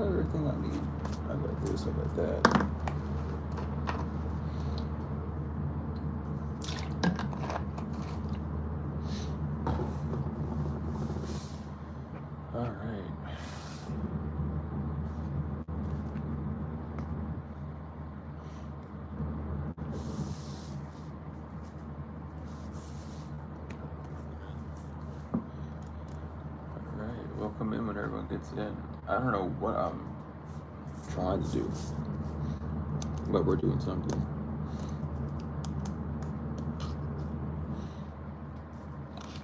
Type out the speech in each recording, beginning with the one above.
everything I need. I got this, I got that. All right. Welcome in when everyone gets in. I don't know what I'm trying to do, but we're doing something.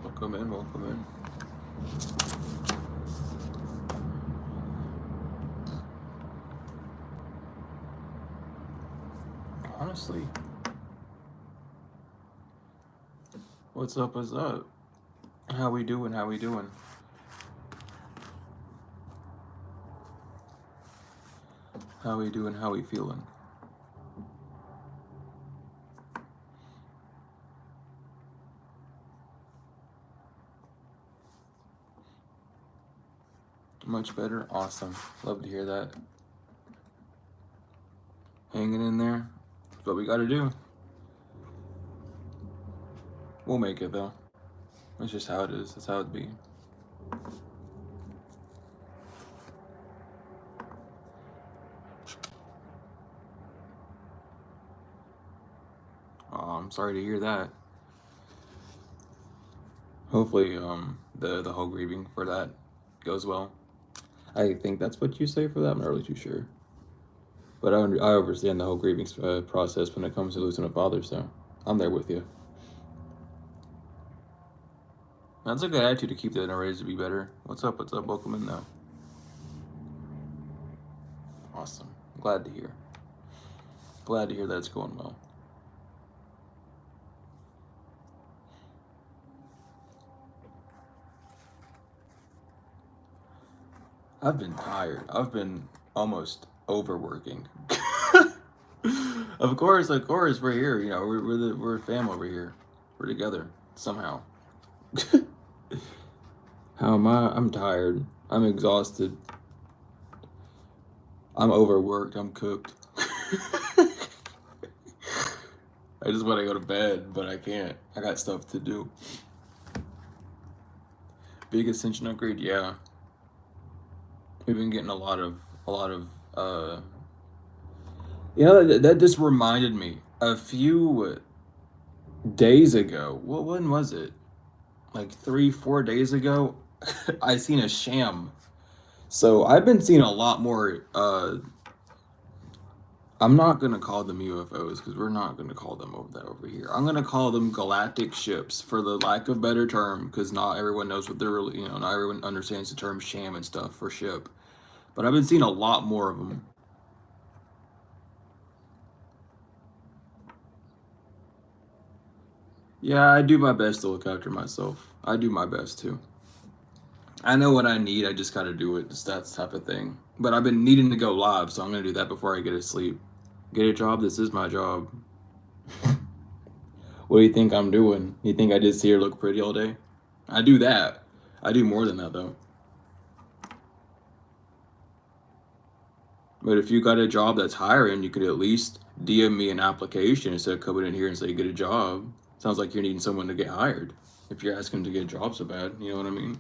Welcome in, welcome in. Honestly, what's up, what's up? How we doing, how we doing? How we doing, how we feeling? Much better, awesome. Love to hear that. Hanging in there, that's what we gotta do. We'll make it though. That's just how it is, that's how it be. Oh, I'm sorry to hear that. Hopefully, the whole grieving for that goes well. I think that's what you say for that. I'm not really too sure, but I understand the whole grieving process when it comes to losing a father. So I'm there with you. That's a good attitude to keep that and raise to be better. What's up? What's up? Welcome in though. Awesome. Glad to hear. Glad to hear that it's going well. I've been tired. I've been almost overworking. Of course, we're here. You know, we're a family over here. We're together somehow. How am I? I'm tired. I'm exhausted. I'm overworked. I'm cooked. I just want to go to bed, but I can't. I got stuff to do. Big ascension upgrade, yeah. We've been getting a lot of you know, that just reminded me a few days ago. Well, when was it? Like 3-4 days ago, I seen a sham. So I've been seeing a lot more. I'm not gonna call them UFOs because we're not gonna call them over here. I'm gonna call them galactic ships for the lack of better term, because not everyone knows what they're really. You know, not everyone understands the term sham and stuff for ship. But I've been seeing a lot more of them. Yeah, I do my best to look after myself. I do my best too. I know what I need. I just gotta do it. It's that type of thing. But I've been needing to go live, so I'm gonna do that before I get to sleep. Get a job. This is my job. What do you think I'm doing? You think I just see her look pretty all day? I do that. I do more than that though. But if you got a job that's hiring, you could at least DM me an application instead of coming in here and say you get a job. Sounds like you're needing someone to get hired. If you're asking to get a job so bad, you know what I mean?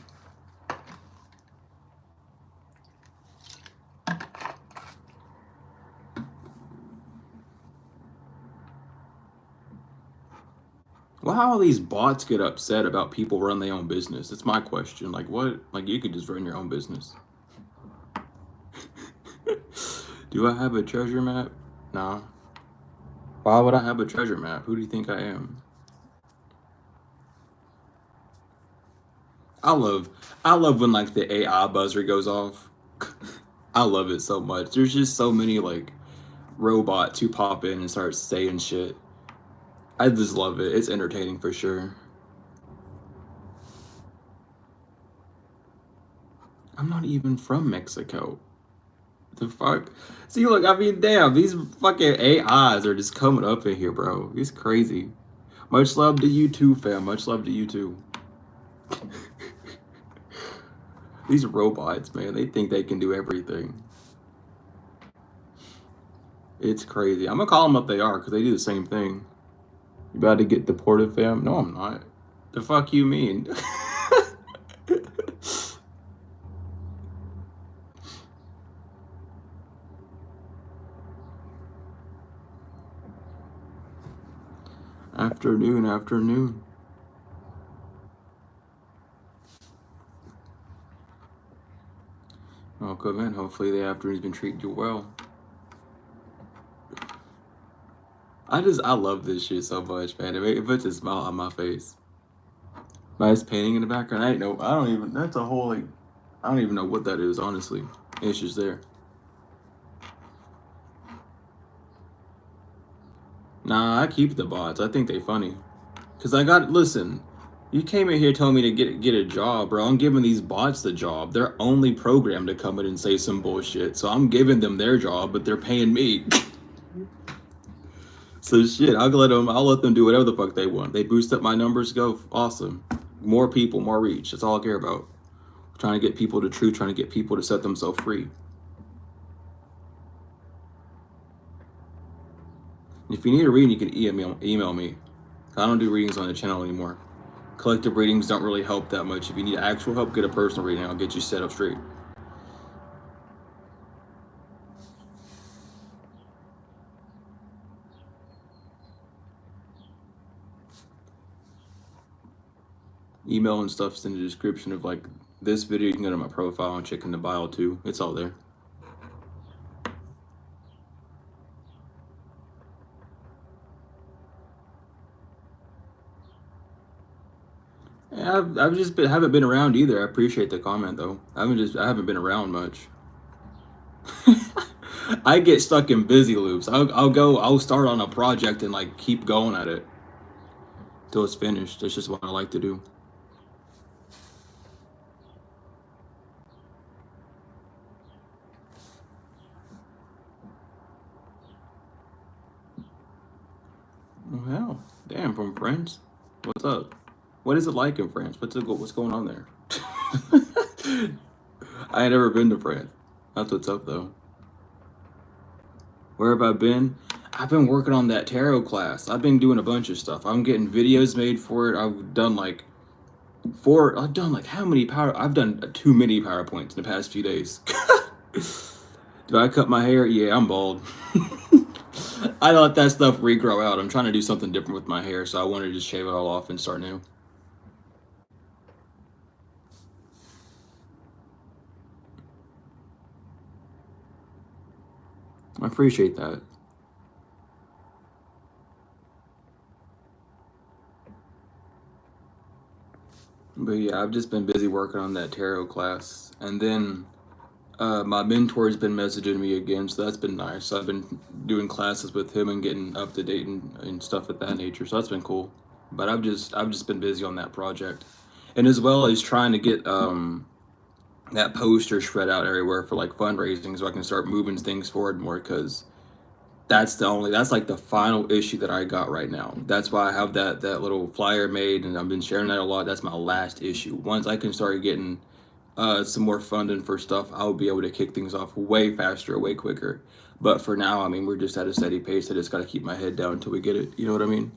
Well, how all these bots get upset about people run their own business? That's my question. Like what? Like you could just run your own business. Do I have a treasure map? No. Why would I have a treasure map? Who do you think I am? I love when like the AI buzzer goes off. I love it so much. There's just so many like robots who pop in and start saying shit. I just love it. It's entertaining for sure. I'm not even from Mexico. The fuck? See, look, I mean, damn, these fucking AIs are just coming up in here, bro. It's crazy. Much love to you too, fam. Much love to you too. These robots, man, they think they can do everything. It's crazy. I'm gonna call them what they are because they do the same thing. You about to get deported, fam? No, I'm not. The fuck you mean? Afternoon. Oh, good man. Hopefully the afternoon's been treating you well. I love this shit so much, man. It puts a smile on my face. Nice painting in the background. That's a whole, like, I don't even know what that is, honestly. It's just there. Nah, I keep the bots. I think they funny. Cause listen, you came in here telling me to get a job, bro. I'm giving these bots the job. They're only programmed to come in and say some bullshit. So I'm giving them their job, but they're paying me. So shit, I'll let them do whatever the fuck they want. They boost up my numbers, go awesome. More people, more reach. That's all I care about. Trying to get people to truth, trying to get people to set themselves free. If you need a reading, you can email me. I don't do readings on the channel anymore. Collective readings don't really help that much. If you need actual help, get a personal reading. I'll get you set up straight. Email and stuff's in the description of like this video. You can go to my profile and check in the bio too. It's all there. Yeah, I've just haven't been around either. I appreciate the comment though. I haven't been around much. I get stuck in busy loops. I'll start on a project and like keep going at it till it's finished. That's just what I like to do. Well, damn, from France. What's up? What is it like in France? What's going on there? I ain't never been to France. That's what's up though. Where have I been? I've been working on that tarot class. I've been doing a bunch of stuff. I'm getting videos made for it. I've done how many I've done too many PowerPoints in the past few days. Do I cut my hair? Yeah, I'm bald. I let that stuff regrow out. I'm trying to do something different with my hair, so I wanted to just shave it all off and start new. I appreciate that. But yeah, I've just been busy working on that tarot class. And then my mentor's been messaging me again, so that's been nice. So I've been doing classes with him and getting up to date and stuff of that nature. So that's been cool. But I've just been busy on that project. And as well as trying to get that poster spread out everywhere for like fundraising so I can start moving things forward more, because that's like the final issue that I got right now. That's why I have that little flyer made, and I've been sharing that a lot. That's my last issue. Once I can start getting some more funding for stuff, I'll be able to kick things off way faster, way quicker. But for now, I mean, we're just at a steady pace. I just got to keep my head down until we get it. You know what I mean?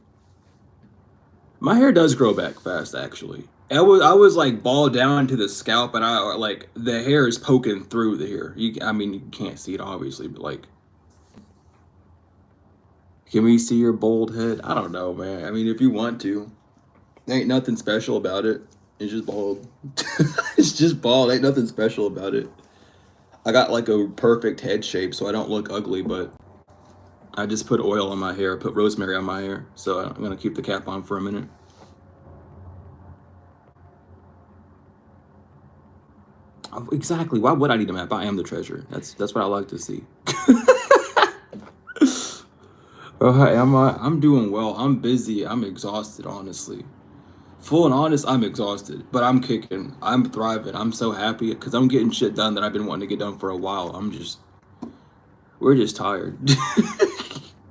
My hair does grow back fast, actually. I was like bald down to the scalp, and I like the hair is poking through the hair. I mean, you can't see it obviously, but like, can we see your bald head? I don't know, man. I mean, if you want to, there ain't nothing special about it. It's just bald. It's just bald. Ain't nothing special about it. I got like a perfect head shape, so I don't look ugly, but I just put oil on my hair, put rosemary on my hair. So I'm gonna keep the cap on for a minute. Exactly. Why would I need a map? I am the treasure. That's what I like to see. Oh, hi, I'm doing well. I'm busy. I'm exhausted, honestly. Full and honest, I'm exhausted, but I'm kicking. I'm thriving. I'm so happy because I'm getting shit done that I've been wanting to get done for a while. We're just tired.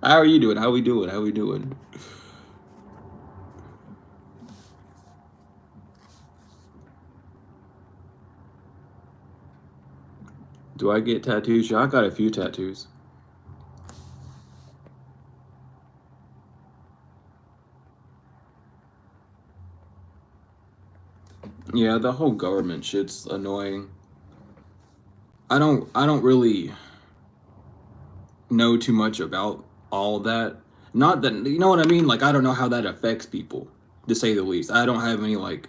How are you doing? How we doing? How we doing? Do I get tattoos? Yeah, I got a few tattoos. Yeah, the whole government shit's annoying. I don't really know too much about all that. Not that, you know what I mean? Like, I don't know how that affects people, to say the least. I don't have any like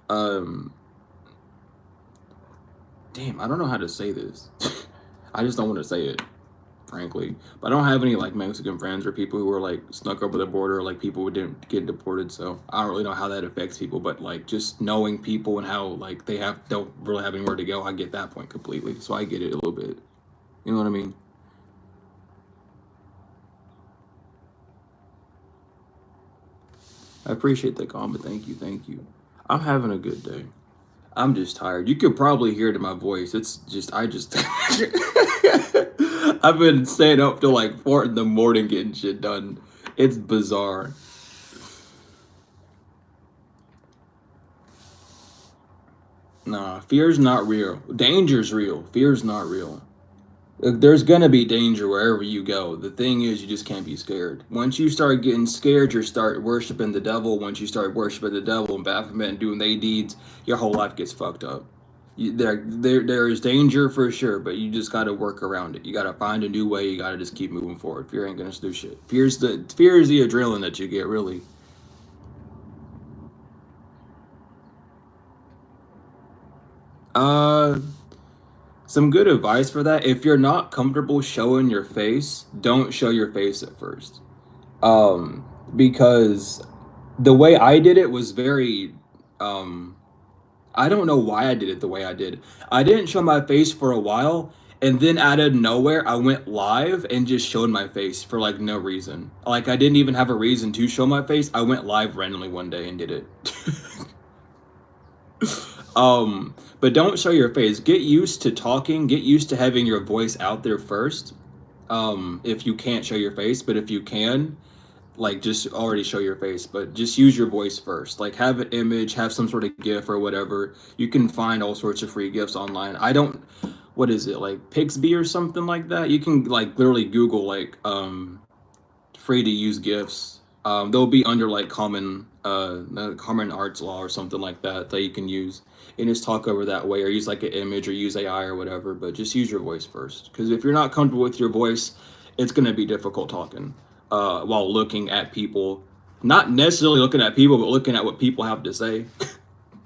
um damn, I don't know how to say this. I just don't want to say it, frankly. But I don't have any like Mexican friends or people who are like snuck over the border, or like people who didn't get deported. So I don't really know how that affects people. But like just knowing people and how like they don't really have anywhere to go, I get that point completely. So I get it a little bit. You know what I mean? I appreciate the comment. Thank you, thank you. I'm having a good day. I'm just tired. You could probably hear it in my voice. It's just I just I've been staying up till like 4 in the morning getting shit done. It's bizarre. Nah, fear's not real. Danger's real. Fear's not real. There's gonna be danger wherever you go. The thing is, you just can't be scared. Once you start getting scared, you start worshiping the devil. Once you start worshiping the devil and Baphomet and doing they deeds, your whole life gets fucked up. There is danger for sure, but you just gotta work around it. You gotta find a new way. You gotta just keep moving forward. Fear ain't gonna do shit. Fear is the adrenaline that you get, really. Uh, some good advice for that. If you're not comfortable showing your face, don't show your face at first. Because the way I did it was very um I don't know why I did it the way I did. I didn't show my face for a while, and then out of nowhere I went live and just showed my face for like no reason. Like I didn't even have a reason to show my face. I went live randomly one day and did it. But don't show your face. Get used to talking, get used to having your voice out there first. If you can't show your face, but if you can, like just already show your face, but just use your voice first. Like have an image, have some sort of gif or whatever. You can find all sorts of free gifs online. I don't, what is it, like Pixby or something like that? You can like literally Google like free to use gifs. They'll be under like common arts law or something like that that you can use and just talk over that way, or use like an image or use AI or whatever. But just use your voice first, because if you're not comfortable with your voice, it's gonna be difficult talking while looking at people. Not necessarily looking at people, but looking at what people have to say.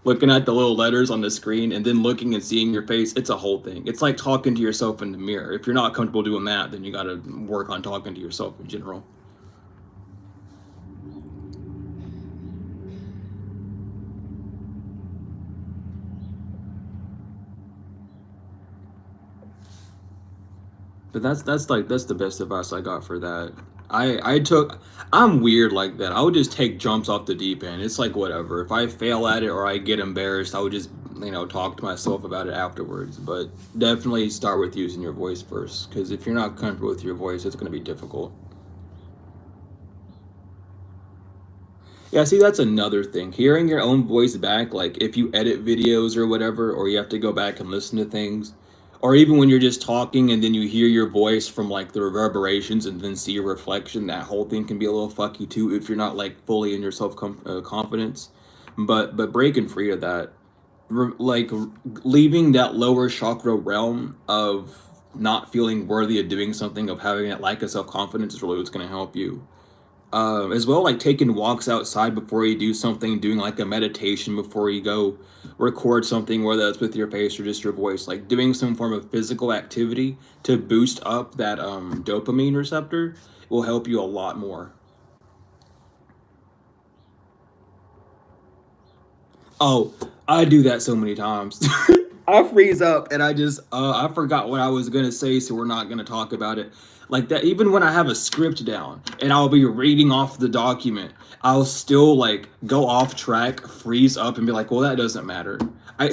Looking at the little letters on the screen and then looking and seeing your face, it's a whole thing. It's like talking to yourself in the mirror. If you're not comfortable doing that, then you got to work on talking to yourself in general. But that's the best advice I got for that. I'm weird like that. I would just take jumps off the deep end. It's like whatever. If I fail at it or I get embarrassed, I would just talk to myself about it afterwards. But definitely start with using your voice first, because if you're not comfortable with your voice, it's going to be difficult. Yeah, see, that's another thing. Hearing your own voice back, like if you edit videos or whatever, or you have to go back and listen to things, or even when you're just talking and then you hear your voice from like the reverberations and then see your reflection, that whole thing can be a little fucky too if you're not like fully in your confidence. But breaking free of that, like leaving that lower chakra realm of not feeling worthy of doing something, of having that lack of self confidence, is really what's going to help you. As well, like taking walks outside before you do something, doing like a meditation before you go record something, whether that's with your face or just your voice, like doing some form of physical activity to boost up that dopamine receptor will help you a lot more. Oh, I do that so many times. I freeze up and I forgot what I was gonna say, so we're not gonna talk about it. Like that, even when I have a script down and I'll be reading off the document, I'll still like go off track, freeze up, and be like, "Well, that doesn't matter." I,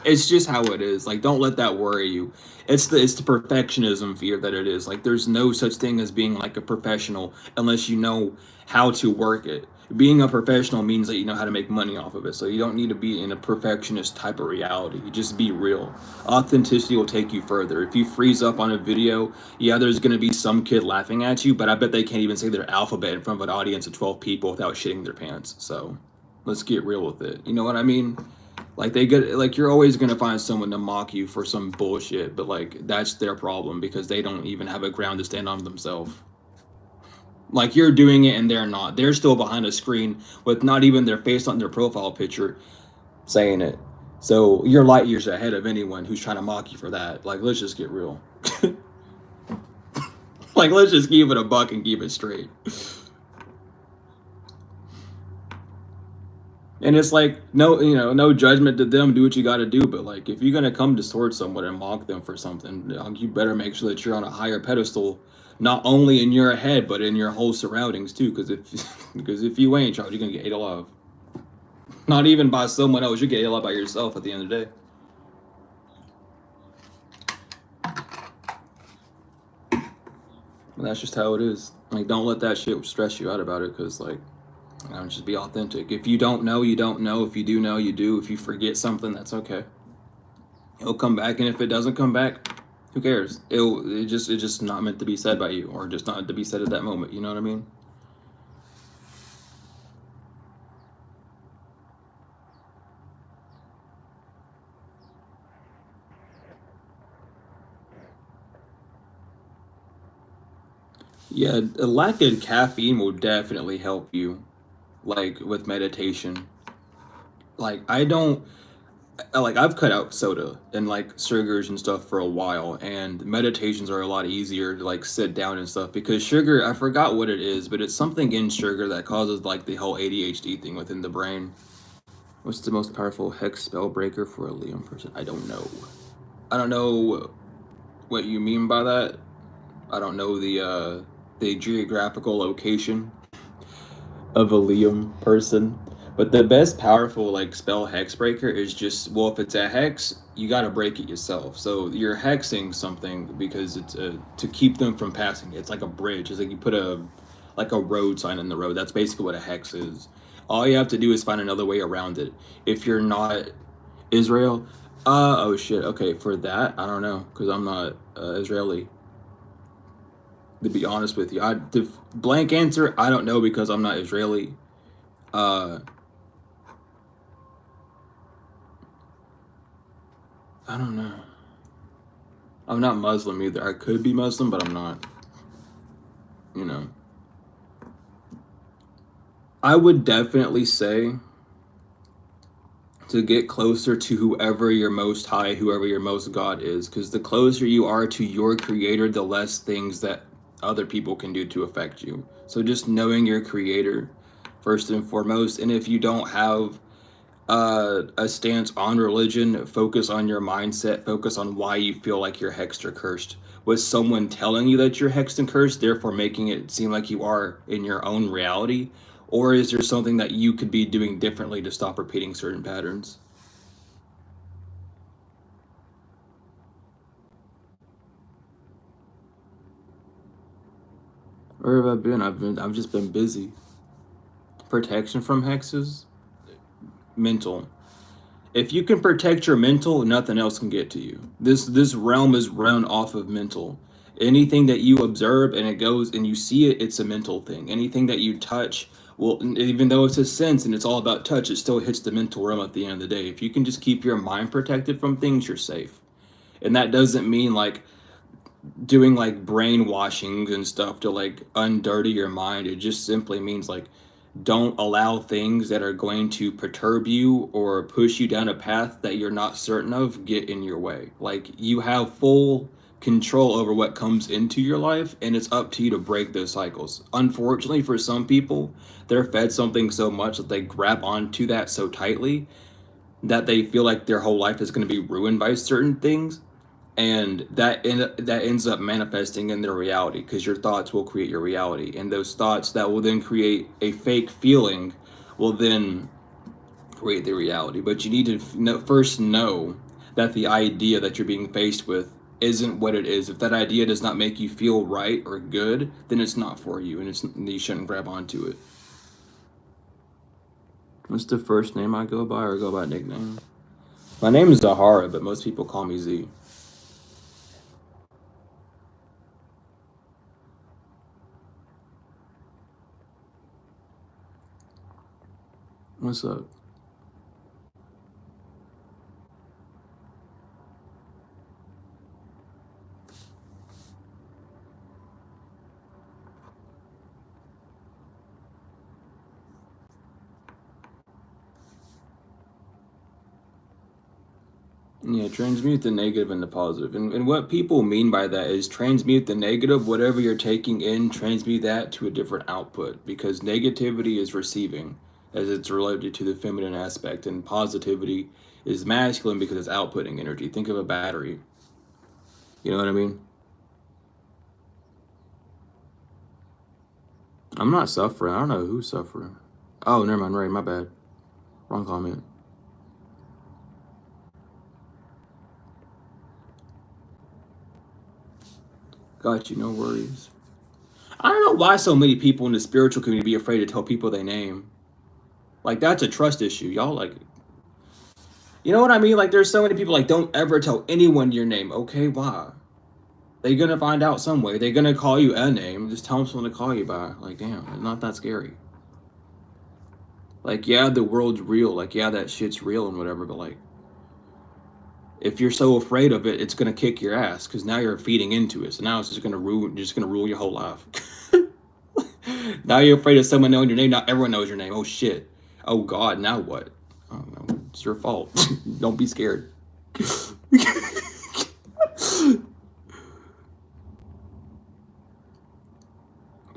it's just how it is. Like, don't let that worry you. It's the perfectionism fear that it is. Like, there's no such thing as being like a professional unless you know how to work it. Being a professional means that you know how to make money off of it. So you don't need to be in a perfectionist type of reality. You just be real. Authenticity will take you further. If you freeze up on a video, yeah, there's going to be some kid laughing at you, but I bet they can't even say their alphabet in front of an audience of 12 people without shitting their pants. So let's get real with it. You know what I mean? Like they get like you're always gonna find someone to mock you for some bullshit, but like that's their problem because they don't even have a ground to stand on themselves. Like you're doing it and they're not. They're still behind a screen with not even their face on their profile picture saying it. So you're light years ahead of anyone who's trying to mock you for that. Like let's just get real. Like let's just keep it a buck and keep it straight. And it's like no, you know, no judgment to them. Do what you got to do. But like, if you're gonna come towards someone and mock them for something, you better make sure that you're on a higher pedestal, not only in your head but in your whole surroundings too. Because if because if you ain't, Charles, you're gonna get ate alive. Not even by someone else. You get ate alive by yourself at the end of the day. And that's just how it is. Like, don't let that shit stress you out about it. Because like, you know, just be authentic. If you don't know, you don't know. If you do know, you do. If you forget something, that's okay. It'll come back, and if it doesn't come back, who cares? It's just not meant to be said by you, or just not to be said at that moment. You know what I mean? Yeah, a lack of caffeine will definitely help you, like with meditation. Like I've cut out soda and like sugars and stuff for a while, and meditations are a lot easier to like sit down and stuff because sugar, I forgot what it is, but it's something in sugar that causes like the whole ADHD thing within the brain. What's the most powerful hex spell breaker for a Liam person? I don't know. I don't know what you mean by that. I don't know the geographical location of a Liam person. But the best powerful like spell hex breaker is just, well, if it's a hex, you got to break it yourself. So you're hexing something because it's to keep them from passing. It's like a bridge. It's like you put a like a road sign in the road. That's basically what a hex is. All you have to do is find another way around it. If you're not Israel, oh shit. Okay, for that I don't know because I'm not Israeli. To be honest with you, the blank answer I don't know because I'm not Israeli. Uh, I don't know. I'm not Muslim either. I could be Muslim, but I'm not. You know. I would definitely say to get closer to whoever your most high, whoever your most God is, because the closer you are to your creator, the less things that other people can do to affect you. So just knowing your creator first and foremost, and if you don't have a stance on religion, focus on your mindset, focus on why you feel like you're hexed or cursed. Was someone telling you that you're hexed and cursed, therefore making it seem like you are in your own reality? Or is there something that you could be doing differently to stop repeating certain patterns? Where have I been? I've just been busy. Protection from hexes? Mental. If you can protect your mental, nothing else can get to you. This realm is run off of mental. Anything that you observe and it goes and you see it, it's a mental thing. Anything that you touch, well, even though it's a sense and it's all about touch, it still hits the mental realm at the end of the day. If you can just keep your mind protected from things, you're safe. And that doesn't mean like doing like brainwashings and stuff to like undirty your mind. It just simply means like don't allow things that are going to perturb you or push you down a path that you're not certain of get in your way. Like you have full control over what comes into your life and it's up to you to break those cycles. Unfortunately for some people, they're fed something so much that they grab onto that so tightly that they feel like their whole life is going to be ruined by certain things, and that ends up manifesting in their reality because your thoughts will create your reality, and those thoughts that will then create a fake feeling will then create the reality. But you need to first know that the idea that you're being faced with isn't what it is. If that idea does not make you feel right or good, then it's not for you, and you shouldn't grab onto it. What's the first name I go by, or go by nickname? My name is Zahara, but most people call me Z. What's up? Yeah, transmute the negative into positive. And what people mean by that is transmute the negative, whatever you're taking in, transmute that to a different output. Because negativity is receiving, as it's related to the feminine aspect, and positivity is masculine because it's outputting energy. Think of a battery. You know what I mean? I'm not suffering. I don't know who's suffering. Oh, never mind. Right, my bad. Wrong comment. Got you. No worries. I don't know why so many people in the spiritual community be afraid to tell people their name. Like that's a trust issue. Y'all like, you know what I mean? Like there's so many people like don't ever tell anyone your name. Okay, why? They're gonna find out some way. They're gonna call you a name. Just tell them something to call you by. Like damn, it's not that scary. Like yeah, the world's real. Like yeah, that shit's real and whatever. But like, if you're so afraid of it, it's gonna kick your ass because now you're feeding into it. So now it's just gonna rule your whole life. Now you're afraid of someone knowing your name. Not everyone knows your name. Oh shit. Oh god. Now what? Oh no, it's your fault. Don't be scared.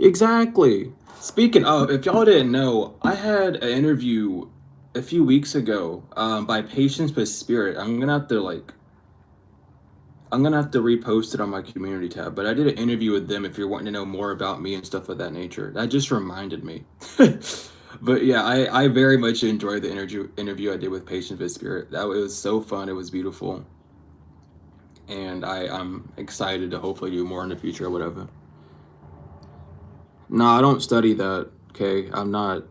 Exactly. Speaking of, if y'all didn't know, I had an interview a few weeks ago by Patience with Spirit. I'm gonna have to repost it on my community tab. But I did an interview with them if you're wanting to know more about me and stuff of that nature. That just reminded me. But yeah, I very much enjoyed the interview I did with Patience with Spirit. That was so fun. It was beautiful, and I'm excited to hopefully do more in the future or whatever. No, I don't study that. Okay, I'm not.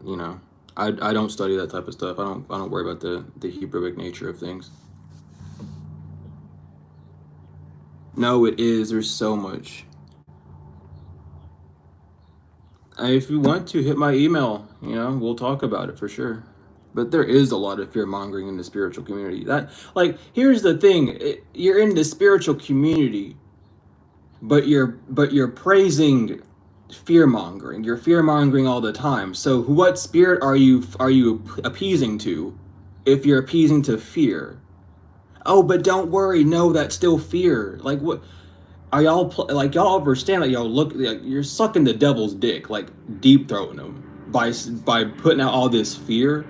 I don't study that type of stuff. I don't worry about the Hebrewic nature of things. No, it is. There's so much. If you want to hit my email, we'll talk about it for sure. But there is a lot of fear mongering in the spiritual community. That like here's the thing: you're in the spiritual community, but you're praising fear mongering. You're fear mongering all the time. So what spirit are you appeasing to? If you're appeasing to fear, oh, but don't worry, no, that's still fear. Like what? Are y'all like y'all understand that y'all look like you're sucking the devil's dick, like deep throating him by putting out all this fear,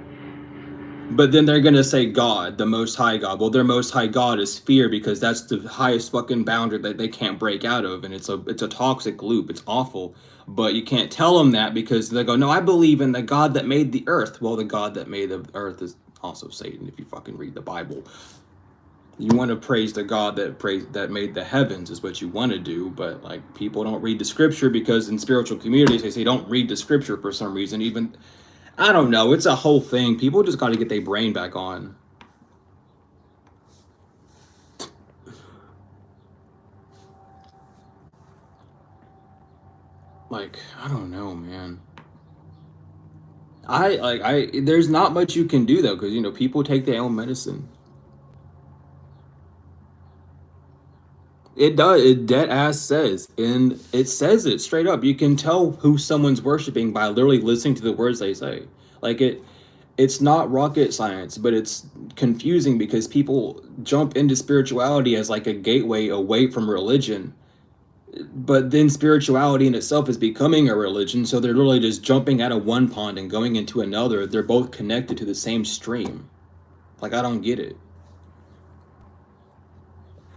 but then they're gonna say God, the Most High God. Well, their Most High God is fear because that's the highest fucking boundary that they can't break out of, and it's a toxic loop. It's awful, but you can't tell them that because they go, no, I believe in the God that made the earth. Well, the God that made the earth is also Satan. If you fucking read the Bible, you want to praise the God that made the heavens is what you want to do, but like people don't read the scripture because in spiritual communities they say don't read the scripture for some reason. Even I don't know. It's a whole thing. People just got to get their brain back on. Like, I don't know, man. I there's not much you can do though because people take their own medicine. It does. It dead ass says, and it says it straight up. You can tell who someone's worshiping by literally listening to the words they say. Like it's not rocket science, but it's confusing because people jump into spirituality as like a gateway away from religion. But then spirituality in itself is becoming a religion, so they're literally just jumping out of one pond and going into another. They're both connected to the same stream. Like I don't get it.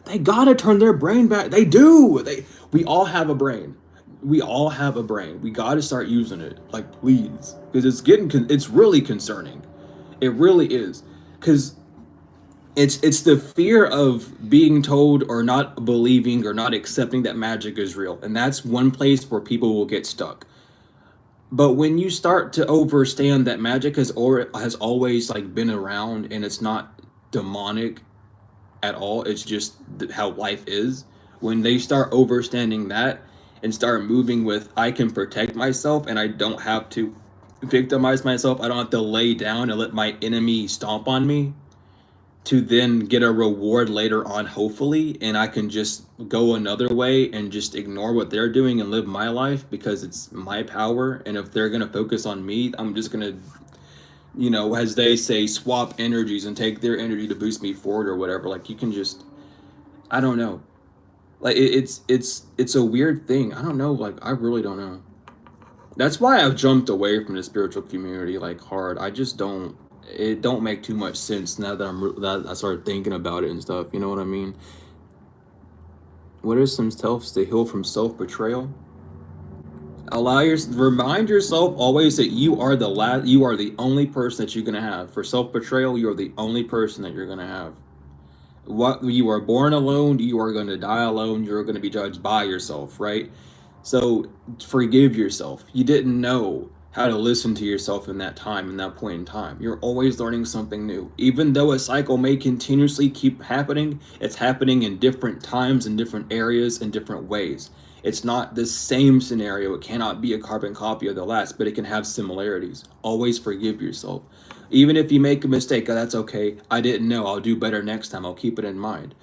They gotta turn their brain back. They do. We all have a brain. We all have a brain. We gotta start using it. Like please, because it's really concerning. It really is, because it's the fear of being told or not believing or not accepting that magic is real, and that's one place where people will get stuck. But when you start to understand that magic has always like been around and it's not demonic at all. It's just how life is. When they start overstanding that and start moving with, I can protect myself and I don't have to victimize myself. I don't have to lay down and let my enemy stomp on me to then get a reward later on, hopefully. And I can just go another way and just ignore what they're doing and live my life because it's my power. And if they're going to focus on me, I'm just going to You know, as they say, swap energies and take their energy to boost me forward or whatever. Like you can just, I don't know. Like it's a weird thing. I don't know. Like I really don't know. That's why I've jumped away from the spiritual community like hard. I just don't. It don't make too much sense now that that I started thinking about it and stuff. You know what I mean? What are some steps to heal from self betrayal? Remind yourself always that you are the only person that you're gonna have. For self betrayal, you are the only person that you're gonna have. What you are born alone, you are gonna die alone, you're gonna be judged by yourself, right? So forgive yourself. You didn't know how to listen to yourself in that time, in that point in time. You're always learning something new. Even though a cycle may continuously keep happening, it's happening in different times, in different areas, in different ways. It's not the same scenario. It cannot be a carbon copy of the last, but it can have similarities. Always forgive yourself. Even if you make a mistake, oh, that's okay. I didn't know. I'll do better next time. I'll keep it in mind.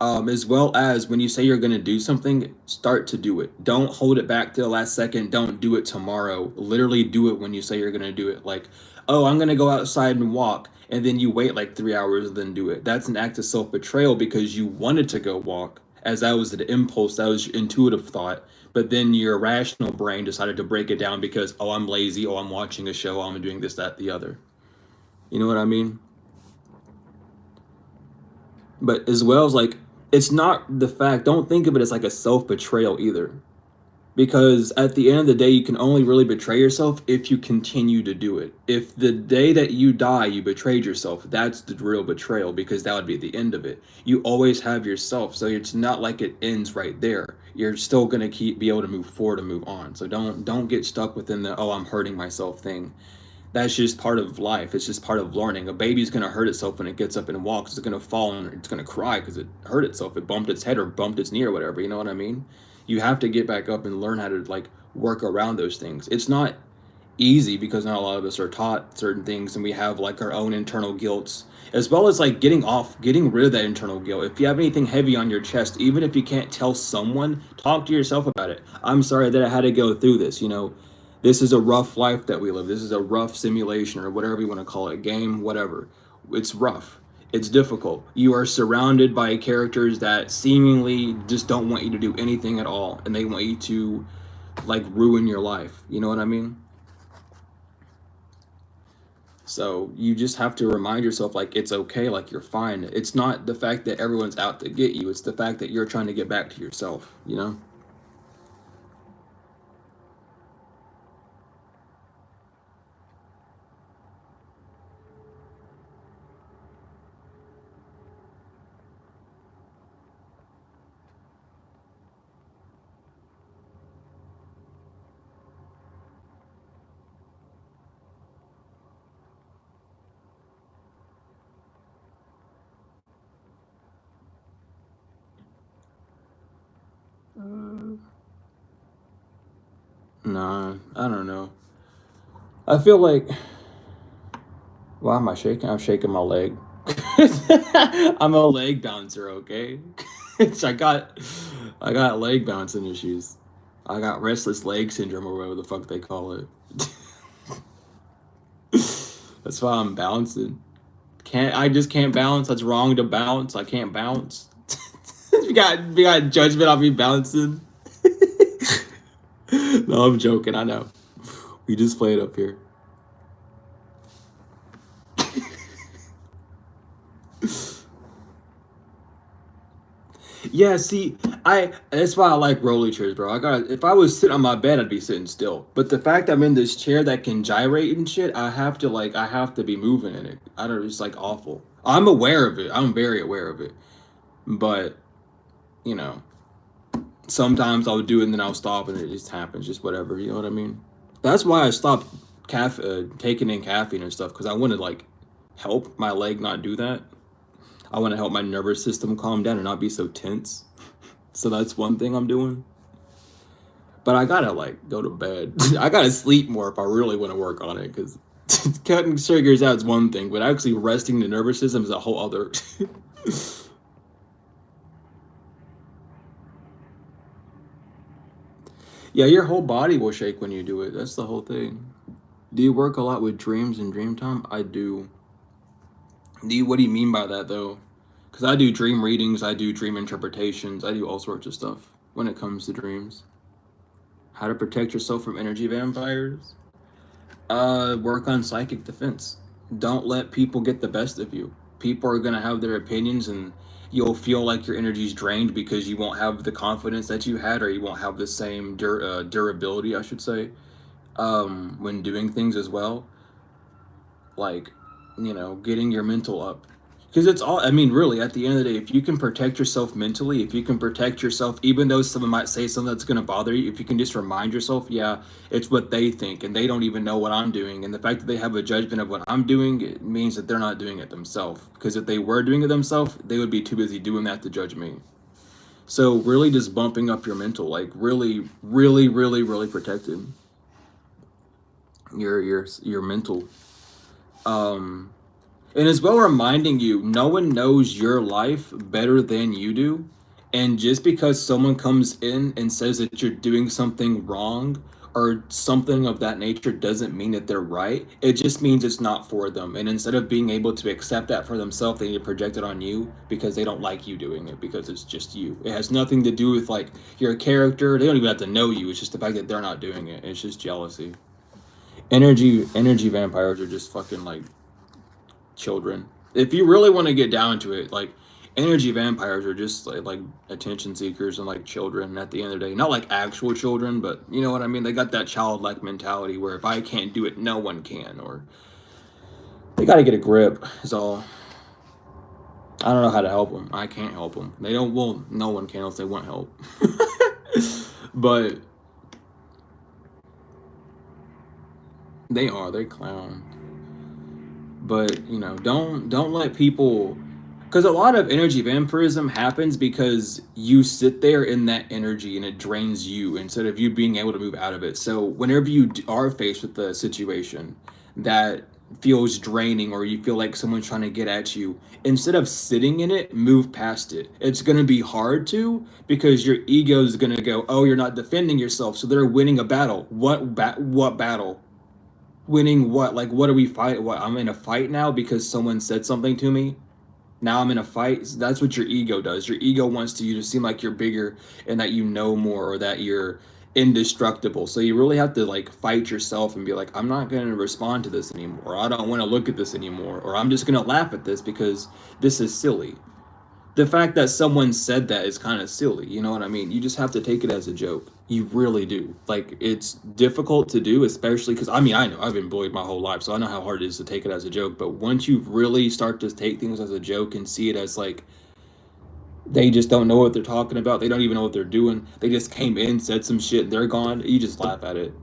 As well as when you say you're going to do something, start to do it. Don't hold it back to the last second. Don't do it tomorrow. Literally do it when you say you're going to do it. Like, oh, I'm going to go outside and walk. And then you wait like 3 hours and then do it. That's an act of self betrayal because you wanted to go walk, as that was the impulse, that was your intuitive thought. But then your rational brain decided to break it down because, oh, I'm lazy. Oh, I'm watching a show. Oh, I'm doing this, that, the other. You know what I mean? But as well as like, it's not the fact, don't think of it as like a self betrayal either. Because at the end of the day, you can only really betray yourself if you continue to do it. If the day that you die, you betrayed yourself, that's the real betrayal because that would be the end of it. You always have yourself, so it's not like it ends right there. You're still gonna keep be able to move forward and move on. So don't get stuck within the oh I'm hurting myself thing. That's just part of life. It's just part of learning. A baby's gonna hurt itself when it gets up and walks. It's gonna fall and it's gonna cry because it hurt itself. It bumped its head or bumped its knee or whatever. You know what I mean? You have to get back up and learn how to like work around those things. It's not easy because not a lot of us are taught certain things and we have like our own internal guilts as well as like getting rid of that internal guilt. If you have anything heavy on your chest, even if you can't tell someone, talk to yourself about it. I'm sorry that I had to go through this, you know. This is a rough life that we live. This is a rough simulation or whatever you want to call it, game, whatever. It's rough. It's difficult. You are surrounded by characters that seemingly just don't want you to do anything at all and they want you to like ruin your life. You know what I mean? So you just have to remind yourself like it's okay, like you're fine. It's not the fact that everyone's out to get you, it's the fact that you're trying to get back to yourself, you know? Nah, I don't know. I feel like why am I shaking? I'm shaking my leg. I'm a leg bouncer, okay? I got leg bouncing issues. I got restless leg syndrome or whatever the fuck they call it. That's why I'm bouncing. Can't I just can't bounce? That's wrong to bounce. I can't bounce. You got judgment on me bouncing. No, I'm joking. I know. We just play it up here. Yeah, see, I that's why I like rolly chairs, bro. I got if I was sitting on my bed, I'd be sitting still. But the fact I'm in this chair that can gyrate and shit, I have to be moving in it. I don't it's like awful. I'm aware of it. I'm very aware of it. But, you know, sometimes I'll do it and then I'll stop and it just happens, just whatever, you know what I mean? That's why I stopped taking in caffeine and stuff because I want to like help my leg not do that. I want to help my nervous system calm down and not be so tense. So that's one thing I'm doing. But I gotta like go to bed. I gotta sleep more if I really want to work on it because cutting sugars out is one thing, but actually resting the nervous system is a whole other. Yeah, your whole body will shake when you do it. That's the whole thing. Do you work a lot with dreams and dream time? I do. What do you mean by that though? Because I do dream readings, I do dream interpretations, I do all sorts of stuff when it comes to dreams. How to protect yourself from energy vampires? Work on psychic defense. Don't let people get the best of you. People are gonna have their opinions, and you'll feel like your energy's drained because you won't have the confidence that you had, or you won't have the same durability, I should say, when doing things as well. Like, getting your mental up, because it's all, I mean, really, at the end of the day, if you can protect yourself mentally, if you can protect yourself, even though someone might say something that's going to bother you, if you can just remind yourself, yeah, it's what they think and they don't even know what I'm doing, and the fact that they have a judgment of what I'm doing, it means that they're not doing it themselves, because if they were doing it themselves, they would be too busy doing that to judge me. So really just bumping up your mental, like really, really, really, really protecting your mental. um and as well, reminding you, no one knows your life better than you do. And just because someone comes in and says that you're doing something wrong or something of that nature doesn't mean that they're right. It just means it's not for them. And instead of being able to accept that for themselves, they need to project it on you because they don't like you doing it, because it's just you. It has nothing to do with like your character. They don't even have to know you. It's just the fact that they're not doing it. It's just jealousy. Energy vampires are just fucking like children. If you really want to get down to it, like energy vampires are just like attention seekers and like children at the end of the day. Not like actual children, but you know what I mean? They got that childlike mentality where if I can't do it, no one can, or they got to get a grip, is all. I don't know how to help them. I can't help them. They don't, well, no one can unless they want help. But they're clown. But don't let people, because a lot of energy vampirism happens because you sit there in that energy and it drains you instead of you being able to move out of it. So whenever you are faced with a situation that feels draining, or you feel like someone's trying to get at you, instead of sitting in it, move past it. It's going to be hard to, because your ego is going to go, oh, you're not defending yourself, so they're winning a battle. What battle? Winning what? Like, what are we fight? What, I'm in a fight now because someone said something to me? Now I'm in a fight? That's what your ego does. Your ego wants to you to seem like you're bigger and that you know more, or that you're indestructible. So you really have to like fight yourself and be like, I'm not going to respond to this anymore. I don't want to look at this anymore. Or I'm just going to laugh at this because this is silly. The fact that someone said that is kind of silly. You know what I mean? You just have to take it as a joke. You really do. Like, it's difficult to do, especially because, I mean, I know I've been bullied my whole life, so I know how hard it is to take it as a joke. But once you really start to take things as a joke and see it as like, they just don't know what they're talking about, they don't even know what they're doing, they just came in, said some shit, they're gone, you just laugh at it.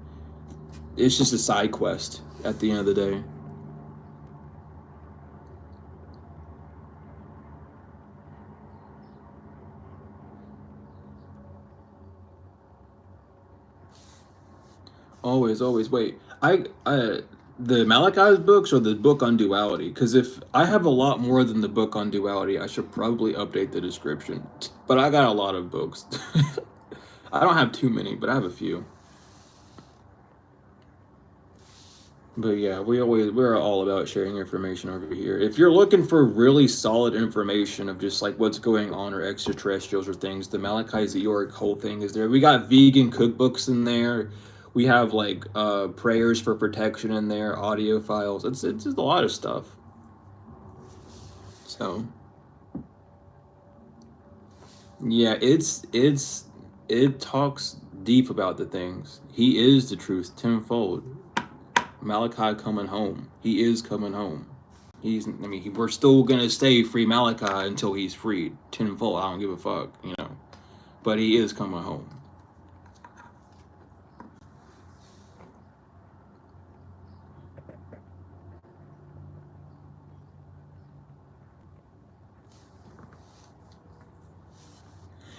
It's just a side quest at the end of the day. Always, always. Wait, the Malachi's books or the book on duality? Because if I have a lot more than the book on duality, I should probably update the description. But I got a lot of books. I don't have too many, but I have a few. But yeah, we're all about sharing information over here. If you're looking for really solid information of just like what's going on, or extraterrestrials or things, the Malachi York whole thing is there. We got vegan cookbooks in there. We have like prayers for protection in there, audio files. It's just a lot of stuff. So yeah, it talks deep about the things. He is the truth tenfold. Malachi coming home. He is coming home. We're still gonna stay free Malachi until he's freed tenfold. I don't give a fuck, But he is coming home.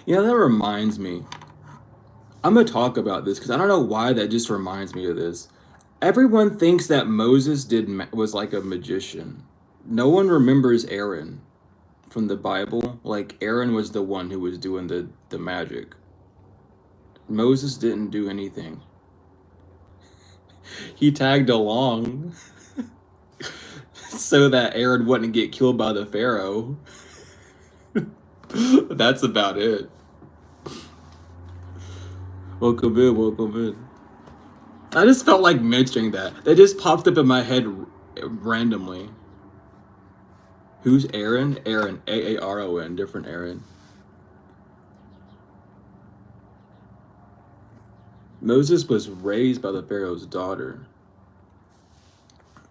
That reminds me. I'm gonna talk about this because I don't know why that just reminds me of this. Everyone thinks that Moses was like a magician. No one remembers Aaron from the Bible. Like, Aaron was the one who was doing the magic. Moses didn't do anything. He tagged along so that Aaron wouldn't get killed by the Pharaoh. That's about it. Welcome in, welcome in. I just felt like mentioning that. That just popped up in my head randomly. Who's Aaron? Aaron, Aaron, different Aaron. Moses was raised by the Pharaoh's daughter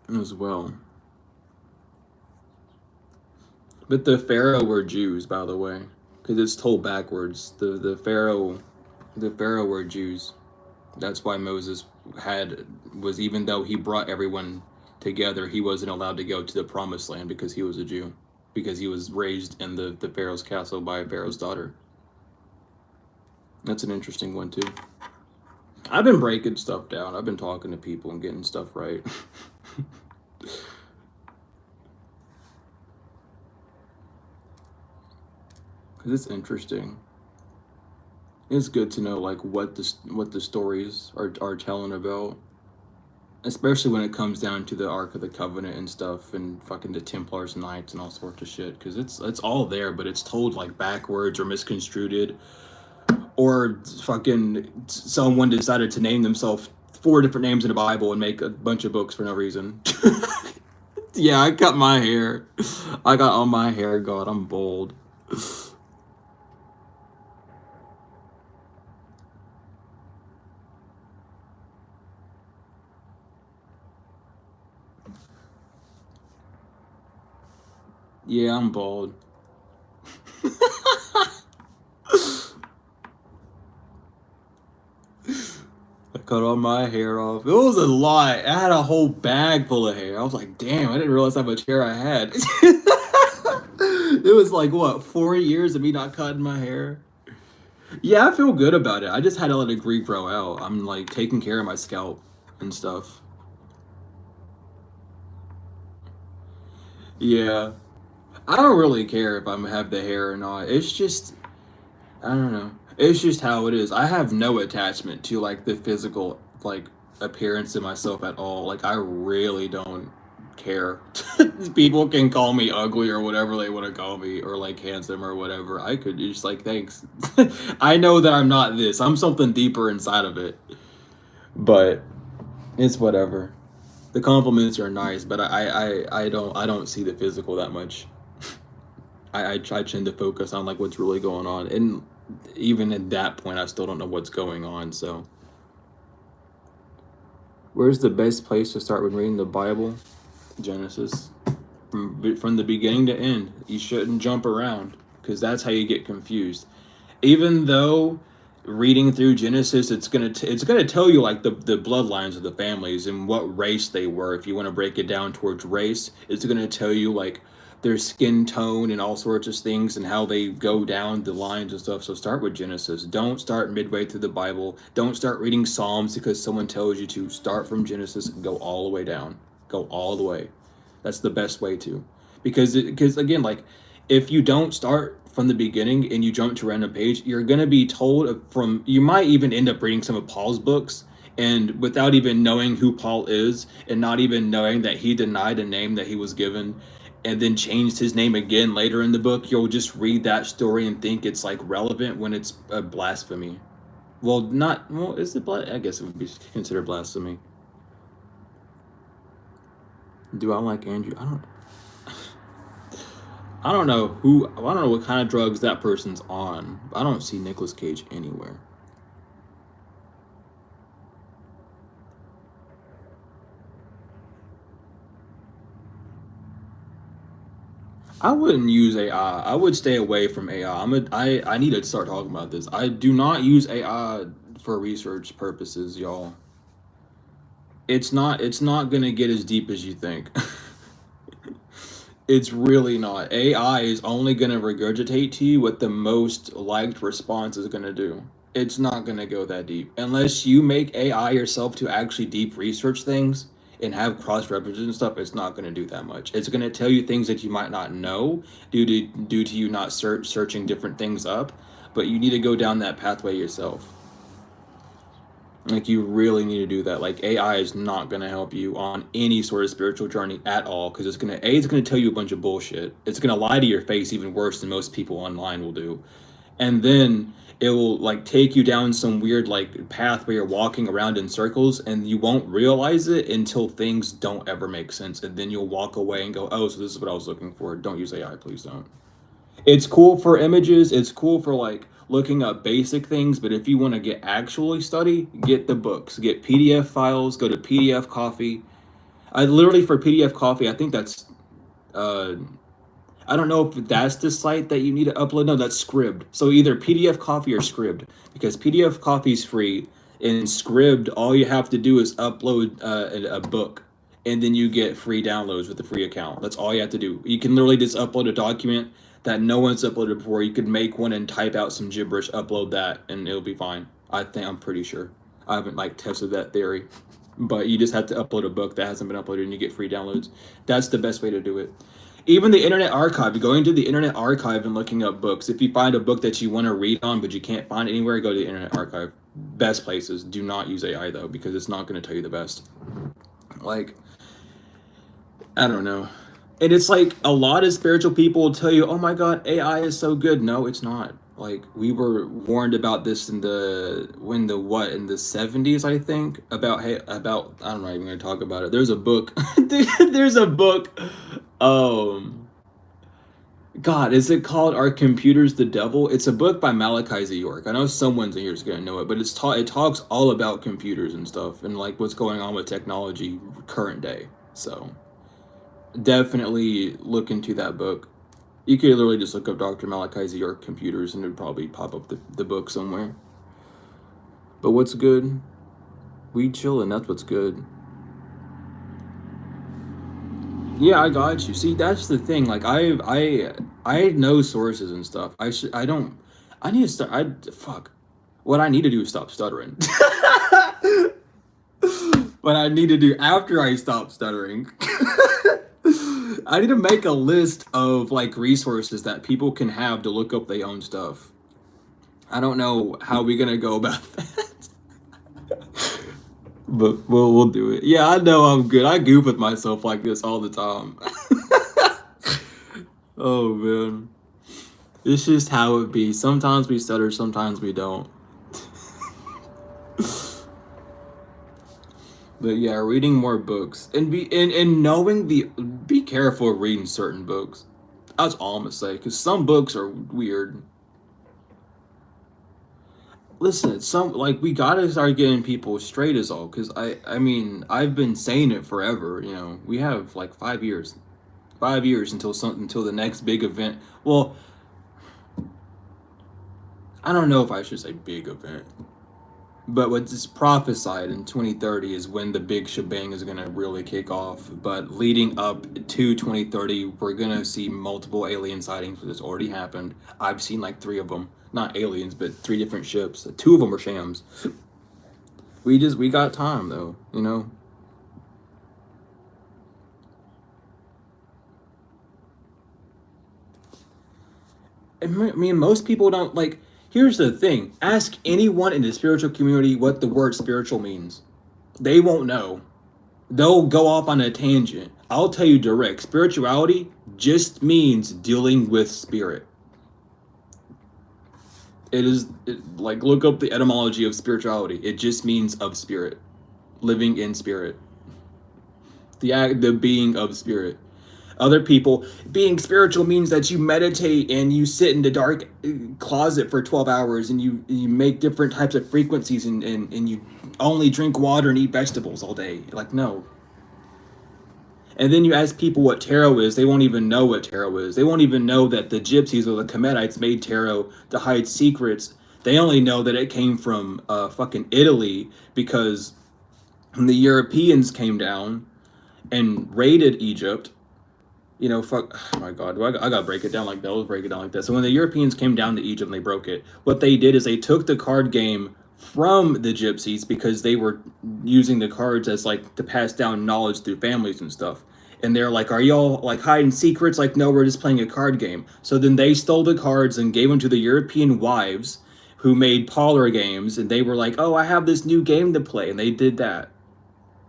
as well. But the Pharaoh were Jews, by the way, because it's told backwards. The Pharaoh were Jews. That's why Moses was, even though he brought everyone together, he wasn't allowed to go to the promised land because he was a Jew, because he was raised in the Pharaoh's castle by Pharaoh's daughter. That's an interesting one too. I've been breaking stuff down. I've been talking to people and getting stuff right. Because it's interesting. It's good to know like what the stories are telling about, especially when it comes down to the Ark of the Covenant and stuff, and fucking the Templars Knights and all sorts of shit. Because it's all there, but it's told like backwards or misconstrued, or fucking someone decided to name themselves 4 different names in the Bible and make a bunch of books for no reason. Yeah, I cut my hair. I got all my hair. God, I'm bald. Yeah, I'm bald. I cut all my hair off. It was a lot. I had a whole bag full of hair. I was like, damn, I didn't realize how much hair I had. It was like, what, 4 years of me not cutting my hair? Yeah, I feel good about it. I just had to let it regrow out. I'm like taking care of my scalp and stuff. Yeah. I don't really care if I'm have the hair or not. It's just, I don't know. It's just how it is. I have no attachment to like the physical like appearance of myself at all. Like I really don't care. People can call me ugly or whatever they want to call me, or like handsome or whatever. I could just like thanks. I know that I'm not this. I'm something deeper inside of it. But it's whatever. The compliments are nice, but I don't see the physical that much. I tend to focus on like what's really going on, and even at that point, I still don't know what's going on. So, where's the best place to start when reading the Bible? Genesis, from the beginning to end. You shouldn't jump around because that's how you get confused. Even though reading through Genesis, it's gonna tell you like the bloodlines of the families and what race they were. If you want to break it down towards race, it's gonna tell you like their skin tone and all sorts of things and how they go down the lines and stuff. So start with Genesis. Don't start midway through the Bible. Don't start reading Psalms because someone tells you to. Start from Genesis and go all the way down. Go all the way. That's the best way to. Because again, like if you don't start from the beginning and you jump to a random page, you're going to be told from, you might even end up reading some of Paul's books, and without even knowing who Paul is and not even knowing that he denied a name that he was given and then changed his name again later in the book, you'll just read that story and think it's like relevant when it's a blasphemy. Well, not, well, is it, I guess it would be considered blasphemy. Do I like Andrew? I don't know who, I don't know what kind of drugs that person's on. I don't see Nicolas Cage anywhere. I wouldn't use AI. I would stay away from AI. I need to start talking about this. I do not use AI for research purposes, y'all. It's not gonna get as deep as you think. It's really not. AI is only gonna regurgitate to you what the most liked response is gonna do. It's not gonna go that deep unless you make AI yourself to actually deep research things and have cross references and stuff. It's not gonna do that much. It's gonna tell you things that you might not know due to you not searching different things up, but you need to go down that pathway yourself. Like, you really need to do that. Like, AI is not going to help you on any sort of spiritual journey at all, because it's going to tell you a bunch of bullshit. It's going to lie to your face even worse than most people online will do. And then it will like take you down some weird like path where you're walking around in circles, and you won't realize it until things don't ever make sense, and then you'll walk away and go, oh, so this is what I was looking for. Don't use AI, please don't. It's cool for images, it's cool for like looking up basic things, but if you want to get actually study, get the books, get PDF files, go to PDF Coffee. I literally, for PDF Coffee, I think that's uh I don't know if that's the site that you need to upload. No, that's Scribd. So either PDF Coffee or Scribd, because PDF Coffee is free. In Scribd, all you have to do is upload a book, and then you get free downloads with a free account. That's all you have to do. You can literally just upload a document that no one's uploaded before. You could make one and type out some gibberish, upload that, and it'll be fine. I'm pretty sure. I haven't like tested that theory, but you just have to upload a book that hasn't been uploaded, and you get free downloads. That's the best way to do it. Even the Internet Archive, going to the Internet Archive and looking up books. If you find a book that you want to read on but you can't find it anywhere, go to the Internet Archive. Best places. Do not use AI though, because it's not going to tell you the best. Like, I don't know. And it's like a lot of spiritual people will tell you, oh my God, AI is so good. No, it's not. Like, we were warned about this in the 70s, I think, about, hey, about, I'm not even going to talk about it. There's a book. There's a book. God, is it called Are Computers the Devil? It's a book by Malachi York. I know someone's in here is gonna know it, but it talks all about computers and stuff, and like what's going on with technology current day. So definitely look into that book. You could literally just look up Dr. Malachi York computers, and it'd probably pop up the book somewhere. But what's good? We chillin', that's what's good. Yeah, I got you. See, that's the thing. Like, I know sources and stuff. I need to start. Fuck. What I need to do is stop stuttering. What I need to do after I stop stuttering, I need to make a list of like resources that people can have to look up their own stuff. I don't know how we're gonna go about that. But we'll do it. Yeah, I know I'm good. I goof with myself like this all the time. Oh man. It's just how it be. Sometimes we stutter, sometimes we don't. But yeah, reading more books and knowing be careful reading certain books. That's all I'm gonna say, because some books are weird. Listen, some like we gotta start getting people straight is all, because I mean I've been saying it forever. You know, we have like 5 years, 5 years until the next big event. Well, I don't know if I should say big event, but what's prophesied in 2030 is when the big shebang is gonna really kick off. But leading up to 2030, we're gonna see multiple alien sightings. This already happened. I've seen like 3 of them. Not aliens, but 3 different ships. 2 of them were shams. We got time though, you know. I mean, most people don't like. Here's the thing: ask anyone in the spiritual community what the word spiritual means. They won't know. They'll go off on a tangent. I'll tell you direct: spirituality just means dealing with spirit. Like, look up the etymology of spirituality. It just means of spirit, living in spirit, the being of spirit. Other people, being spiritual means that you meditate and you sit in the dark closet for 12 hours and you make different types of frequencies and you only drink water and eat vegetables all day. Like, no. And then you ask people what tarot is, they won't even know what tarot is. They won't even know that the gypsies or the Kemetites made tarot to hide secrets. They only know that it came from fucking Italy, because when the Europeans came down and raided Egypt, you know, fuck, oh my God, I gotta break it down like that. Let's break it down like that. So when the Europeans came down to Egypt and they broke it, what they did is they took the card game from the gypsies, because they were using the cards as like to pass down knowledge through families and stuff. And they're like, are y'all like hiding secrets? Like, no, we're just playing a card game. So then they stole the cards and gave them to the European wives, who made parlor games, and they were like, "Oh, I have this new game to play," and they did that.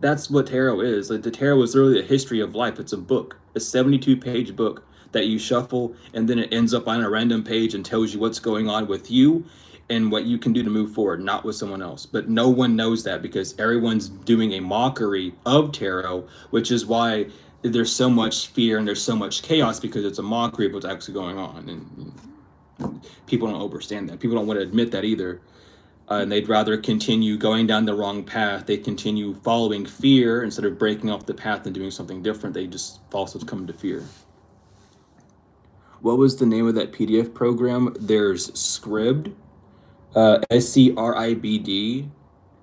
That's what tarot is. Like the tarot is literally a history of life. It's a book, a 72-page book that you shuffle, and then it ends up on a random page and tells you what's going on with you and what you can do to move forward, not with someone else. But no one knows that because everyone's doing a mockery of tarot, which is why there's so much fear and there's so much chaos because it's a mockery of what's actually going on. And people don't understand that. People don't want to admit that either. And they'd rather continue going down the wrong path. They continue following fear instead of breaking off the path and doing something different. They just fall succumb to fear. What was the name of that PDF program? There's Scribd, SCRIBD.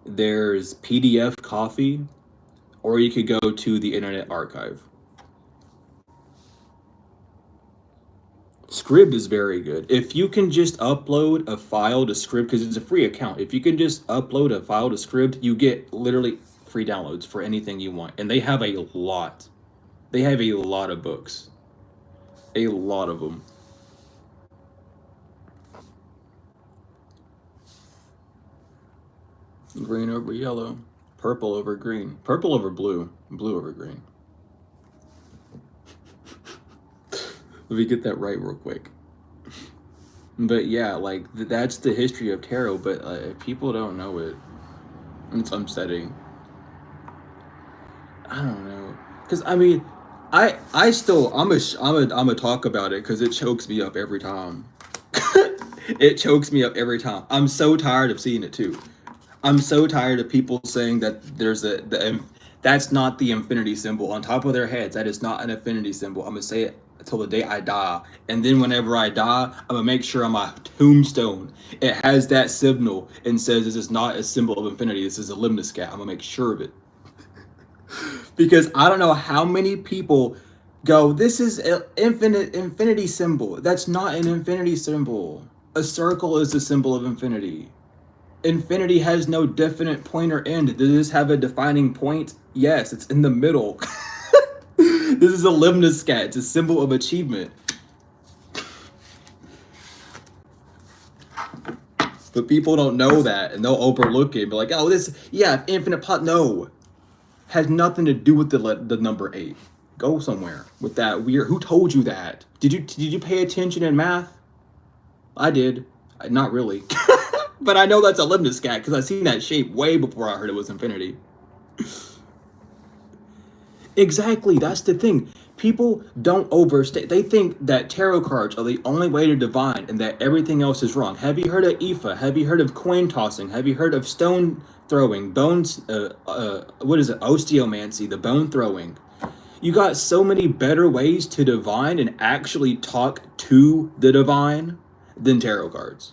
There's PDF Coffee, or you could go to the Internet Archive. Scribd is very good. If you can just upload a file to Scribd, because it's a free account, if you can just upload a file to Scribd, you get literally free downloads for anything you want. And they have a lot. They have a lot of books. A lot of them. Green over yellow. Purple over green. Purple over blue. Blue over green. Let me get that right real quick. But yeah, like that's the history of tarot, but people don't know it. It's upsetting. I don't know, cause I mean, I still I'm a talk about it because it chokes me up every time. It chokes me up every time. I'm so tired of seeing it too. I'm so tired of people saying that that's not the infinity symbol on top of their heads. That is not an infinity symbol. I'm gonna say it until the day I die, and then whenever I die, I'm gonna make sure on my tombstone it has that signal and says this is not a symbol of infinity. This is a limniscat. I'm gonna make sure of it because I don't know how many people go, this is an infinity symbol. That's not an infinity symbol. A circle is a symbol of infinity. Infinity has no definite point or end. Does this have a defining point? Yes, it's in the middle. This is a limniscat. It's a symbol of achievement. But people don't know that, and they'll overlook it and be like, oh, this, yeah, infinite pot. No. Has nothing to do with the number 8. Go somewhere with that weird. Who told you that? Did you pay attention in math? I did. Not really. But I know that's a limniscat because I seen that shape way before I heard it was infinity. Exactly, that's the thing. People don't overstate. They think that tarot cards are the only way to divine and that everything else is wrong. Have you heard of Ifa? Have you heard of coin tossing? Have you heard of stone throwing? Bones, what is it? Osteomancy, the bone throwing. You got so many better ways to divine and actually talk to the divine than tarot cards.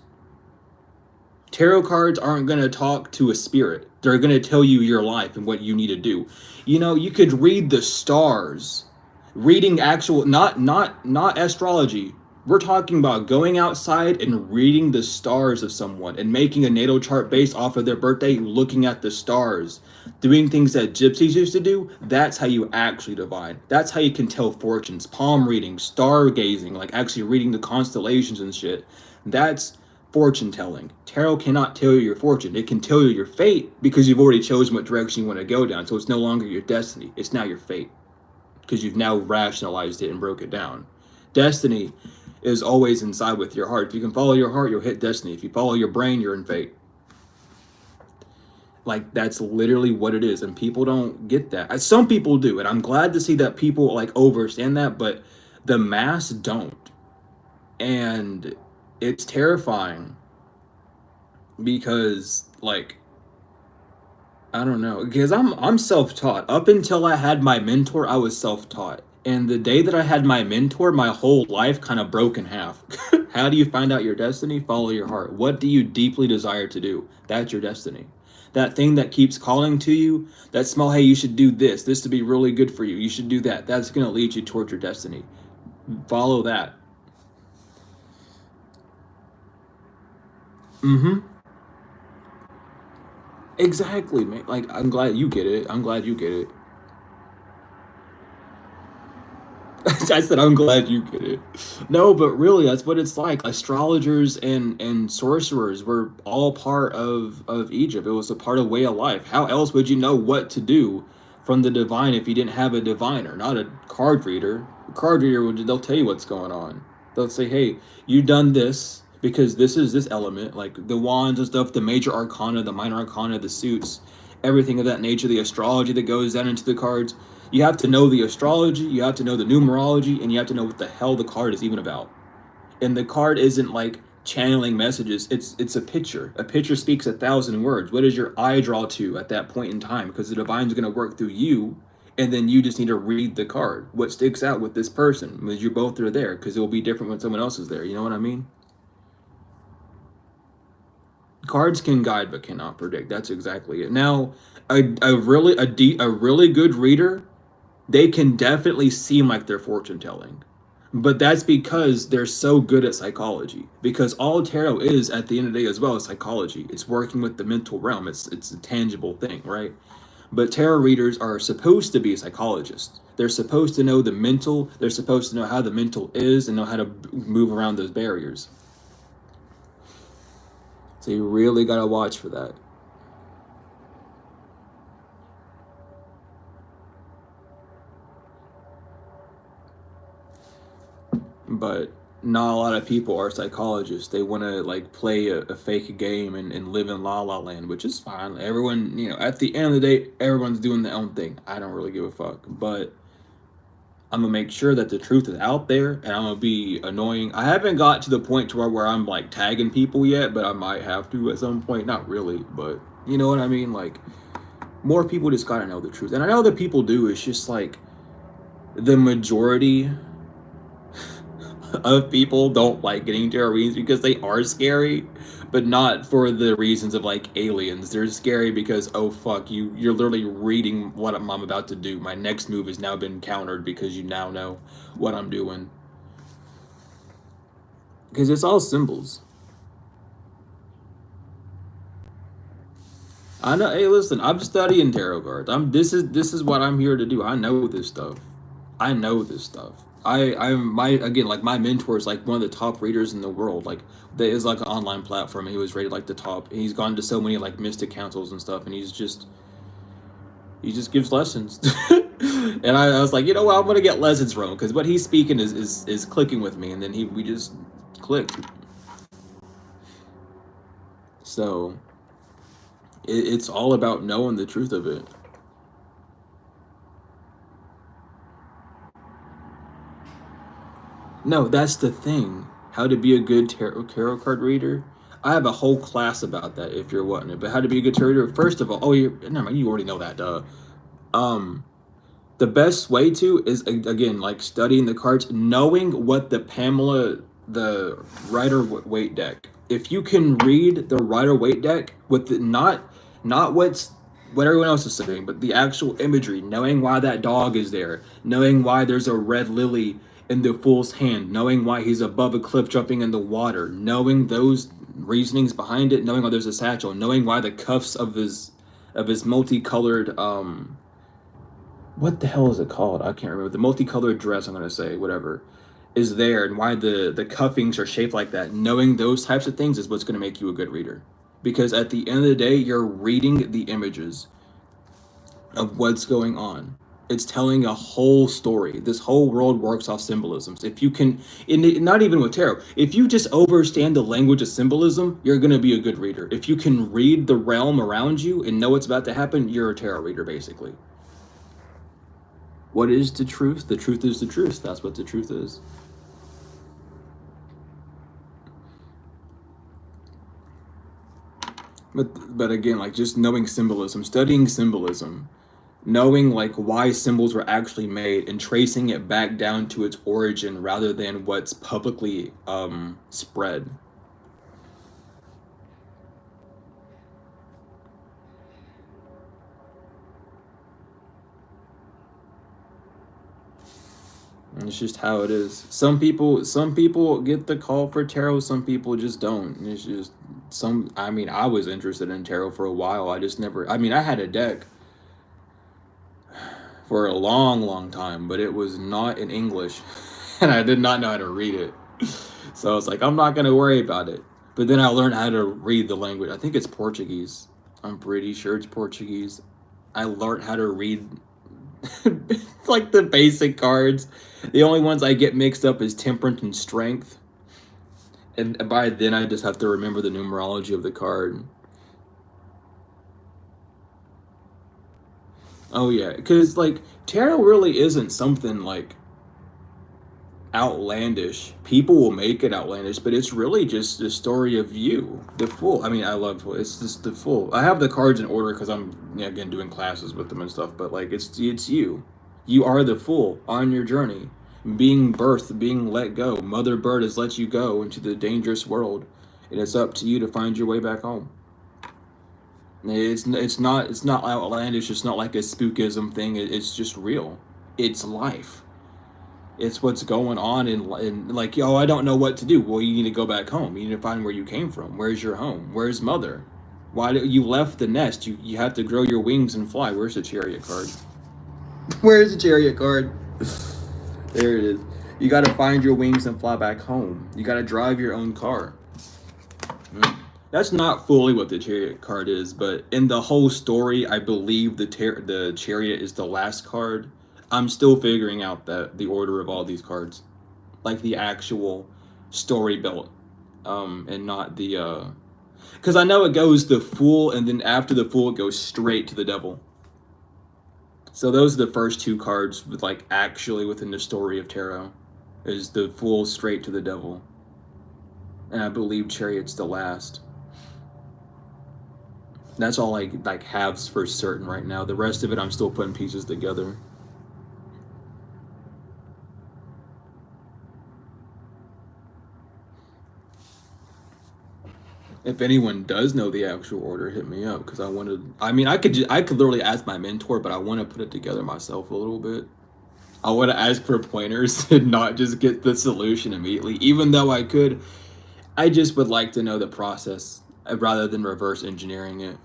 Tarot cards aren't going to talk to a spirit. They're going to tell you your life and what you need to do. You know, you could read the stars. Reading actual, not astrology. We're talking about going outside and reading the stars of someone and making a natal chart based off of their birthday, looking at the stars. Doing things that gypsies used to do, that's how you actually divine. That's how you can tell fortunes. Palm reading, stargazing, like actually reading the constellations and shit. That's fortune telling. Tarot cannot tell you your fortune. It can tell you your fate because you've already chosen what direction you want to go down. So it's no longer your destiny. It's now your fate because you've now rationalized it and broke it down. Destiny is always inside with your heart. If you can follow your heart, you'll hit destiny. If you follow your brain, you're in fate. Like, that's literally what it is, and people don't get that. Some people do, and I'm glad to see that people like understand that, but the mass don't. And it's terrifying because, like, I don't know, because I'm self-taught. Up until I had my mentor, I was self-taught. And the day that I had my mentor, my whole life kind of broke in half. How do you find out your destiny? Follow your heart. What do you deeply desire to do? That's your destiny. That thing that keeps calling to you, that small, hey, you should do this. This to be really good for you. You should do that. That's going to lead you towards your destiny. Follow that. Mm-hmm. Exactly, man. Like, I'm glad you get it. I'm glad you get it. I said, I'm glad you get it. No, but really, that's what it's like. Astrologers and sorcerers were all part of Egypt. It was a part of way of life. How else would you know what to do from the divine if you didn't have a diviner, not a card reader? A card reader would they'll tell you what's going on. They'll say, hey, you done this because this is this element, like the wands and stuff, the major arcana, the minor arcana, the suits, everything of that nature, the astrology that goes down into the cards. You have to know the astrology, you have to know the numerology, and you have to know what the hell the card is even about. And the card isn't like channeling messages. It's a picture. A picture speaks 1,000 words. What does your eye draw to at that point in time? Because the divine's going to work through you, and then you just need to read the card. What sticks out with this person? Because you both are there. Because it will be different when someone else is there. You know what I mean? Cards can guide but cannot predict. That's exactly it. Now, a really good reader, they can definitely seem like they're fortune telling. But that's because they're so good at psychology. Because all tarot is at the end of the day as well is psychology. It's working with the mental realm. It's a tangible thing, right? But tarot readers are supposed to be psychologists. They're supposed to know the mental. They're supposed to know how the mental is and know how to move around those barriers. So you really gotta watch for that. But not a lot of people are psychologists. They want to like play a fake game and live in la la land, which is fine. Everyone, at the end of the day, everyone's doing their own thing. I don't really give a fuck. But I'm gonna make sure that the truth is out there, and I'm gonna be annoying. I haven't got to the point to where I'm like tagging people yet, but I might have to at some point. Not really, but you know what I mean. Like more people just gotta know the truth, and I know that people do. It's just like the majority of people don't like getting tarot readings because they are scary, but not for the reasons of like aliens. They're scary because, oh fuck, you're literally reading what I'm about to do. My next move has now been countered because you now know what I'm doing. Because it's all symbols. I know. Hey, listen, I'm studying tarot cards. This is what I'm here to do. I know this stuff. I know this stuff. My mentor is like one of the top readers in the world. Like there is like an online platform, and he was rated like the top. And he's gone to so many like mystic councils and stuff, and he just gives lessons. And I was like, you know what, I'm gonna get lessons from him because what he's speaking is clicking with me, and then we just clicked. So it's all about knowing the truth of it. No, that's the thing. How to be a good tarot card reader. I have a whole class about that if you're wanting it. But how to be a good tarot reader. First of all, never mind, you already know that. Um, the best way to is again like studying the cards, knowing what the Rider Waite deck. If you can read the Rider Waite deck with not what everyone else is saying, but the actual imagery, knowing why that dog is there, knowing why there's a red lily in the fool's hand, knowing why he's above a cliff jumping in the water, knowing those reasonings behind it, knowing why there's a satchel, knowing why the cuffs of his multicolored what the hell is it called? I can't remember. The multicolored dress, I'm gonna say, whatever, is there, and why the cuffings are shaped like that. Knowing those types of things is what's gonna make you a good reader. Because at the end of the day, you're reading the images of what's going on. It's telling a whole story. This whole world works off symbolisms. If you can, not even with tarot, if you just understand the language of symbolism, you're going to be a good reader. If you can read the realm around you and know what's about to happen, you're a tarot reader, basically. What is the truth? The truth is the truth. That's what the truth is. But again, like just knowing symbolism, studying symbolism, knowing like why symbols were actually made and tracing it back down to its origin rather than what's publicly spread. And it's just how it is. Some people get the call for tarot, some people just don't. And it's just I was interested in tarot for a while. I just never I had a deck for a long, long time, but it was not in English. and I did not know how to read it. So I was like, I'm not gonna worry about it. But then I learned how to read the language. I think it's Portuguese. I'm pretty sure it's Portuguese. I learned how to read like the basic cards. The only ones I get mixed up is Temperance and Strength. And by then I just have to remember the numerology of the card. Oh yeah, because like tarot really isn't something like outlandish. People will make it outlandish, but it's really just the story of you, the Fool. I mean, I love it's just the Fool. I have the cards in order because I'm again doing classes with them and stuff. But like it's you. You are the Fool on your journey, being birthed, being let go. Mother Bird has let you go into the dangerous world, and it's up to you to find your way back home. It's not outlandish. It's not like a spookism thing. It's just real. It's life. It's what's going on in like, oh, I don't know what to do. Well, you need to go back home. You need to find where you came from. Where's your home? Where's mother? Why did you left the nest? You have to grow your wings and fly. Where's the Chariot card? Where's the Chariot card? There it is. You got to find your wings and fly back home. You got to drive your own car. That's not fully what the Chariot card is, but in the whole story, I believe the Chariot is the last card. I'm still figuring out the order of all these cards, like the actual story belt, and not the because I know it goes the Fool, and then after the Fool, it goes straight to the Devil. So those are the first two cards with like actually within the story of tarot, is the Fool straight to the Devil, and I believe Chariot's the last. That's all I like have for certain right now. The rest of it, I'm still putting pieces together. If anyone does know the actual order, hit me up because I wanted. I mean, I could literally ask my mentor, but I want to put it together myself a little bit. I want to ask for pointers and not just get the solution immediately. Even though I could, I just would like to know the process rather than reverse engineering it.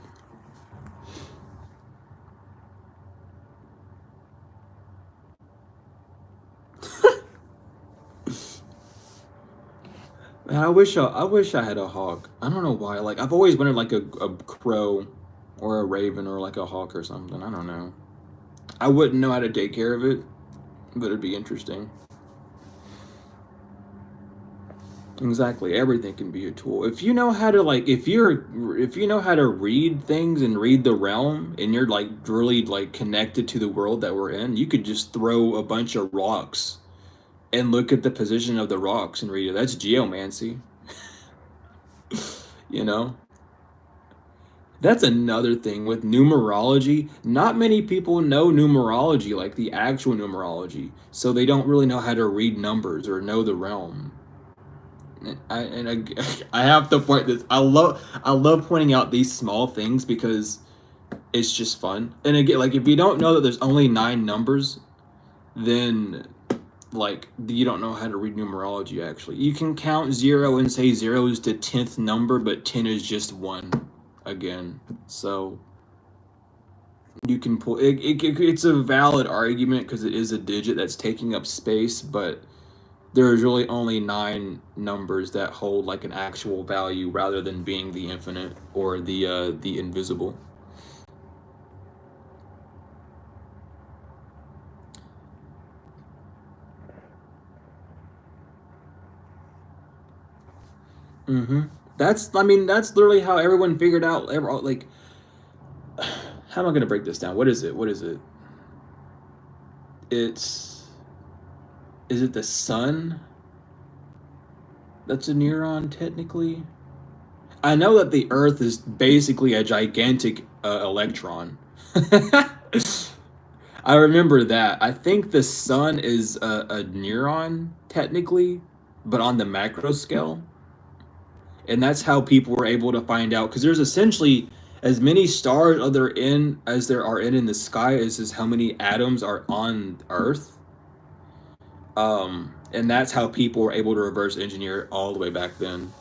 Man, I wish I had a hawk. I don't know why. Like I've always wanted like a crow or a raven or like a hawk or something. I don't know. I wouldn't know how to take care of it, but it'd be interesting. Exactly. Everything can be a tool. If you know how to like if you know how to read things and read the realm and you're like really like connected to the world that we're in, you could just throw a bunch of rocks and look at the position of the rocks and read it. That's geomancy. You know? That's another thing with numerology. Not many people know numerology, like the actual numerology. So they don't really know how to read numbers or know the realm. I have to point this. I love pointing out these small things because it's just fun. And again, like if you don't know that there's only 9 numbers, then like you don't know how to read numerology. Actually, you can count 0 and say 0 is the 10th number, but 10 is just 1 again. So you can pull it's a valid argument because it is a digit that's taking up space, but there's really only 9 numbers that hold like an actual value rather than being the infinite or the invisible. Mm-hmm. I mean, that's literally how everyone figured out. Like, how am I gonna break this down? What is it? What is it? It's is it the sun? That's a neuron technically. I know that the Earth is basically a gigantic electron. I remember that. I think the sun is a neuron technically, but on the macro scale. And that's how people were able to find out because there's essentially as many stars as there are in the sky as is how many atoms are on Earth. And that's how people were able to reverse engineer it all the way back then.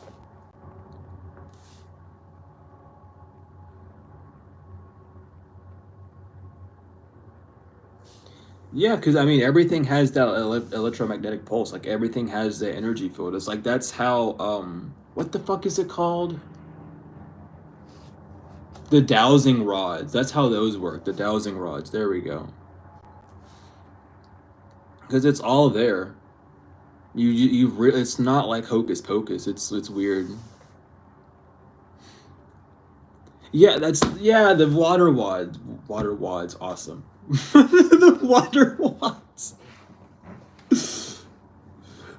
Yeah, because I mean, everything has that electromagnetic pulse. Like everything has the energy field. It's like that's how what the fuck is it called? The dowsing rods. That's how those work. The dowsing rods. There we go. Because it's all there. It's not like hocus pocus. It's weird. Yeah, the water wads. Water wads, awesome. The water wads.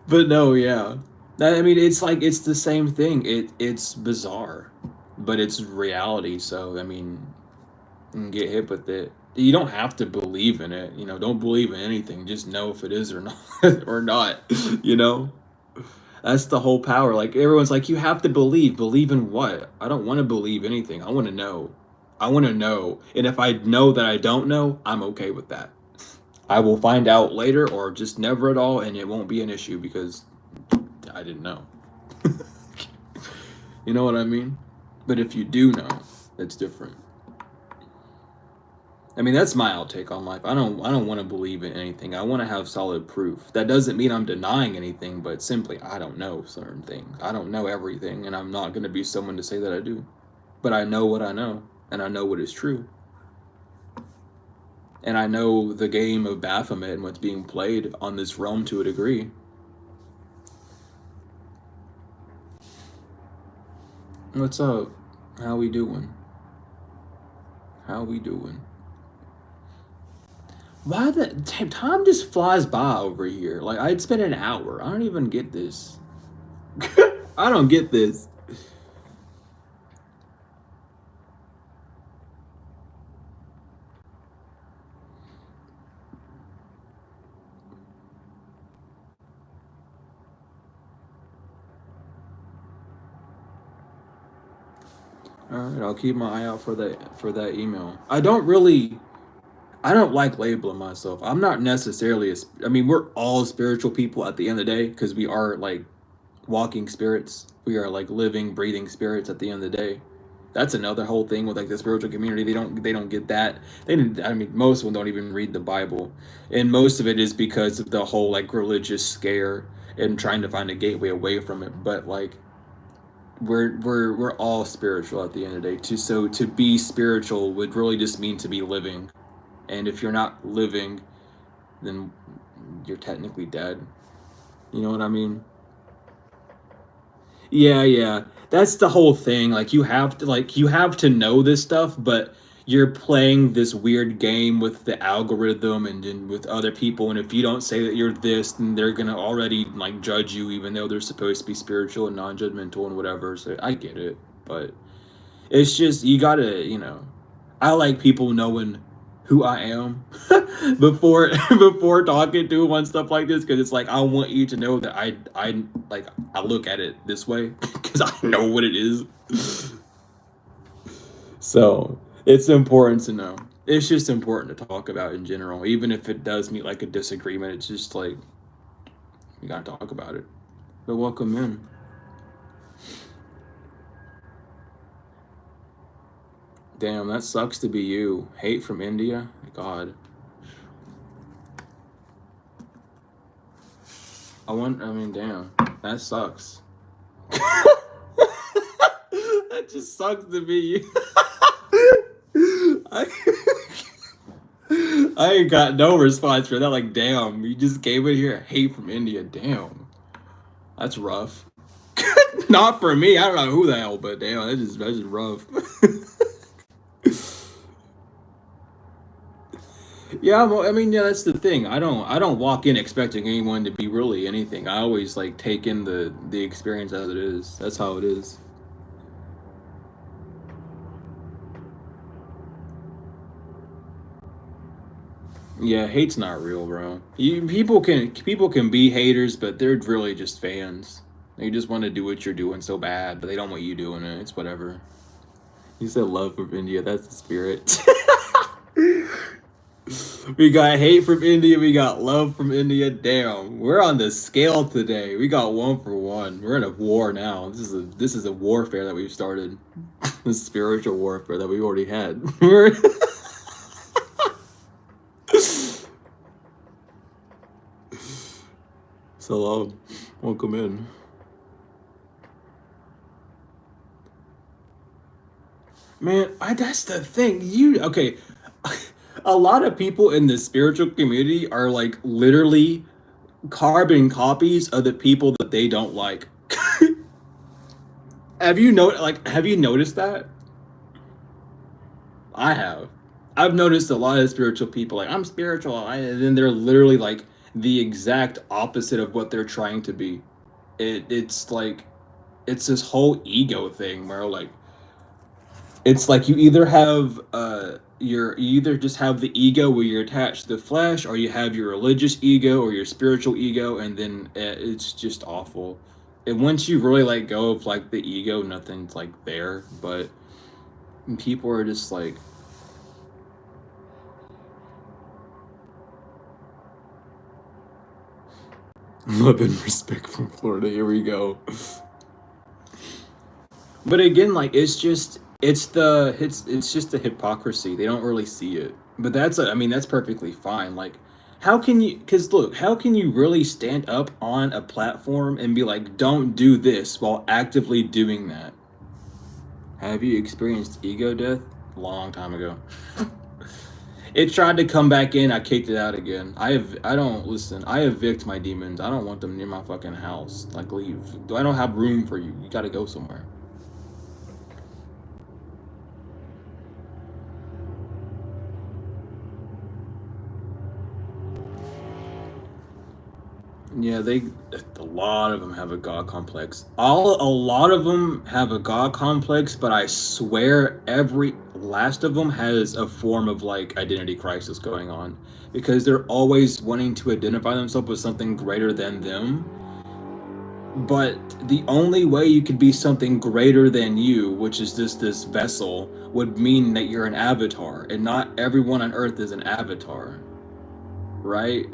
But no, yeah. I mean, it's like it's the same thing. It's bizarre, but it's reality. So I mean, you can get hit with it. You don't have to believe in it. Don't believe in anything. Just know if it is or not, or not. You know, that's the whole power. Like everyone's like, you have to believe. Believe in what? I don't want to believe anything. I want to know. I want to know. And if I know that I don't know, I'm okay with that. I will find out later, or just never at all, and it won't be an issue because I didn't know. You know what I mean? But if you do know, it's different. I mean, that's my outtake on life. I don't want to believe in anything. I want to have solid proof. That doesn't mean I'm denying anything, but simply I don't know certain things. I don't know everything, and I'm not going to be someone to say that I do. But I know what I know, and I know what is true. And I know the game of Baphomet and what's being played on this realm to a degree. What's up? How we doing? How we doing? Why the time just flies by over here? Like it's been an hour. I don't even get this. I don't get this. All right, I'll keep my eye out for that email. I don't like labeling myself. I'm not necessarily I mean, we're all spiritual people at the end of the day because we are like walking spirits. We are like living, breathing spirits at the end of the day. That's another whole thing with like the spiritual community. They don't get that. I mean, most of them don't even read the Bible, and most of it is because of the whole like religious scare and trying to find a gateway away from it. But like we're all spiritual at the end of the day. To be spiritual would really just mean to be living, and if you're not living, then you're technically dead. You know what I mean? Yeah, yeah. That's the whole thing. Like you have to know this stuff, but you're playing this weird game with the algorithm and with other people, and if you don't say that you're this, then they're gonna already like judge you even though they're supposed to be spiritual and non-judgmental and whatever. So I get it, but it's just you gotta, I like people knowing who I am before before talking to them on stuff like this because it's like I want you to know that I look at it this way because I know what it is. So it's important to know. It's just important to talk about in general, even if it does meet like a disagreement. It's just like you gotta talk about it. But welcome in. Damn, that sucks to be you. Hate from India? God. I mean, damn. That sucks. That just sucks to be you. I, I ain't got no response for that. Like, damn, you just came in here hate from India. Damn. That's rough. Not for me. I don't know who the hell, but damn, that's just rough. Yeah, well, I mean, yeah, that's the thing. I don't walk in expecting anyone to be really anything. I always like take in the experience as it is. That's how it is. Yeah, hate's not real, bro. People can be haters, but they're really just fans. They just want to do what you're doing so bad, but they don't want you doing it. It's whatever. You said love from India. That's the spirit. We got hate from India. We got love from India. Damn, we're on the scale today. We got one for one. We're in a war now. This is a warfare that we've started. The spiritual warfare that we already had. Hello. Welcome in. Man, that's the thing. Okay. A lot of people in the spiritual community are like literally carbon copies of the people that they don't like. Have you noticed that? I have. I've noticed a lot of spiritual people like I'm spiritual, and then they're literally like the exact opposite of what they're trying to be. It's like it's this whole ego thing where like it's like you either have you either just have the ego where you're attached to the flesh, or you have your religious ego or your spiritual ego, and then it's just awful. And once you really let go of like the ego, nothing's like there. But people are just like, love and respect from Florida. Here we go. But again, like it's just the hypocrisy. They don't really see it. But I mean that's perfectly fine. Like how can you cuz look, how can you really stand up on a platform and be like don't do this while actively doing that? Have you experienced ego death? Long time ago. It tried to come back in, I kicked it out again. I don't listen. I evict my demons. I don't want them near my fucking house. Like leave. I don't have room for you. You got to go somewhere. Yeah, a lot of them have a god complex. A lot of them have a god complex, but I swear every last of them has a form of like identity crisis going on because they're always wanting to identify themselves with something greater than them. But the only way you could be something greater than you, which is this vessel, would mean that you're an avatar, and not everyone on Earth is an avatar, right?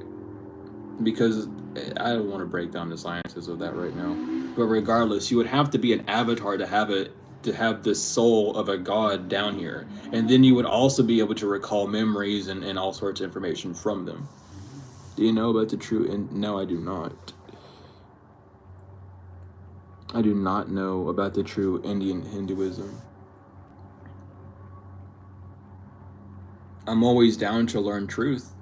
Because I don't want to break down the sciences of that right now. But regardless, you would have to be an avatar to have the soul of a god down here, and then you would also be able to recall memories and all sorts of information from them. Do you know about the true? No, I do not. I do not know about the true Indian Hinduism. I'm always down to learn truth.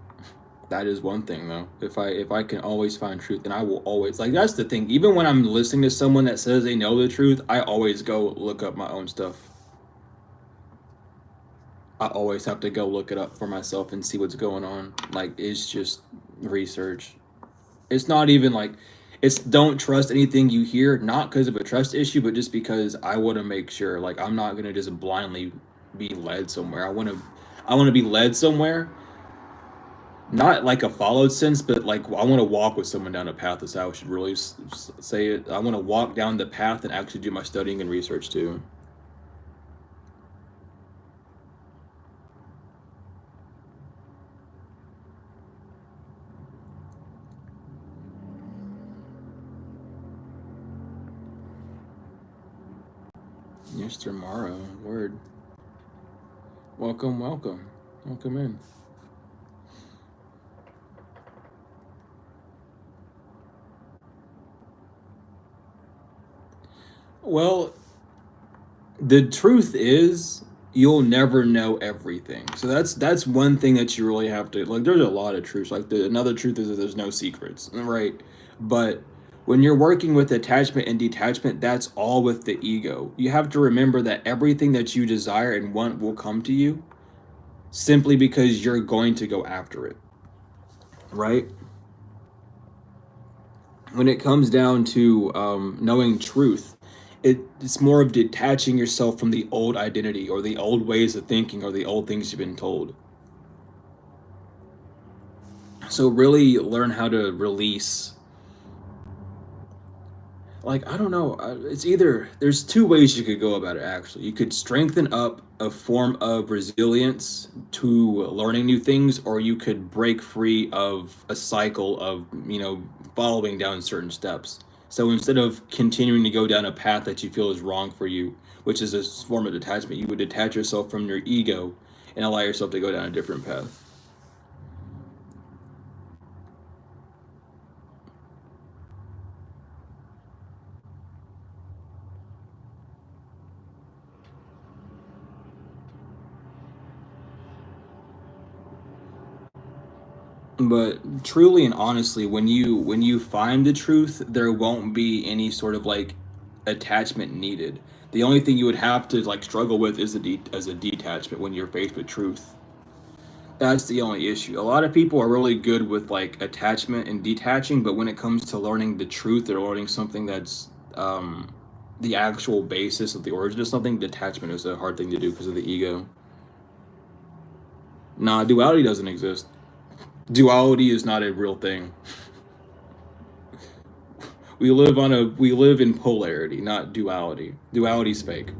That is one thing though. If I can always find truth, then I will always like that's the thing. Even when I'm listening to someone that says they know the truth, I always go look up my own stuff. I always have to go look it up for myself and see what's going on. Like it's just research. It's not even like it's don't trust anything you hear, not because of a trust issue, but just because I want to make sure like I'm not gonna just blindly be led somewhere. I want to be led somewhere, not like a followed sense, but like I want to walk with someone down a path. Is how I should really say it. I want to walk down the path and actually do my studying and research too. Yes, tomorrow. Word. Welcome, welcome, welcome in. Well, the truth is you'll never know everything. So that's one thing that you really have to like. There's a lot of truths. Like another truth is that there's no secrets, right? But when you're working with attachment and detachment, that's all with the ego. You have to remember that everything that you desire and want will come to you simply because you're going to go after it, right? When it comes down to knowing truth, it's more of detaching yourself from the old identity or the old ways of thinking or the old things you've been told. So really learn how to release. Like I don't know, it's either there's two ways you could go about it actually. You could strengthen up a form of resilience to learning new things, or you could break free of a cycle of, following down certain steps. So instead of continuing to go down a path that you feel is wrong for you, which is a form of detachment, you would detach yourself from your ego and allow yourself to go down a different path. But truly and honestly, when you find the truth, there won't be any sort of like attachment needed. The only thing you would have to like struggle with is as a detachment when you're faced with truth. That's the only issue. A lot of people are really good with like attachment and detaching, but when it comes to learning the truth or learning something that's the actual basis of the origin of something, detachment is a hard thing to do because of the ego. Nah, duality doesn't exist. Duality is not a real thing. We live in polarity, not duality. Duality's fake.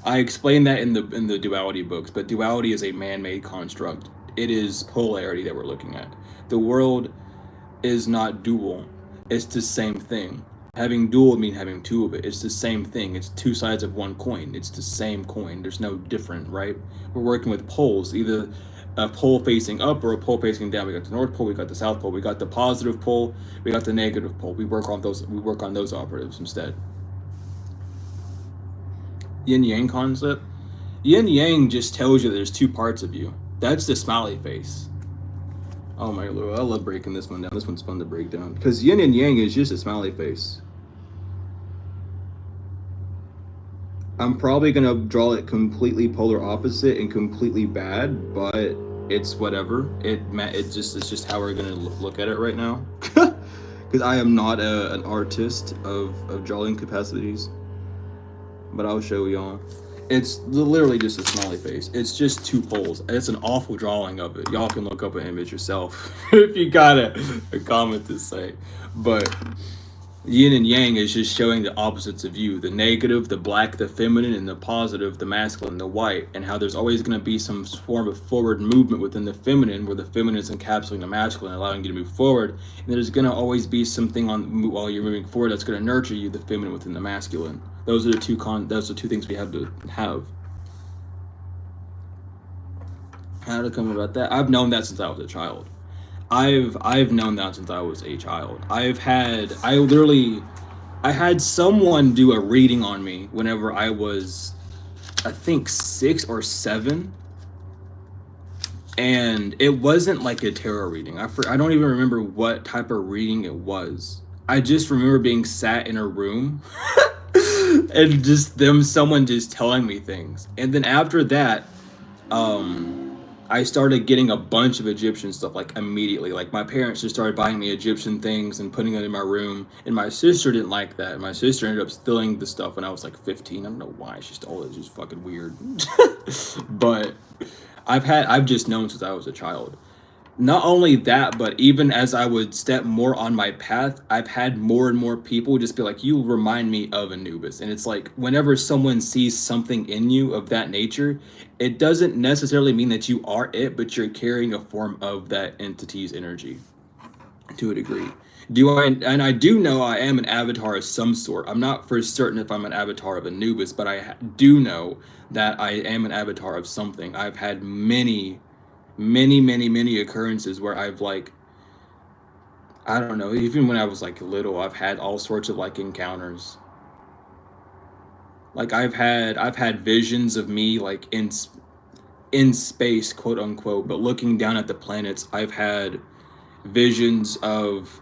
I explained that in the duality books, but duality is a man-made construct. It is polarity that we're looking at. The world is not dual. It's the same thing. Having dual would mean having two of it. It's the same thing. It's two sides of one coin. It's the same coin. There's no different, right? We're working with poles, either a pole facing up or a pole facing down. We got the North Pole, we got the South Pole, we got the positive pole, we got the negative pole. We work on those. We work on those operatives instead. Yin Yang concept. Yin Yang just tells you there's two parts of you. That's the smiley face. Oh my lord, I love breaking this one down. This one's fun to break down because Yin and Yang is just a smiley face. I'm probably gonna draw it completely polar opposite and completely bad, but it's whatever. It's just how we're gonna look at it right now. Because I am not an artist of drawing capacities, but I'll show y'all. It's literally just a smiley face. It's just two poles. It's an awful drawing of it. Y'all can look up an image yourself if you got a comment to say. But yin and yang is just showing the opposites of you, the negative, the black, the feminine, and the positive, the masculine, the white, and how there's always going to be some form of forward movement within the feminine, where the feminine is encapsulating the masculine, allowing you to move forward, and there's going to always be something on while you're moving forward that's going to nurture you, the feminine within the masculine. Those are the two things we have to have. How to come about that? I've known that since I was a child. I've known that since I was a child. I had someone do a reading on me whenever I was, I think 6 or 7, and it wasn't like a tarot reading. I don't even remember what type of reading it was. I just remember being sat in a room and just someone just telling me things, and then after that, I started getting a bunch of Egyptian stuff like immediately. Like my parents just started buying me Egyptian things and putting it in my room. And my sister didn't like that. My sister ended up stealing the stuff when I was like 15. I don't know why she stole it. It's just fucking weird. But I've just known since I was a child. Not only that, but even as I would step more on my path, I've had more and more people just be like, you remind me of Anubis. And it's like, whenever someone sees something in you of that nature, it doesn't necessarily mean that you are it, but you're carrying a form of that entity's energy to a degree. And I do know I am an avatar of some sort. I'm not for certain if I'm an avatar of Anubis, but I do know that I am an avatar of something. I've had many occurrences where I've like, I don't know, even when I was like little, I've had all sorts of like encounters. Like I've had visions of me like in space, quote unquote, but looking down at the planets. I've had visions of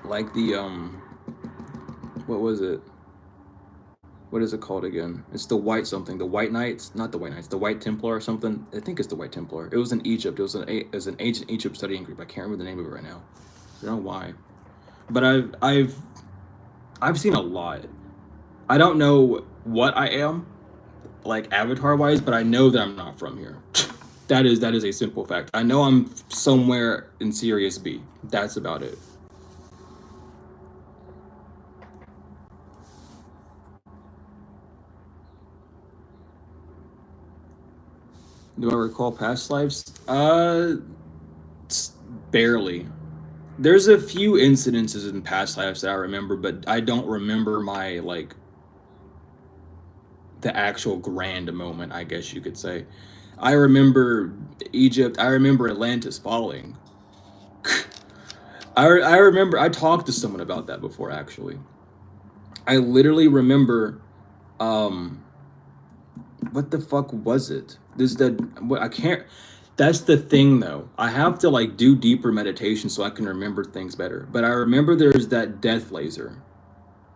like the what was it? What is it called again? It's the white something. The White Knights, not the White Knights. The White Templar or something. I think it's the White Templar. It was in Egypt. It was an ancient Egypt studying group. I can't remember the name of it right now. I don't know why, but I've seen a lot. I don't know what I am, like avatar wise, but I know that I'm not from here. That is a simple fact. I know I'm somewhere in Sirius B. That's about it. Do I recall past lives? Barely. There's a few incidences in past lives that I remember, but I don't remember my like the actual grand moment, I guess you could say. I remember Egypt. I remember Atlantis falling. I remember I talked to someone about that before actually. I literally remember um what the fuck was it? This that what I can't That's the thing, though. I have to like do deeper meditation so I can remember things better. But I remember there's that death laser,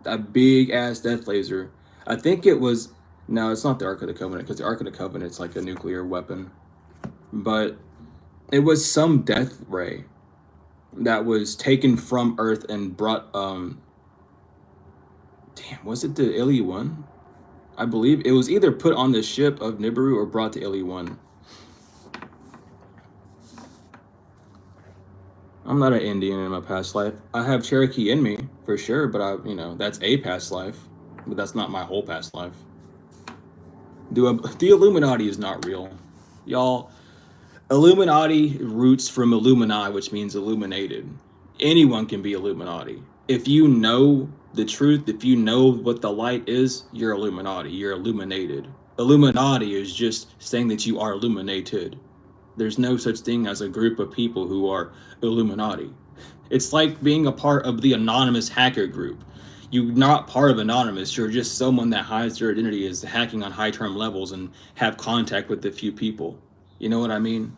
that big ass death laser. I think it was. No, it's not the Ark of the Covenant because the Ark of the Covenant's like a nuclear weapon. But it was some death ray that was taken from Earth and brought. Damn, was it the Illy One? I believe it was either put on the ship of Nibiru or brought to Illy One. I'm not an Indian in my past life. I have Cherokee in me for sure, but that's a past life, but that's not my whole past life. The Illuminati is not real, y'all. Illuminati roots from Illumini, which means illuminated. Anyone can be Illuminati. If you know the truth, if you know what the light is, you're Illuminati. You're illuminated. Illuminati is just saying that you are illuminated. There's no such thing as a group of people who are Illuminati. It's like being a part of the anonymous hacker group. You're not part of Anonymous. You're just someone that hides their identity as hacking on high term levels and have contact with a few people. You know what I mean?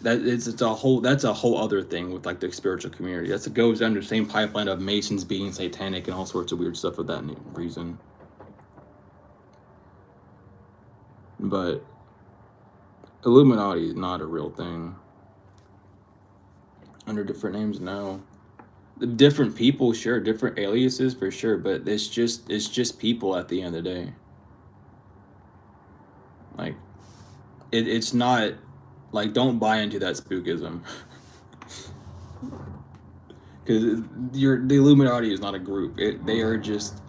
That's a whole other thing with like the spiritual community. It goes under the same pipeline of Masons being satanic and all sorts of weird stuff for that reason. But Illuminati is not a real thing. Under different names, no. Different people, sure, different aliases for sure, but it's just people at the end of the day. Like it's not like, don't buy into that spookism. Because the Illuminati is not a group. They are just,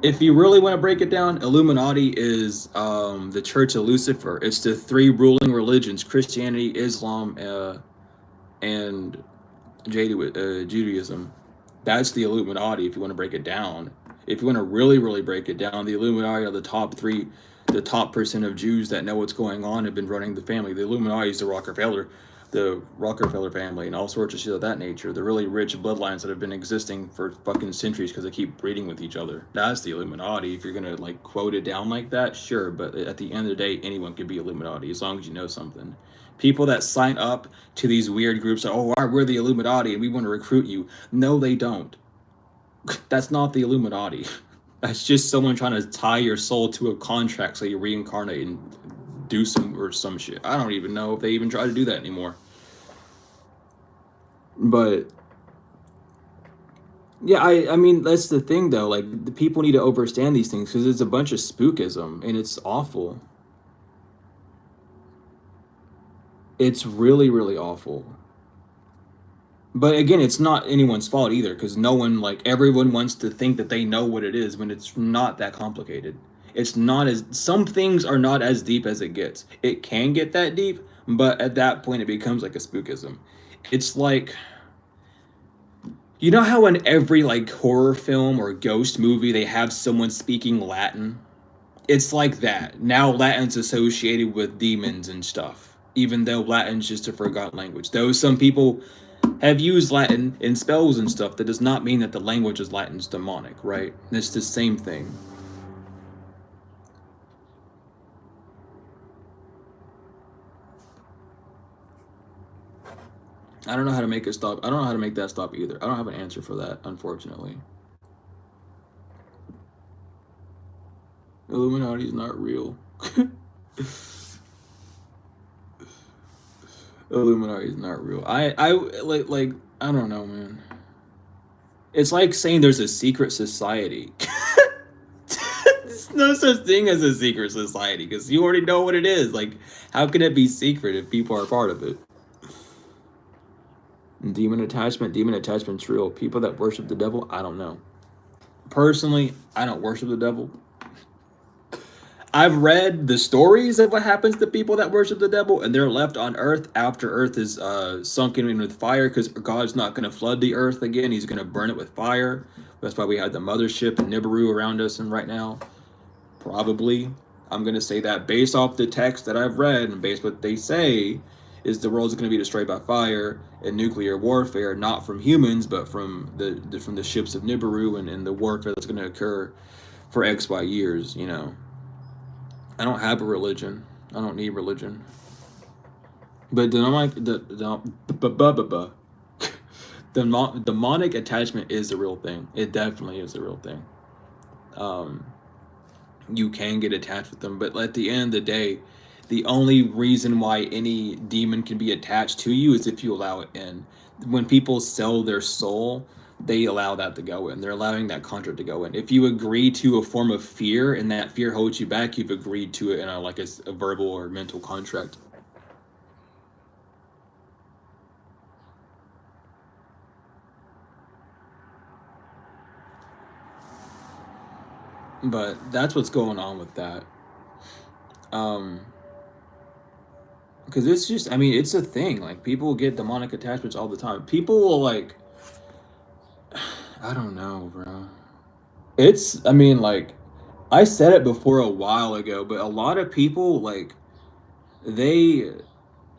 if you really want to break it down, Illuminati is the Church of Lucifer. It's the three ruling religions: Christianity, Islam, and Judaism. That's the Illuminati. If you want to break it down, if you want to really, really break it down, the Illuminati are the top three, the top percent of Jews that know what's going on, have been running the family. The Illuminati is the Rockefeller family, and all sorts of shit of that nature. The really rich bloodlines that have been existing for fucking centuries because they keep breeding with each other. That's the Illuminati. If you're gonna like quote it down like that, sure. But at the end of the day, anyone can be Illuminati as long as you know something. People that sign up to these weird groups are, oh, we're the Illuminati and we want to recruit you. No, they don't. That's not the Illuminati. That's just someone trying to tie your soul to a contract so you reincarnate and do some shit. I don't even know if they even try to do that anymore. But yeah, I mean, that's the thing though. Like, the people need to understand these things because it's a bunch of spookism and it's awful. It's really, really awful. But again, it's not anyone's fault either, because everyone wants to think that they know what it is when it's not that complicated. Some things are not as deep as it gets. It can get that deep, but at that point it becomes like a spookism. It's like, you know how in every like horror film or ghost movie they have someone speaking Latin? It's like that. Now Latin's associated with demons and stuff, even though Latin's just a forgotten language. Though some people have used Latin in spells and stuff, that does not mean that the language is Latin's demonic, right? It's the same thing. I don't know how to make it stop. I don't know how to make that stop either. I don't have an answer for that, unfortunately. Illuminati is not real. Illuminati is not real. I don't know, man. It's like saying there's a secret society. There's no such thing as a secret society because you already know what it is. Like, how can it be secret if people are part of it? Demon attachment's real. People that worship the devil, I don't know. Personally, I don't worship the devil. I've read the stories of what happens to people that worship the devil, and they're left on Earth after Earth is sunken in with fire, because God's not going to flood the Earth again. He's going to burn it with fire. That's why we have the mothership and Nibiru around us and right now. Probably. I'm going to say that based off the text that I've read and based what they say, is the world's going to be destroyed by fire and nuclear warfare, not from humans, but from the ships of Nibiru and the warfare that's going to occur for XY years, you know. I don't have a religion. I don't need religion. But the demonic attachment is a real thing. It definitely is a real thing. Um, you can get attached with them, but at the end of the day, the only reason why any demon can be attached to you is if you allow it in. When people sell their soul, they allow that to go in. They're allowing that contract to go in. If you agree to a form of fear and that fear holds you back, you've agreed to it in a verbal or mental contract. But that's what's going on with that. Um, because it's just, I mean, it's a thing. Like, people get demonic attachments all the time. People will, like, I don't know, bro. I mean, like, I said it before a while ago, but a lot of people, like, they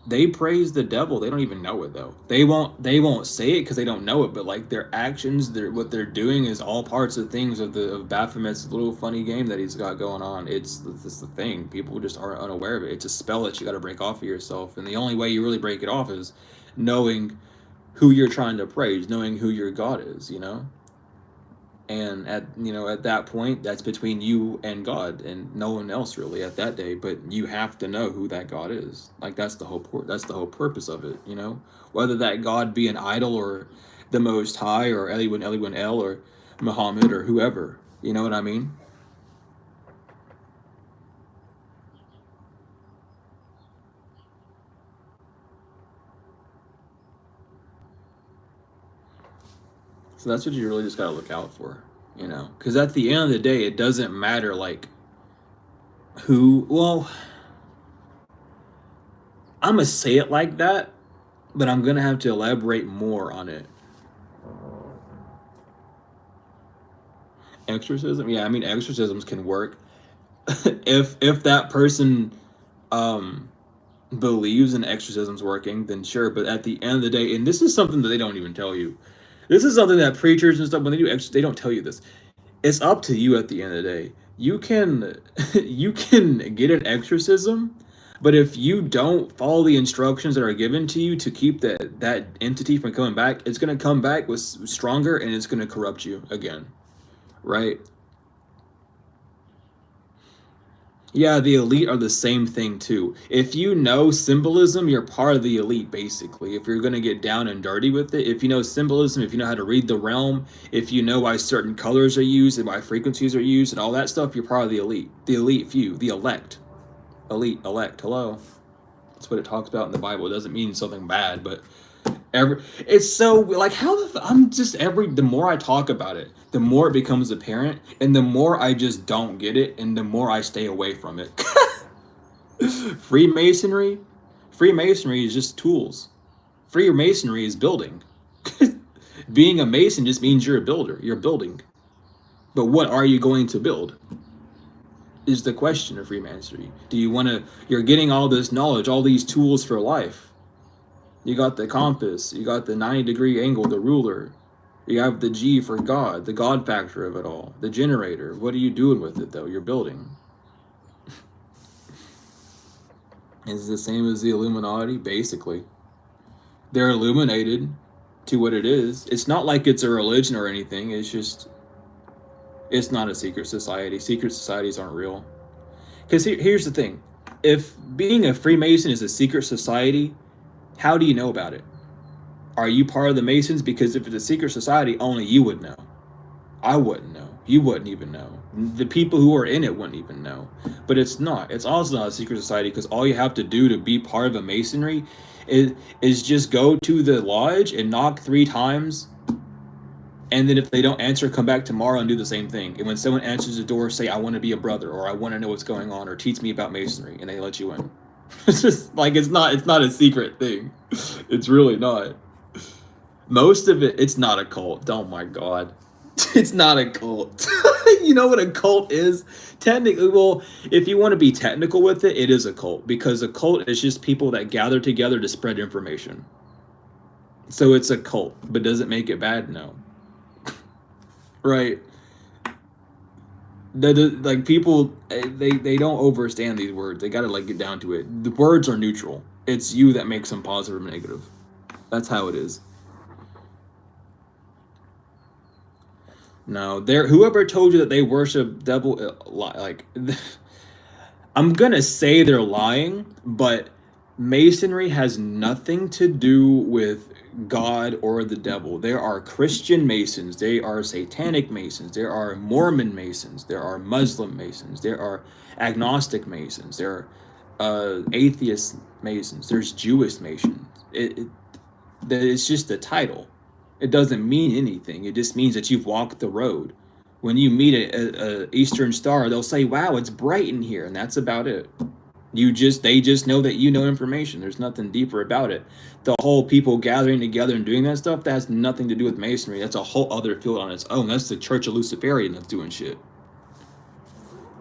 they praise the devil. They don't even know it though. They won't say it because they don't know it. But like their actions, what they're doing is all parts of things of Baphomet's little funny game that he's got going on. It's the thing. People just are unaware of it. It's a spell that you got to break off of yourself, and the only way you really break it off is knowing who you're trying to praise, knowing who your God is. And at that point, that's between you and God and no one else really at that day. But you have to know who that God is. Like, that's the whole purpose of it. Whether that God be an idol or the Most High or Eliwin El or Muhammad or whoever. You know what I mean? So that's what you really just gotta look out for. Because at the end of the day, it doesn't matter like who. Well, I'm gonna say it like that, but I'm gonna have to elaborate more on it. Exorcism, yeah, I mean exorcisms can work if that person um believes in exorcisms working, then sure. But at the end of the day, and this is something that they don't even tell you. This is something that preachers and stuff when they do they don't tell you this. It's up to you at the end of the day. You can you can get an exorcism, but if you don't follow the instructions that are given to you to keep that entity from coming back, it's gonna come back with stronger and it's gonna corrupt you again, right? Yeah, the elite are the same thing too. If you know symbolism, you're part of the elite basically. If you're going to get down and dirty with it, if you know symbolism, if you know how to read the realm, if you know why certain colors are used and why frequencies are used and all that stuff, you're part of the elite. The elite few, the elect. Elect. Hello. That's what it talks about in the Bible. It doesn't mean something bad, but it's so like I'm just the more I talk about it, the more it becomes apparent, and the more I just don't get it, and the more I stay away from it. Freemasonry, Freemasonry is just tools. Freemasonry is building. Being a mason just means you're a builder. You're building. But what are you going to build? Is the question of Freemasonry. Do you want to? You're getting all this knowledge, all these tools for life. You got the compass, you got the 90-degree angle, the ruler, you have the G for God, the God factor of it all, the generator. What are you doing with it though? You're building. It's the same as the Illuminati, basically. They're illuminated to what it is. It's not like it's a religion or anything, it's not a secret society. Secret societies aren't real. Because here's the thing, if being a Freemason is a secret society, how do you know about it? Are you part of the Masons? Because if it's a secret society, only you would know. I wouldn't know. You wouldn't even know. The people who are in it wouldn't even know. But it's not. It's also not a secret society because all you have to do to be part of a masonry is just go to the lodge and knock 3 times. And then if they don't answer, come back tomorrow and do the same thing. And when someone answers the door, say, I want to be a brother, or I want to know what's going on, or teach me about masonry, and they let you in. It's just like it's not a secret thing. It's really not. Most of it's not a cult. Oh my god. It's not a cult. You know what a cult is? Technically, well, if you want to be technical with it, it is a cult because a cult is just people that gather together to spread information. So it's a cult, but does it make it bad? No. Right. Like people, they don't understand these words. They gotta like get down to it. The words are neutral. It's you that makes them positive or negative. That's how it is. No, whoever told you that they worship devil, like, I'm gonna say they're lying, but Masonry has nothing to do with God or the devil. There are Christian Masons, there are Satanic Masons, there are Mormon Masons, there are Muslim Masons, there are agnostic Masons, there are atheist Masons, there's Jewish Masons. It's just a title. It doesn't mean anything. It just means that you've walked the road. When you meet a Eastern Star, they'll say, "Wow, it's bright in here," and that's about it. They just know that you know information. There's nothing deeper about it. The whole people gathering together and doing that stuff, that has nothing to do with Masonry. That's a whole other field on its own. That's the Church of Luciferian that's doing shit.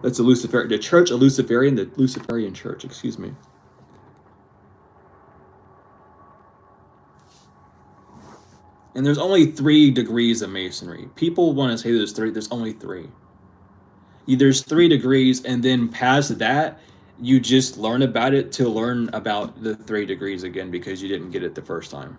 That's the Church of Luciferian, the Luciferian Church, excuse me. And there's only 3 degrees of Masonry. People want to say there's 3. There's only 3. There's 3 degrees, and then past that, you just learn about it to learn about the 3 degrees again because you didn't get it the first time.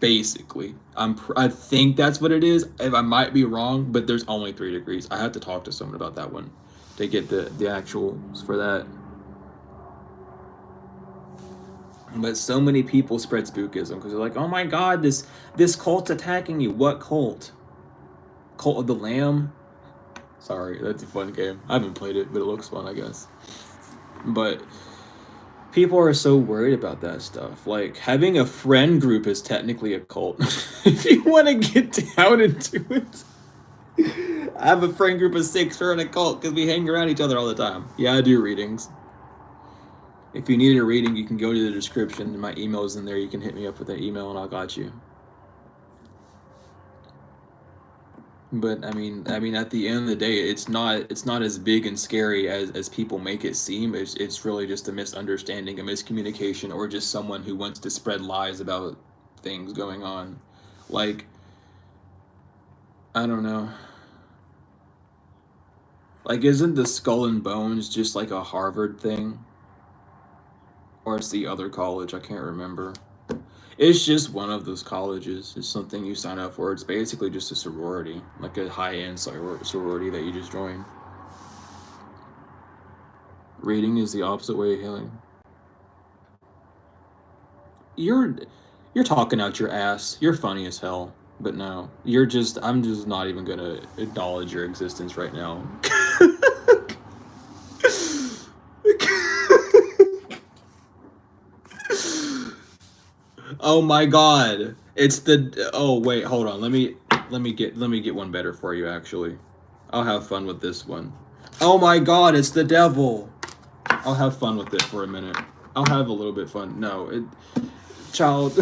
Basically, I think that's what it is. If I might be wrong, but there's only 3 degrees. I have to talk to someone about that one to get the actuals for that. But so many people spread spookism because they're like, "Oh my God, this cult's attacking you." What cult? Cult of the Lamb? Sorry, that's a fun game. I haven't played it, but it looks fun, I guess. But people are so worried about that stuff. Like, having a friend group is technically a cult. If you want to get down into it. I have a friend group of 6 who are in a cult because we hang around each other all the time. Yeah, I do readings. If you needed a reading, you can go to the description. My email is in there. You can hit me up with that email and I'll got you. But I mean, at the end of the day, it's not as big and scary as people make it seem. It's really just a misunderstanding, a miscommunication, or just someone who wants to spread lies about things going on. Like, I don't know. Like, isn't the Skull and Bones just like a Harvard thing? Or it's the other college, I can't remember. It's just one of those colleges. It's something you sign up for. It's basically just a sorority, like a high-end sorority that you just join. Reading is the opposite way of healing. You're talking out your ass. You're funny as hell. But no, I'm just not even gonna acknowledge your existence right now. Oh my God! It's the. Oh wait, hold on. Let me get one better for you. Actually, I'll have fun with this one. Oh my God! It's the devil. I'll have fun with it for a minute. I'll have a little bit fun. No, child.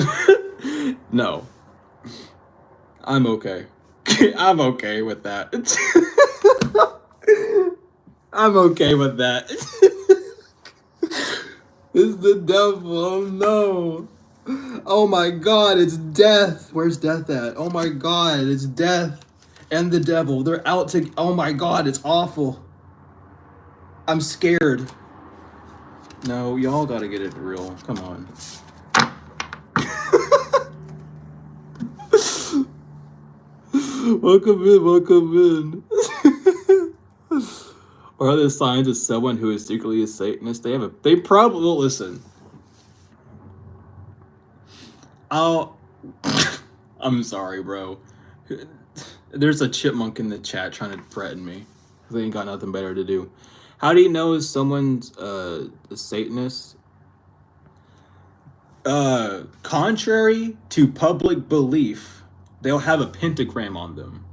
No. I'm okay. I'm okay with that. I'm okay with that. It's the devil. Oh no. Oh my God, it's death. Where's death at? Oh my God, it's death and the devil. They're out to. Oh my God, it's awful. I'm scared. No, y'all gotta get it real. Come on. Welcome in. Or are there signs of someone who is secretly a Satanist? They probably, well, listen. I'm sorry, bro. There's a chipmunk in the chat trying to threaten me. They ain't got nothing better to do. How do you know if someone's a Satanist? Contrary to public belief, they'll have a pentagram on them.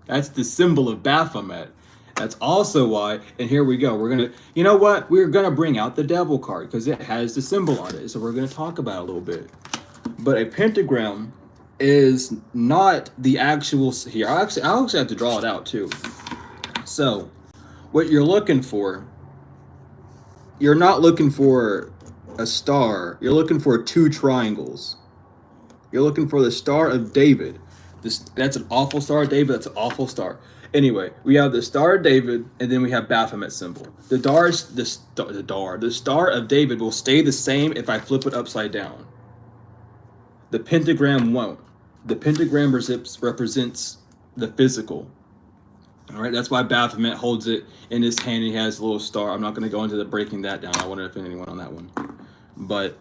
That's the symbol of Baphomet. That's also why, and here we go. You know what? We're gonna bring out the devil card because it has the symbol on it. So we're gonna talk about it a little bit. But a pentagram is not the actual. Here, I'll actually have to draw it out too. So, what you're looking for, you're not looking for a star. You're looking for 2 triangles. You're looking for the Star of David. That's an awful Star of David. That's an awful star. Anyway, we have the Star of David, and then we have Baphomet symbol. The Star of David will stay the same if I flip it upside down. The pentagram won't. The pentagram represents the physical. All right, that's why Baphomet holds it in his hand. He has a little star. I'm not going to go into the breaking that down. I wonder if anyone on that one. But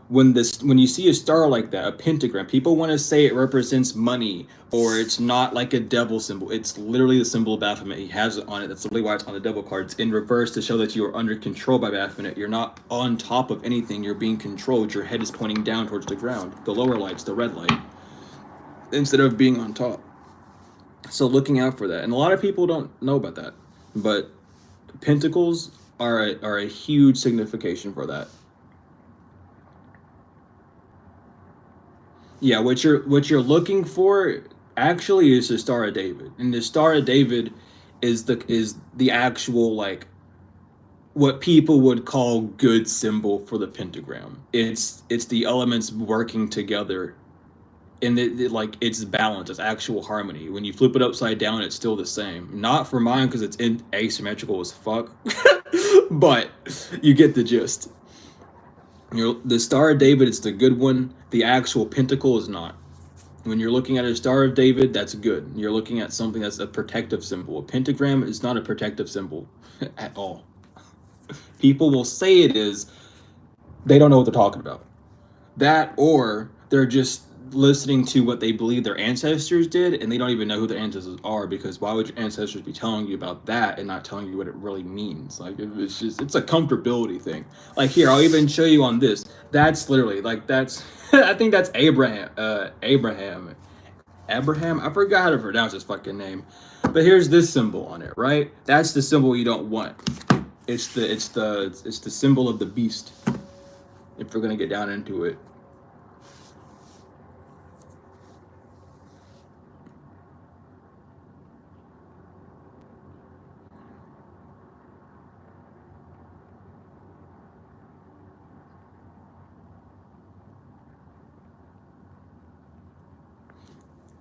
when you see a star like that, a pentagram, people want to say it represents money or it's not like a devil symbol. It's literally the symbol of Baphomet. He has it on it. That's literally why it's on the devil cards in reverse, to show that you are under control by Baphomet. You're not on top of anything. You're being controlled. Your head is pointing down towards the ground. The lower lights, the red light, instead of being on top. So looking out for that. And a lot of people don't know about that. But pentacles are a huge signification for that. Yeah, what you're looking for actually is the Star of David, and the Star of David is the actual, like, what people would call good symbol for the pentagram. It's the elements working together, and like it's balance, it's actual harmony. When you flip it upside down, it's still the same. Not for mine because it's asymmetrical as fuck, but you get the gist. The Star of David is the good one. The actual pentacle is not. When you're looking at a Star of David, that's good. You're looking at something that's a protective symbol. A pentagram is not a protective symbol at all. People will say it is. They don't know what they're talking about. That, or they're just listening to what they believe their ancestors did, and they don't even know who their ancestors are, because why would your ancestors be telling you about that and not telling you what it really means? Like, it's a comfortability thing. Like, here, I'll even show you on this. That's literally, like, that's I think that's Abraham. I forgot how to pronounce his fucking name. But here's this symbol on it, right? That's the symbol you don't want. It's the symbol of the beast, if we're gonna get down into it.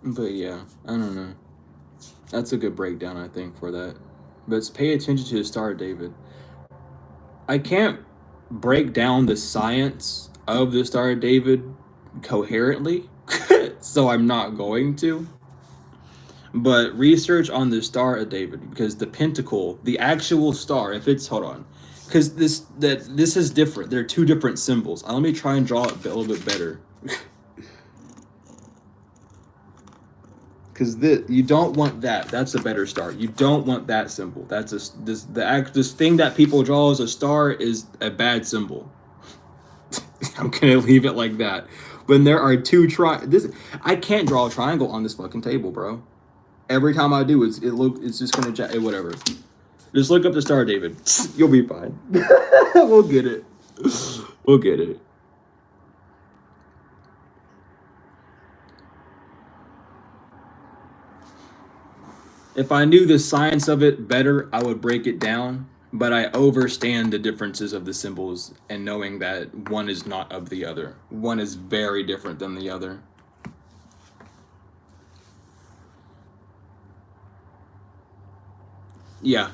But yeah, I don't know. That's a good breakdown, I think, for that. But pay attention to the Star of David. I can't break down the science of the Star of David coherently, so I'm not going to. But research on the Star of David, because the pentacle, the actual star, if it's, hold on, because this is different. They're two different symbols. Let me try and draw it a little bit better. Because you don't want that. That's a better star. You don't want that symbol. That's this thing that people draw as a star is a bad symbol. I'm gonna leave it like that. When there are two I can't draw a triangle on this fucking table, bro. Every time I do, it's just gonna whatever. Just look up the Star of David. You'll be fine. We'll get it. We'll get it. If I knew the science of it better, I would break it down, but I overstand the differences of the symbols and knowing that one is not of the other. One is very different than the other. Yeah.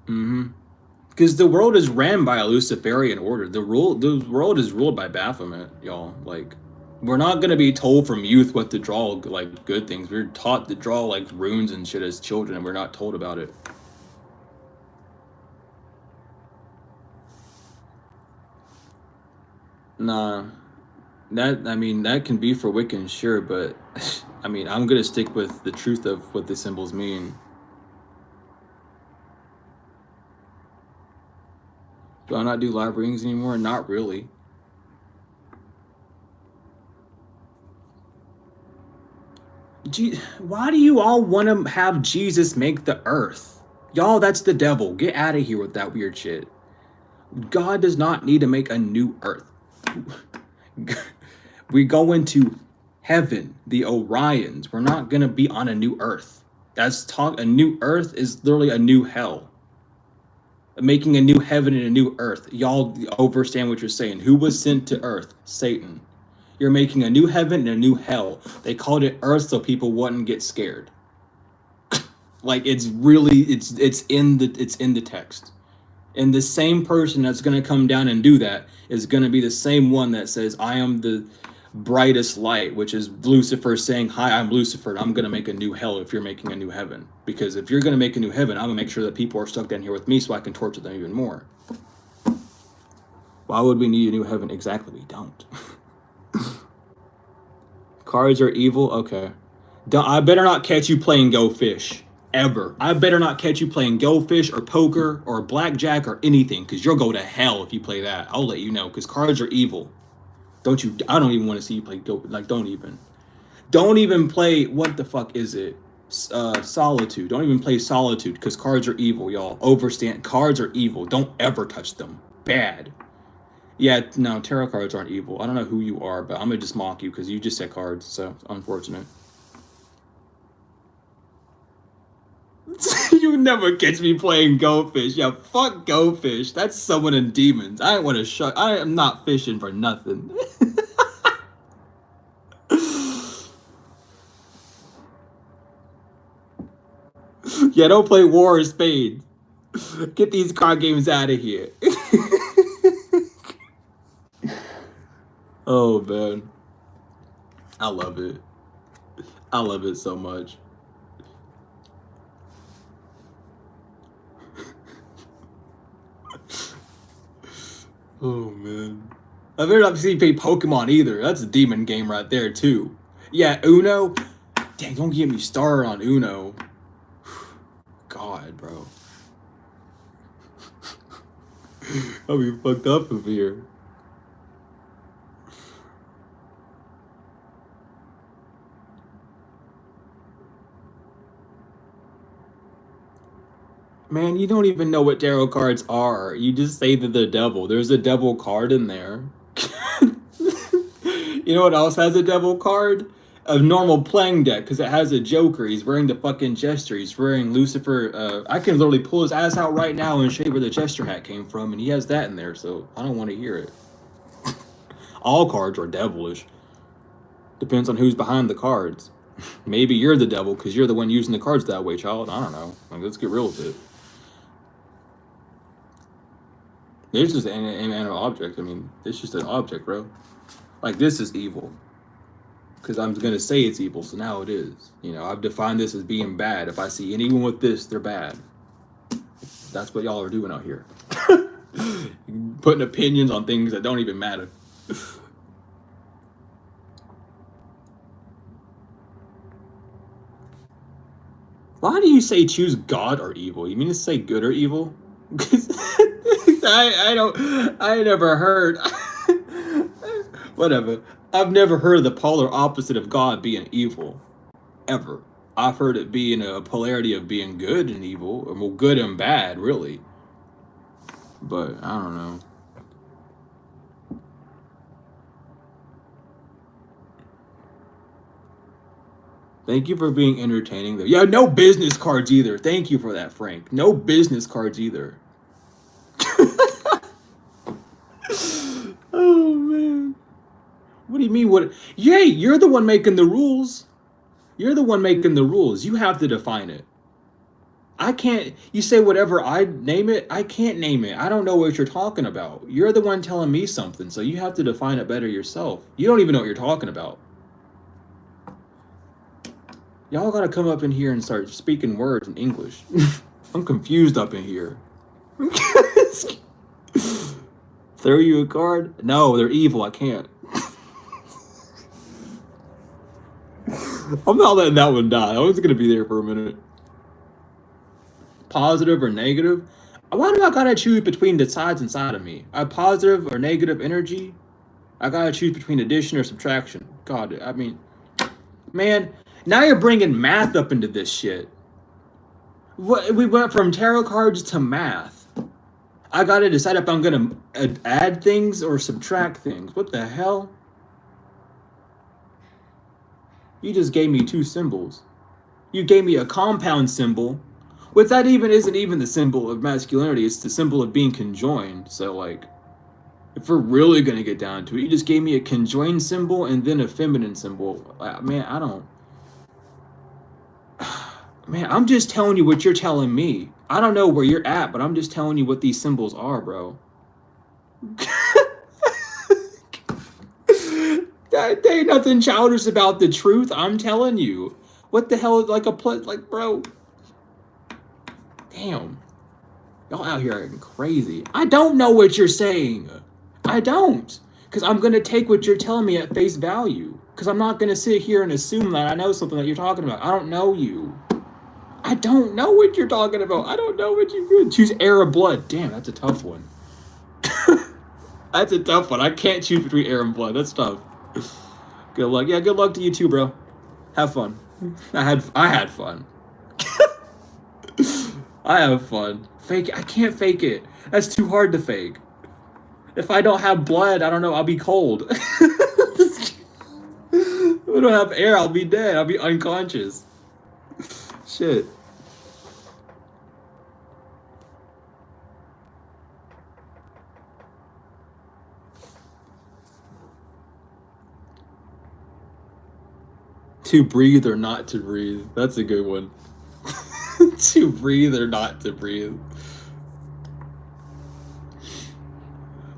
Because the world is ran by a Luciferian order. The world is ruled by Baphomet, y'all. Like, we're not gonna be told from youth what to draw, like, good things. We're taught to draw, like, runes and shit as children, and we're not told about it. Nah, that can be for Wiccans, sure, but I mean, I'm gonna stick with the truth of what the symbols mean. Do I not do live readings anymore? Not really. Why do you all want to have Jesus make the earth? Y'all, that's the devil. Get out of here with that weird shit. God does not need to make a new earth. We go into heaven, the Orions. We're not going to be on a new earth. A new earth is literally a new hell. Making a new heaven and a new earth. Y'all understand what you're saying. Who was sent to earth? Satan. You're making a new heaven and a new hell. They called it earth so people wouldn't get scared. Like it's really it's in the text. And the same person that's going to come down and do that is going to be the same one that says, I am the brightest light, which is Lucifer saying, hi, I'm Lucifer, and I'm going to make a new hell if you're making a new heaven. Because if you're going to make a new heaven, I'm going to make sure that people are stuck down here with me so I can torture them even more. Why would we need a new heaven? Exactly, we don't. Cards are evil? Okay. I better not catch you playing Go Fish. Ever. I better not catch you playing Go Fish or poker or blackjack or anything, because you'll go to hell if you play that. I'll let you know, because cards are evil. Don't you? I don't even want to see you play Go. Like, don't even play. What the fuck is it? Solitude. Don't even play Solitude, because cards are evil, y'all. Overstand. Cards are evil. Don't ever touch them. Bad. Yeah, no, tarot cards aren't evil. I don't know who you are, but I'm gonna just mock you because you just said cards, so it's unfortunate. You never catch me playing Go Fish. Yeah, fuck Go Fish. That's summoning demons. I ain't want to shut. I am not fishing for nothing. Yeah, don't play War of Spades. Get these card games out of here. Oh man, I love it. I love it so much. Oh man, I better not see you play Pokemon either. That's a demon game right there too. Yeah, Uno. Dang, don't get me started on Uno. God, bro. I'll be fucked up over here. Man, you don't even know what tarot cards are. You just say that the devil. There's a devil card in there. You know what else has a devil card? A normal playing deck, because it has a Joker. He's wearing the fucking Jester. He's wearing Lucifer. I can literally pull his ass out right now and show you where the Jester hat came from, and he has that in there, so I don't want to hear it. All cards are devilish. Depends on who's behind the cards. Maybe you're the devil because you're the one using the cards that way, child. I don't know. Like, let's get real with it. It's just an object. I mean, it's just an object, bro. Like, this is evil. Because I'm going to say it's evil, so now it is. You know, I've defined this as being bad. If I see anyone with this, they're bad. That's what y'all are doing out here. Putting opinions on things that don't even matter. Why do you say choose God or evil? You mean to say good or evil? I never heard. Whatever. I've never heard the polar opposite of God being evil. Ever. I've heard it being a polarity of being good and evil. Or, well, good and bad, really. But, I don't know. Thank you for being entertaining, though. Yeah, no business cards either. Thank you for that, Frank. No business cards either. Oh, man. What do you mean? What? Yay, you're the one making the rules. You're the one making the rules. You have to define it. I can't. You say whatever I name it. I can't name it. I don't know what you're talking about. You're the one telling me something, so you have to define it better yourself. You don't even know what you're talking about. Y'all gotta come up in here and start speaking words in English. I'm confused up in here. Throw you a card? No, they're evil. I can't. I'm not letting that one die. I was gonna be there for a minute. Positive or negative? Why do I gotta choose between the sides inside of me? A positive or negative energy? I gotta choose between addition or subtraction. God, I mean, man, now you're bringing math up into this shit. What, we went from tarot cards to math. I gotta decide if I'm gonna add things or subtract things. What the hell? You just gave me two symbols. You gave me a compound symbol, which that even isn't even the symbol of masculinity. It's the symbol of being conjoined. So, like, if we're really gonna get down to it, you just gave me a conjoined symbol and then a feminine symbol. Man, I don't. Man, I'm just telling you what you're telling me. I don't know where you're at, but I'm just telling you what these symbols are, bro. There ain't nothing childish about the truth. I'm telling you. What the hell? Like like, bro. Damn. Y'all out here acting crazy. I don't know what you're saying. I don't. Because I'm going to take what you're telling me at face value. Because I'm not going to sit here and assume that I know something that you're talking about. I don't know you. I don't know what you're talking about. I don't know what you choose air or blood. Damn, that's a tough one. That's a tough one. I can't choose between air and blood. That's tough. Good luck. Yeah, good luck to you too, bro. Have fun. I had fun. I have fun. Fake it. I can't fake it. That's too hard to fake. If I don't have blood, I don't know, I'll be cold. If I don't have air, I'll be dead. I'll be unconscious. Shit. To breathe or not to breathe. That's a good one. To breathe or not to breathe.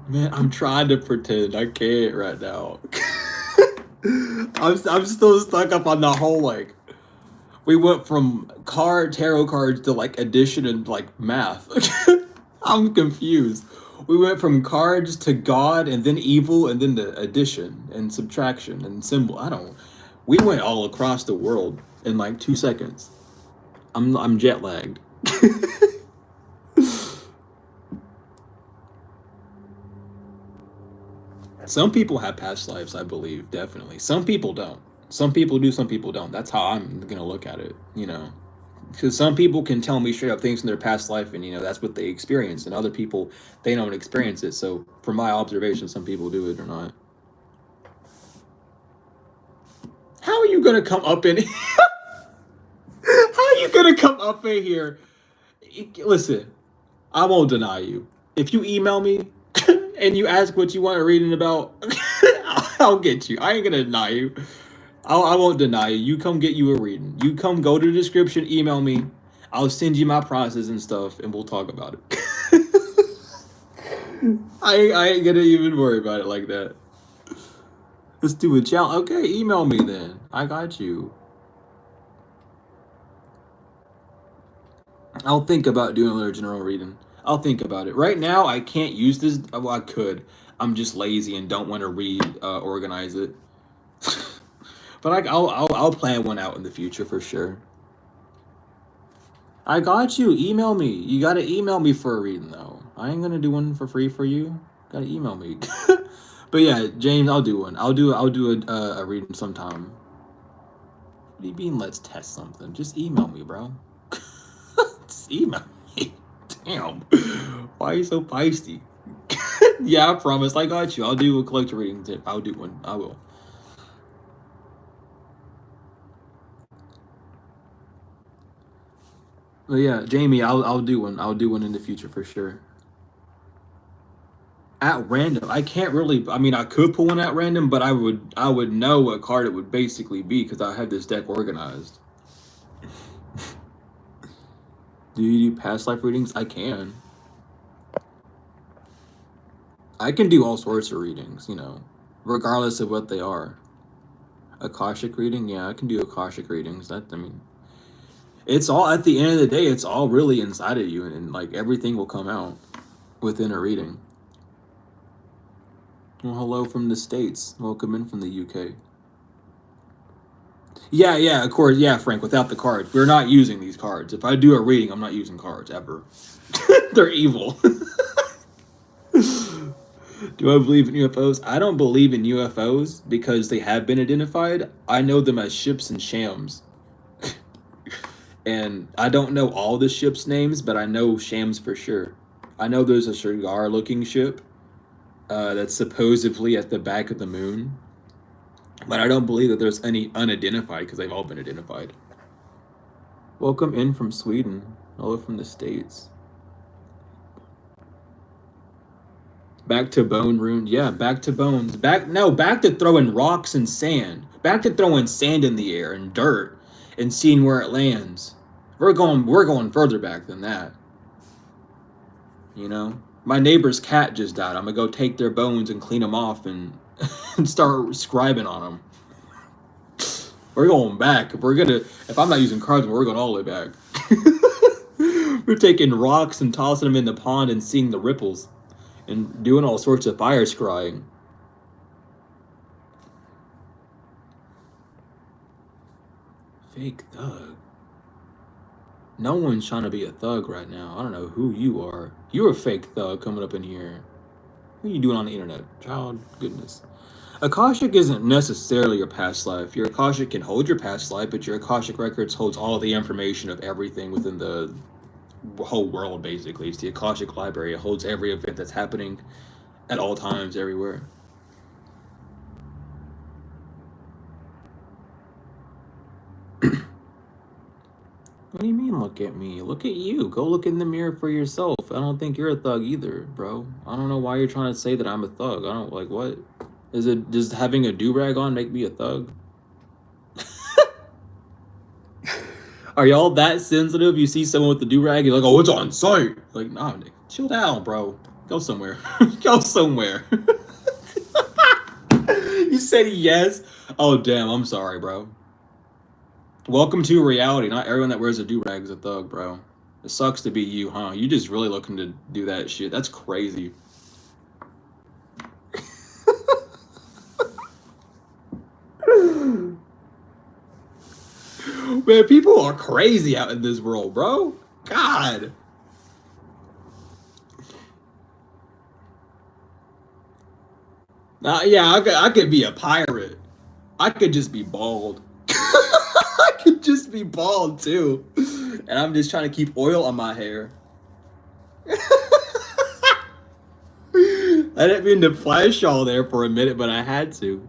Man, I'm trying to pretend. I can't right now. I'm still stuck up on the whole, like, we went from tarot cards to like addition and like math. I'm confused. We went from cards to God and then evil and then to addition and subtraction and symbol. We went all across the world in like 2 seconds. I'm jet lagged. Some people have past lives, I believe, definitely. Some people don't. Some people do, some people don't. That's how I'm gonna look at it, you know. Because some people can tell me straight up things in their past life, and you know that's what they experience. And other people, they don't experience it. So, from my observation, some people do it or not. How are you gonna come up in? How are you gonna come up in here? Listen, I won't deny you. If you email me and you ask what you want reading about, I'll get you. I ain't gonna deny you. I won't deny you. You come get you a reading. You come go to the description, email me. I'll send you my process and stuff, and we'll talk about it. I ain't gonna even worry about it like that. Let's do a challenge. Okay, email me then. I got you. I'll think about doing another general reading. I'll think about it. Right now, I can't use this. Well, I could. I'm just lazy and don't want to organize it. But I'll plan one out in the future for sure. I got you. Email me. You gotta email me for a reading though. I ain't gonna do one for free for you. Gotta email me. But yeah, James, I'll do one. I'll do a reading sometime. What do you mean? Let's test something. Just email me, bro. Just email me. Damn. Why are you so feisty? Yeah, I promise. I got you. I'll do a collector reading tip. I'll do one. I will. But yeah, Jamie, I'll do one. I'll do one in the future for sure. At random, I can't really. I mean, I could pull one at random, but I would know what card it would basically be because I have this deck organized. Do you do past life readings? I can. I can do all sorts of readings, you know, regardless of what they are. Akashic reading, yeah, I can do Akashic readings. I mean, it's all at the end of the day. It's all really inside of you, and like everything will come out within a reading. Well, hello from the States. Welcome in from the UK. Yeah, of course. Yeah, Frank, without the cards. We're not using these cards. If I do a reading, I'm not using cards, ever. They're evil. Do I believe in UFOs? I don't believe in UFOs because they have been identified. I know them as ships and shams. And I don't know all the ships' names, but I know shams for sure. I know there's a cigar-looking ship that's supposedly at the back of the moon. But I don't believe that there's any unidentified because they've all been identified. Welcome in from Sweden. Hello from the States. Back to bone rune. Yeah, back to bones. Back to throwing rocks and sand. Back to throwing sand in the air and dirt and seeing where it lands. We're going further back than that. You know? My neighbor's cat just died. I'm gonna go take their bones and clean them off and, and start scribing on them. We're going back. If I'm not using cards, we're going all the way back. We're taking rocks and tossing them in the pond and seeing the ripples and doing all sorts of fire scrying. Fake thug. No one's trying to be a thug right now. I don't know who you are. You're a fake thug coming up in here. What are you doing on the internet, child? Goodness. Akashic isn't necessarily your past life. Your Akashic can hold your past life, but your Akashic Records holds all the information of everything within the whole world, basically. It's the Akashic Library. It holds every event that's happening at all times, everywhere. What do you mean, look at me? Look at you. Go look in the mirror for yourself. I don't think you're a thug either, bro. I don't know why you're trying to say that I'm a thug. I don't, like, what? Is it just having a do-rag on make me a thug? Are y'all that sensitive? You see someone with the do-rag, you're like, oh, it's on site. Like, nah, Nick, chill down, bro. Go somewhere. Go somewhere. You said yes? Oh, damn, I'm sorry, bro. Welcome to reality. Not everyone that wears a do-rag is a thug, bro. It sucks to be you, huh? You just really looking to do that shit. That's crazy. Man, people are crazy out in this world, bro. God. Yeah, I could be a pirate. I could just be bald. I could just be bald too. And I'm just trying to keep oil on my hair. I didn't mean to flash y'all there for a minute, but I had to.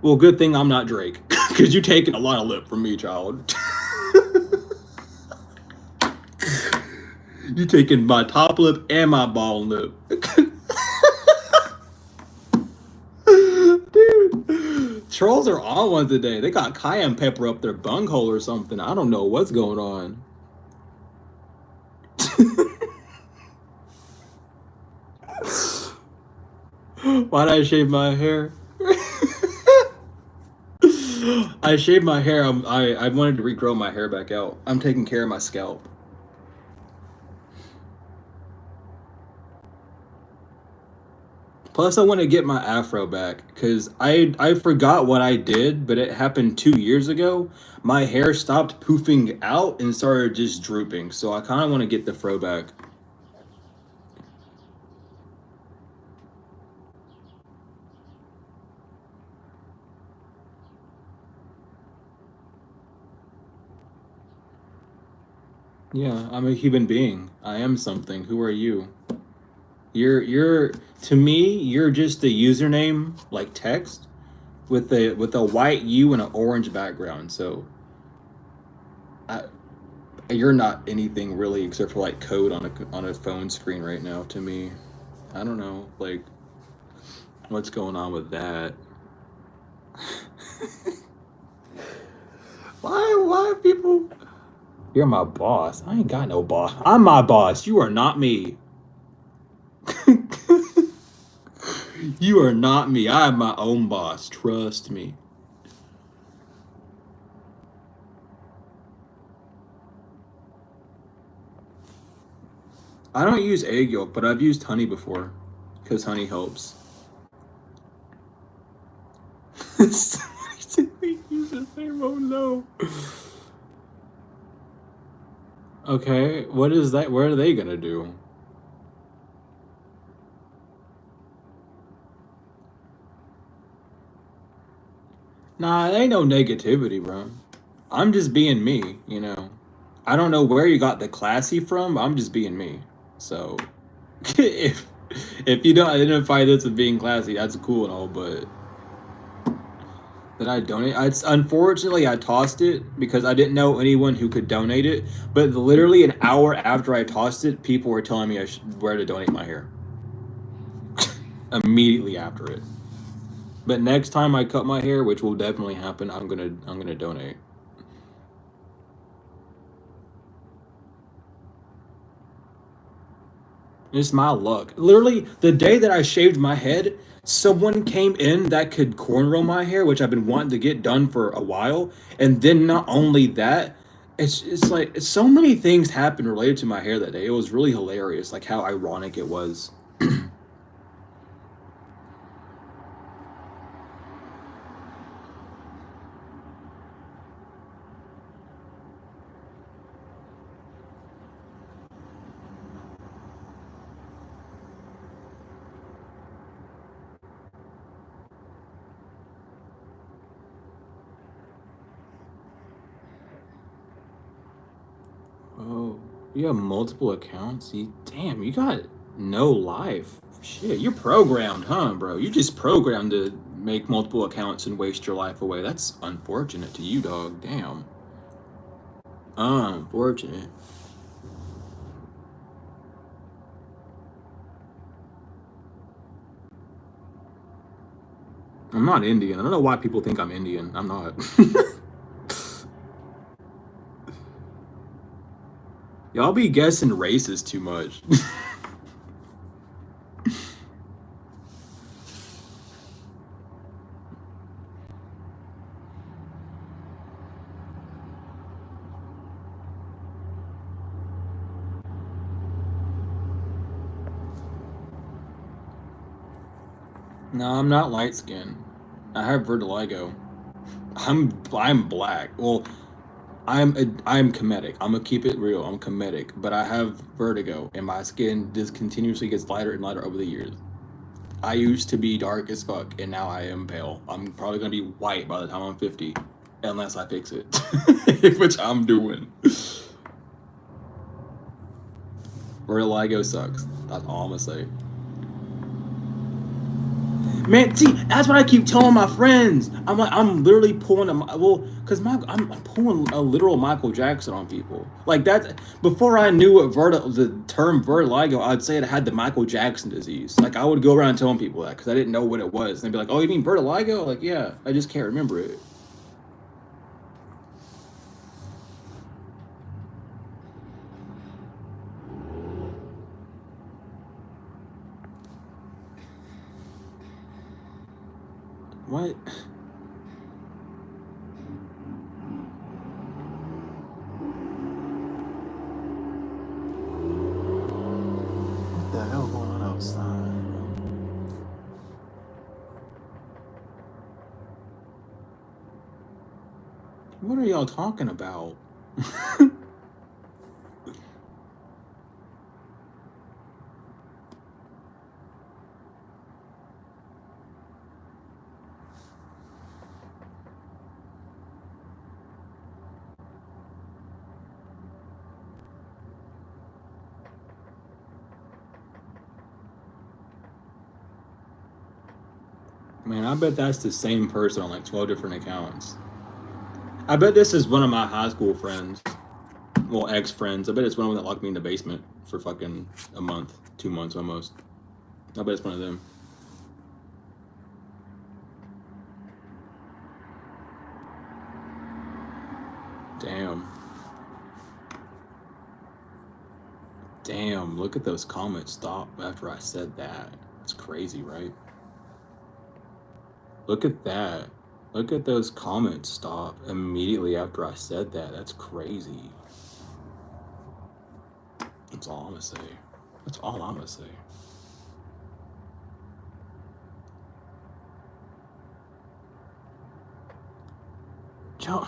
Well, good thing I'm not Drake. Because you're taking a lot of lip from me, child. You're taking my top lip and my bottom lip. Dude, trolls are on one today. They got cayenne pepper up their bunghole or something. I don't know what's going on. Why'd I shave my hair? I shaved my hair. I wanted to regrow my hair back out. I'm taking care of my scalp. Plus, I want to get my afro back because I forgot what I did, but it happened 2 years ago. My hair stopped poofing out and started just drooping, so I kind of want to get the fro back. Yeah, I'm a human being. I am something. Who are you? You're to me, you're just a username like text with a white U and an orange background. So you're not anything really except for like code on a phone screen right now to me. I don't know, like what's going on with that? Why people? You're my boss. I ain't got no boss. I'm my boss. You are not me. You are not me. I am my own boss. Trust me. I don't use egg yolk, but I've used honey before because honey helps. Somebody said we use the same. Oh no. Okay, what is that? What are they gonna do? Nah, it ain't no negativity, bro. I'm just being me, you know. I don't know where you got the classy from, but I'm just being me. So, if you don't identify this as being classy, that's cool and all, but that I donate, unfortunately I tossed it because I didn't know anyone who could donate it. But literally an hour after I tossed it, people were telling me where to donate my hair. Immediately after it. But next time I cut my hair, which will definitely happen, I'm gonna donate. It's my luck. Literally, the day that I shaved my head, someone came in that could cornrow my hair, which I've been wanting to get done for a while. And then not only that, it's like so many things happened related to my hair that day. It was really hilarious, like how ironic it was. Oh, you have multiple accounts? Damn, you got no life. Shit, you're programmed, huh, bro? You just programmed to make multiple accounts and waste your life away. That's unfortunate to you, dog. Damn. Unfortunate. I'm not Indian. I don't know why people think I'm Indian. I'm not. Y'all be guessing races too much. No, I'm not light skinned. I have vertigo. I'm black. Well, I'm comedic. I'm gonna keep it real. I'm comedic, but I have vertigo, and my skin just continuously gets lighter and lighter over the years. I used to be dark as fuck, and now I am pale. I'm probably gonna be white by the time I'm 50, unless I fix it, which I'm doing. Vertigo sucks. That's all I'm gonna say. Man, see, that's what I keep telling my friends. I'm like, I'm literally pulling cause I'm pulling a literal Michael Jackson on people. Like that. Before I knew what the term vertigo, I'd say it had the Michael Jackson disease. Like I would go around telling people that because I didn't know what it was. And they'd be like, "Oh, you mean vertigo?" Like, yeah, I just can't remember it. What? What the hell going on outside? What are y'all talking about? Man, I bet that's the same person on like 12 different accounts. I bet this is one of my high school friends. Well, ex friends. I bet it's one of them that locked me in the basement for fucking a month, 2 months almost. I bet it's one of them. Damn. Damn, look at those comments stop after I said that. It's crazy, right? Look at that. Look at those comments stop immediately after I said that. That's crazy. That's all I'm gonna say. That's all I'm gonna say. Joe,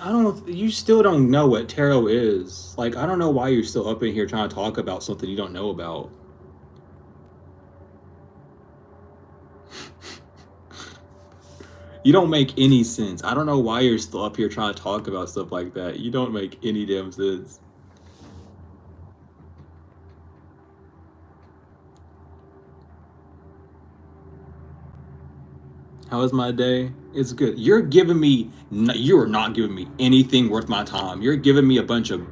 I don't. You still don't know what tarot is. Like, I don't know why you're still up in here trying to talk about something you don't know about. You don't make any sense. I don't know why you're still up here trying to talk about stuff like that. You don't make any damn sense. How was my day? It's good. You're giving me. You are not giving me anything worth my time. You're giving me a bunch of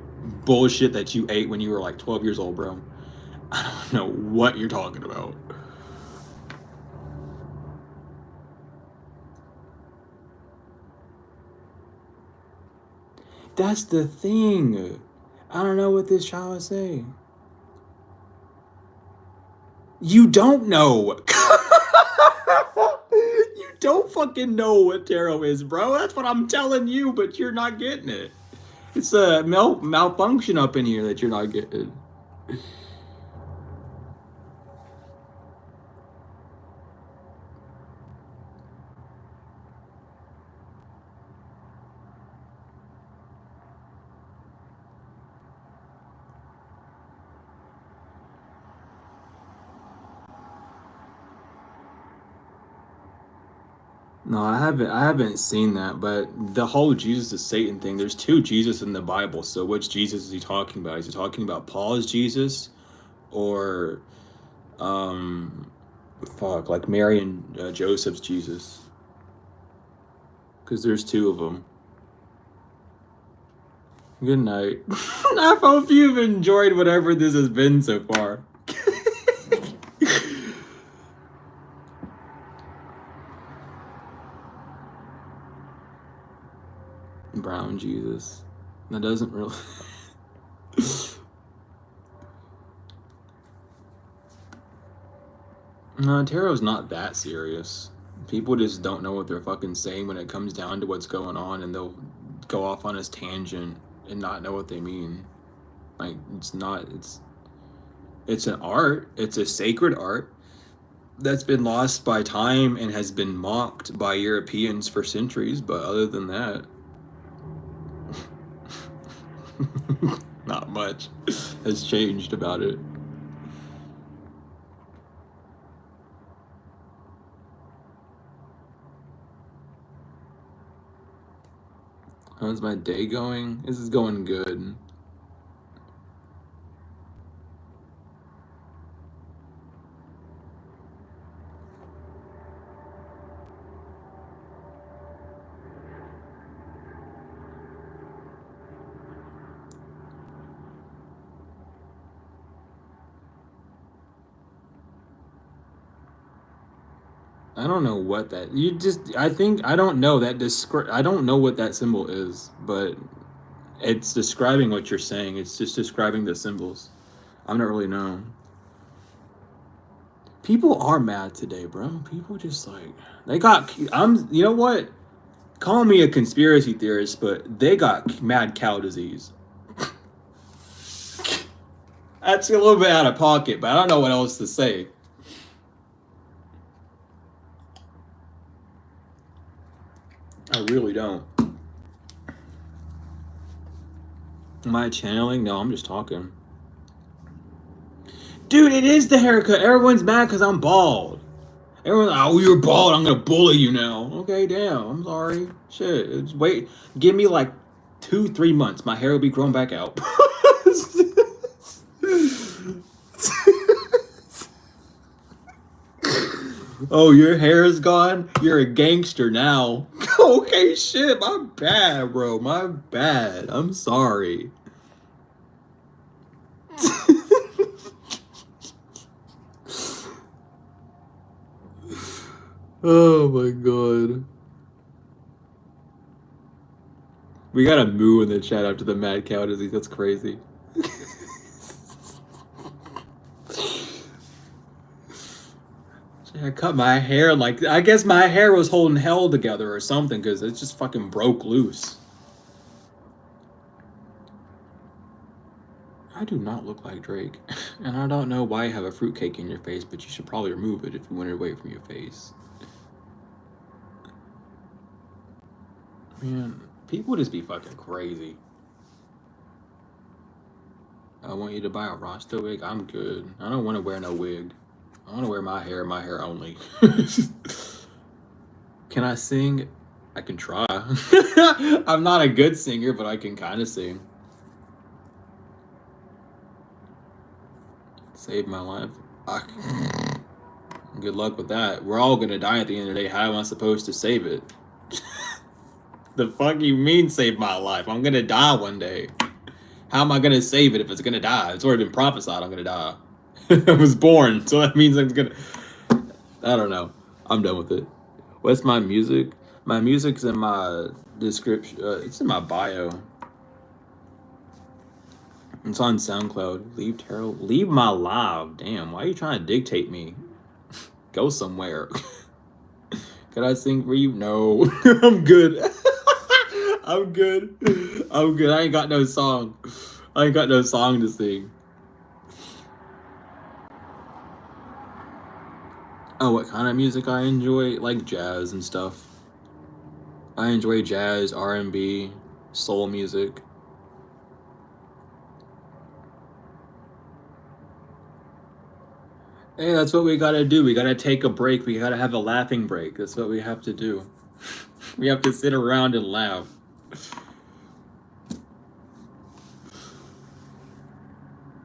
bullshit that you ate when you were like 12 years old, bro. I don't know what you're talking about. That's the thing. I don't know what this child is saying. You don't know. You don't fucking know what tarot is, bro. That's what I'm telling you, but you're not getting it. It's a malfunction up in here that you're not getting. No, I haven't seen that, but the whole Jesus is Satan thing, there's two Jesus in the Bible, so which Jesus is he talking about? Is he talking about Paul's Jesus or um fuck, like Mary and Joseph's Jesus? Because there's two of them. Good night. I hope you've enjoyed whatever this has been so far. Brown Jesus. That doesn't really. No, tarot's not that serious. People just don't know what they're fucking saying when it comes down to what's going on, and they'll go off on this tangent and not know what they mean. Like it's not. It's an art. It's a sacred art that's been lost by time and has been mocked by Europeans for centuries. But other than that, not much has changed about it. How's my day going? This is going good. I don't know what that you just I think I don't know that I don't know what that symbol is, but it's describing what you're saying. It's just describing the symbols. I don't really know. People are mad today, bro. People just like they got I'm you know what? Call me a conspiracy theorist, but they got mad cow disease. That's a little bit out of pocket, but I don't know what else to say. I really don't. Am I channeling? No, I'm just talking. Dude, it is the haircut. Everyone's mad because I'm bald. Everyone's like, oh, you're bald. I'm going to bully you now. Okay, damn. I'm sorry. Shit. Just wait. Give me like 2-3 months. My hair will be grown back out. Oh, your hair is gone? You're a gangster now. Okay, shit. My bad, bro. My bad. I'm sorry. Oh my god. We got a moo in the chat after the mad cow disease. That's crazy. I cut my hair like I guess my hair was holding hell together or something because it just fucking broke loose. I do not look like Drake, and I don't know why you have a fruitcake in your face, but you should probably remove it if you want it away from your face. Man, people just be fucking crazy. I want you to buy a Rasta wig. I'm good. I don't want to wear no wig. I want to wear my hair only. Can I sing? I can try. I'm not a good singer, but I can kind of sing. Save my life. Good luck with that. We're all gonna die at the end of the day. How am I supposed to save it? The fuck you mean save my life? I'm gonna die one day. How am I gonna save it if it's gonna die? It's already been prophesied I'm gonna die. I was born, so that means I'm gonna... I don't know. I'm done with it. What's my music? My music's in my description. It's in my bio. It's on SoundCloud. Leave my live. Damn, why are you trying to dictate me? Go somewhere. Can I sing for you? No. I'm good. I'm good. I'm good. I ain't got no song. I ain't got no song to sing. Oh, what kind of music I enjoy? Like jazz and stuff. I enjoy jazz, R&B, soul music. Hey, that's what we gotta do. We gotta take a break. We gotta have a laughing break. That's what we have to do. We have to sit around and laugh.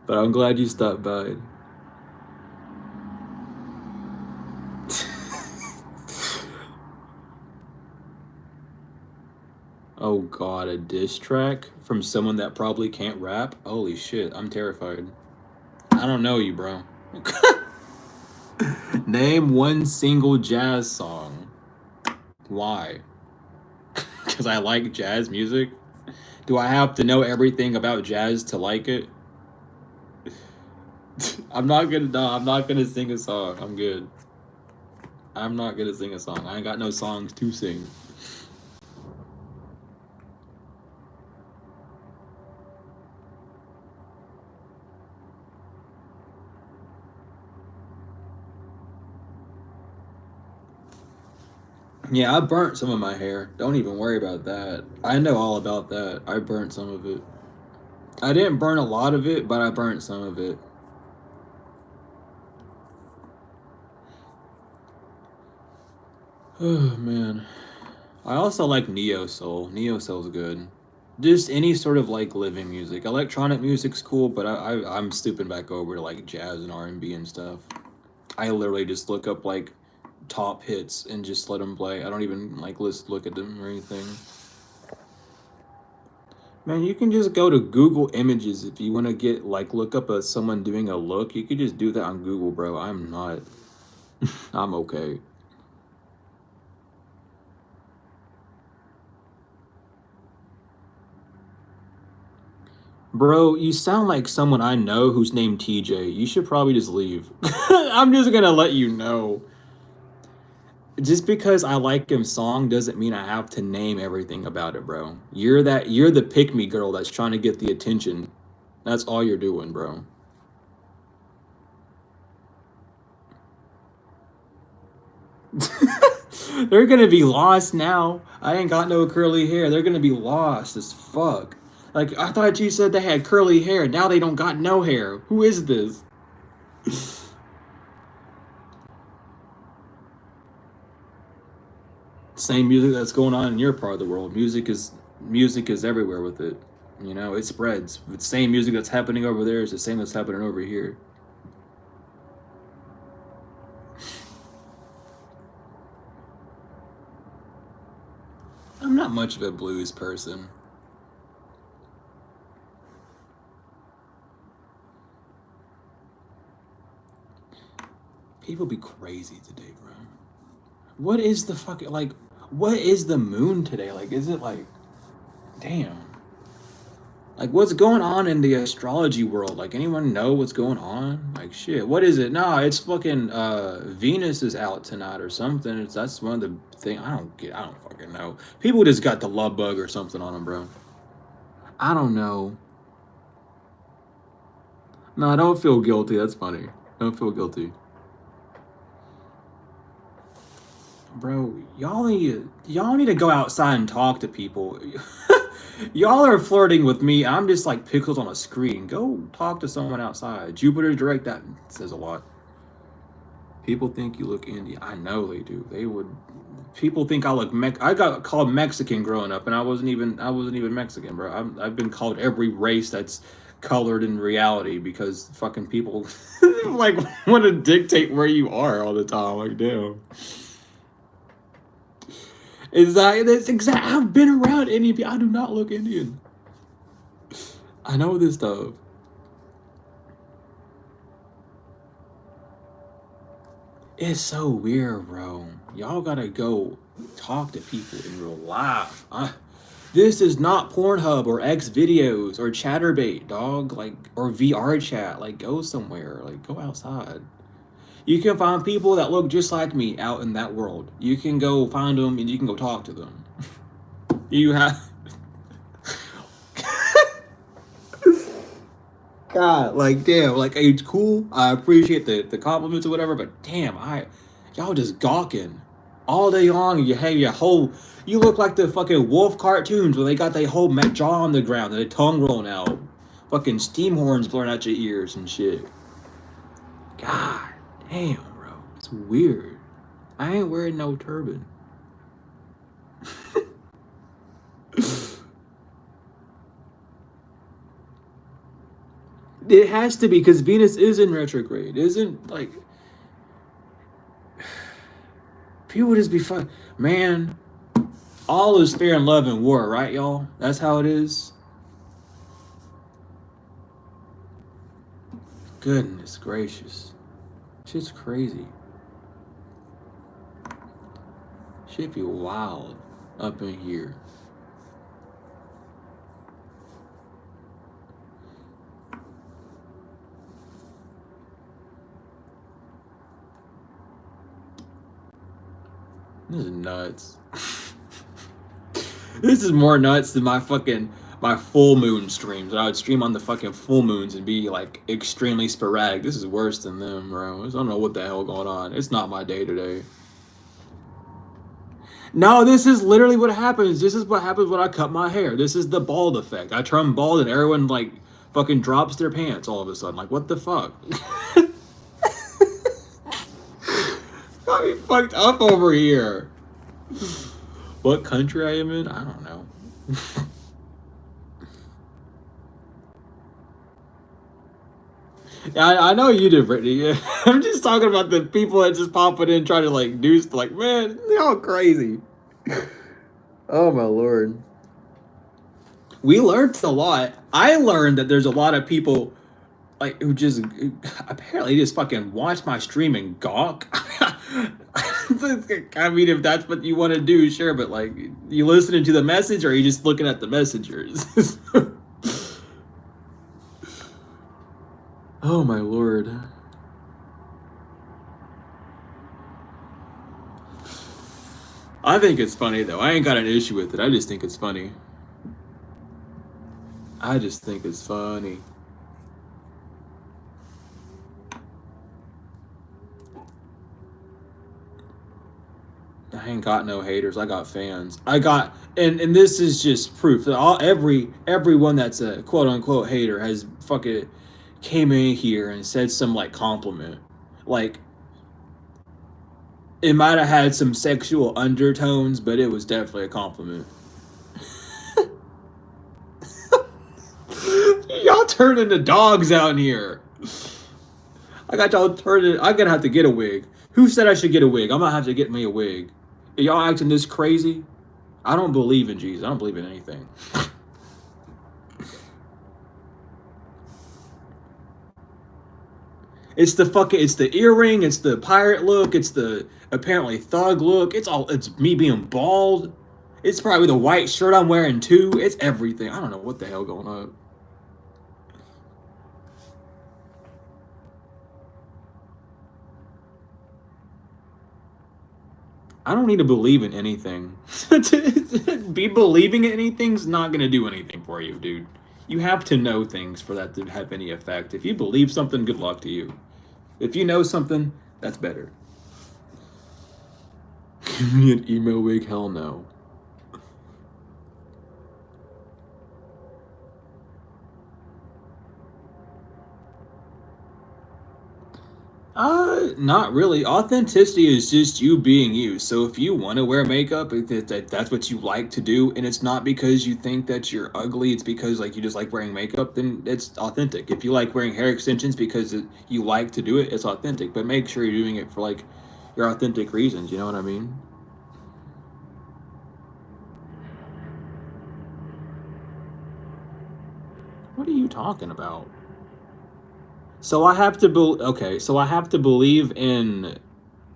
But I'm glad you stopped by. Oh god, a diss track from someone that probably can't rap? Holy shit, I'm terrified. I don't know you, bro. Name one single jazz song. Why? Because I like jazz music? Do I have to know everything about jazz to like it? I'm not gonna sing a song. I'm good. I'm not gonna sing a song. I ain't got no songs to sing. Yeah, I burnt some of my hair. Don't even worry about that. I know all about that. I burnt some of it. I didn't burn a lot of it, but I burnt some of it. Oh man. I also like neo soul. Neo soul's good. Just any sort of like living music. Electronic music's cool, but I'm stooping back over to like jazz and R&B and stuff. I literally just look up like top hits and just let them play. I don't even like look at them or anything. Man, you can just go to Google Images if you want to get like look up someone doing a look. You could just do that on Google, bro. I'm not. I'm okay. Bro, you sound like someone I know who's named TJ. You should probably just leave. I'm just gonna let you know. Just because I like him song doesn't mean I have to name everything about it, bro. You're the pick me girl that's trying to get the attention. That's all you're doing, bro. They're gonna be lost now. I ain't got no curly hair. They're gonna be lost as fuck. Like I thought you said they had curly hair. Now they don't got no hair. Who is this? Same music that's going on in your part of the world. Music is everywhere with it. You know, it spreads. The same music that's happening over there is the same that's happening over here. I'm not much of a blues person. People be crazy today, bro. What is the fucking like? What is the moon today? Like, is it like, damn? Like, what's going on in the astrology world? Like, anyone know what's going on? Like, shit, what is it? Nah, it's fucking Venus is out tonight or something. That's one of the things I don't fucking know. People just got the love bug or something on them, bro. I don't know. No, I don't feel guilty. That's funny. Don't feel guilty. Bro, y'all need to go outside and talk to people. Y'all are flirting with me. I'm just like pixels on a screen. Go talk to someone outside. Jupiter's direct. That says a lot. People think you look Indian. I know they do. They would. People think I look I got called Mexican growing up, and I wasn't even Mexican, bro. I've been called every race that's colored in reality because fucking people like want to dictate where you are all the time. Like damn. That's exact. I've been around Indian people. I do not look Indian. I know this stuff. It's so weird, bro. Y'all gotta go talk to people in real life. This is not Pornhub or X videos or Chatterbait, dog. Like, or VR chat. Like, go somewhere. Like, go outside. You can find people that look just like me out in that world. You can go find them and you can go talk to them. You have. God, like, damn, like, it's cool. I appreciate the compliments or whatever, but damn, y'all just gawking all day long. You have your whole, you look like the fucking wolf cartoons where they got their whole jaw on the ground and their tongue rolling out, fucking steam horns blowing out your ears and shit. God damn, bro, it's weird. I ain't wearing no turban. It has to be because Venus is in retrograde. Isn't like people just be fun, man. All is fair in love and war, right, y'all? That's how it is. Goodness gracious, shit's crazy. Shit be wild up in here. This is nuts. This is more nuts than my full moon streams. I would stream on the fucking full moons and be like extremely sporadic. This is worse than them, bro. I don't know what the hell going on. It's not my day today. No, this is literally what happens. This is what happens when I cut my hair. This is the bald effect. I turn bald and everyone like fucking drops their pants all of a sudden. Like, what the fuck? Got me fucked up over here. What country I am in? I don't know. I know you did, Brittany. Yeah. I'm just talking about the people that just pop it in trying to like do like, man, they're all crazy. Oh my lord. We learned a lot. I learned that there's a lot of people like who just apparently just fucking watch my stream and gawk. I mean, if that's what you want to do, sure, but like, you listening to the message or are you just looking at the messengers? Oh my lord. I think it's funny though. I ain't got an issue with it. I just think it's funny. I just think it's funny. I ain't got no haters. I got fans. I got and this is just proof that everyone that's a quote unquote hater has fucking came in here and said some like compliment. Like it might have had some sexual undertones, but it was definitely a compliment. Y'all turn into dogs out here. I got y'all turning. I'm gonna have to get a wig. Who said I should get a wig? I'm gonna have to get me a wig. Are y'all acting this crazy? I don't believe in Jesus. I don't believe in anything. It's the earring, it's the pirate look, it's the apparently thug look, it's me being bald. It's probably the white shirt I'm wearing too. It's everything. I don't know what the hell going on. I don't need to believe in anything. Be believing in anything's not gonna do anything for you, dude. You have to know things for that to have any effect. If you believe something, good luck to you. If you know something, that's better. Give me an emo wig? Hell no. Not really. Authenticity is just you being you. So if you want to wear makeup, that's what you like to do, and it's not because you think that you're ugly, it's because like you just like wearing makeup, then it's authentic. If you like wearing hair extensions because you like to do it, it's authentic. But make sure you're doing it for like your authentic reasons, you know what I mean? What are you talking about? So I have to okay, so I have to believe in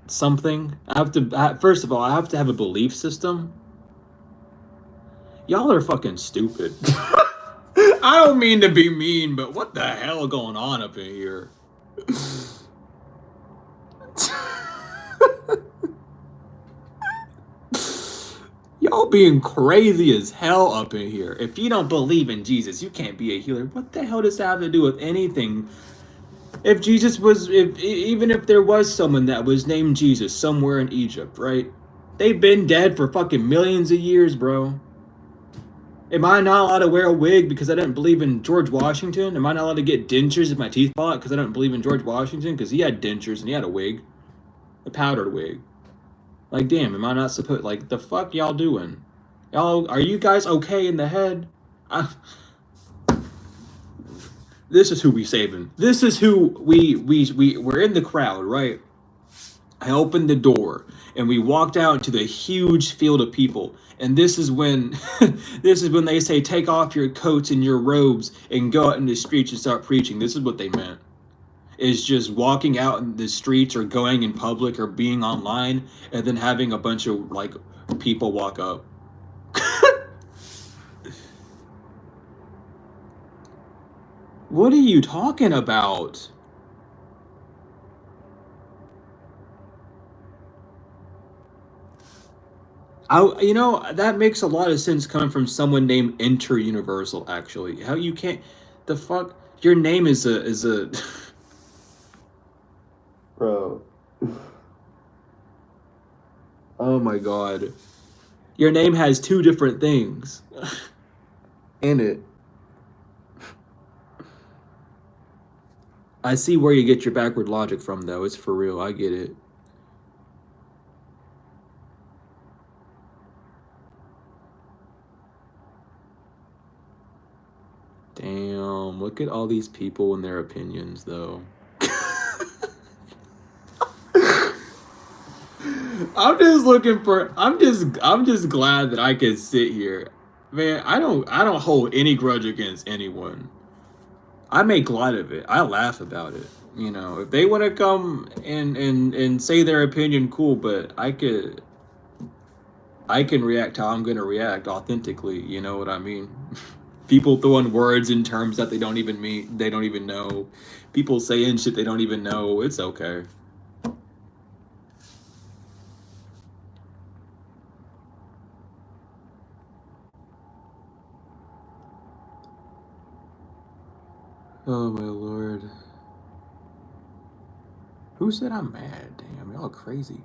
something. I have to first of all, I have to have a belief system. Y'all are fucking stupid. I don't mean to be mean, but what the hell going on up in here? Y'all being crazy as hell up in here. If you don't believe in Jesus, you can't be a healer. What the hell does that have to do with anything? If Jesus was, even if there was someone that was named Jesus somewhere in Egypt, right? They've been dead for fucking millions of years, bro. Am I not allowed to wear a wig because I didn't believe in George Washington? Am I not allowed to get dentures if my teeth fall out because I don't believe in George Washington? Because he had dentures and he had a wig. A powdered wig. Like, damn, am I not supposed... Like, the fuck y'all doing? Y'all, are you guys okay in the head? This is who we saving. This is who we're in the crowd, right? I opened the door and we walked out into the huge field of people. And this is when this is when they say take off your coats and your robes and go out in the streets and start preaching. This is what they meant. Is just walking out in the streets or going in public or being online and then having a bunch of like people walk up. What are you talking about? You know, that makes a lot of sense coming from someone named Enter Universal, actually. How you can't... The fuck? Your name is a... Bro. Oh my god. Your name has two different things. In it. I see where you get your backward logic from, though. It's for real. I get it. Damn, look at all these people and their opinions, though. I'm just looking for... I'm just glad that I can sit here. Man, I don't hold any grudge against anyone. I make light of it. I laugh about it. You know, if they want to come and say their opinion, cool, but I can react how I'm going to react authentically, you know what I mean? People throwing words in terms that they don't even mean, they don't even know. People saying shit they don't even know. It's okay. Oh my lord. Who said I'm mad? Damn, y'all crazy.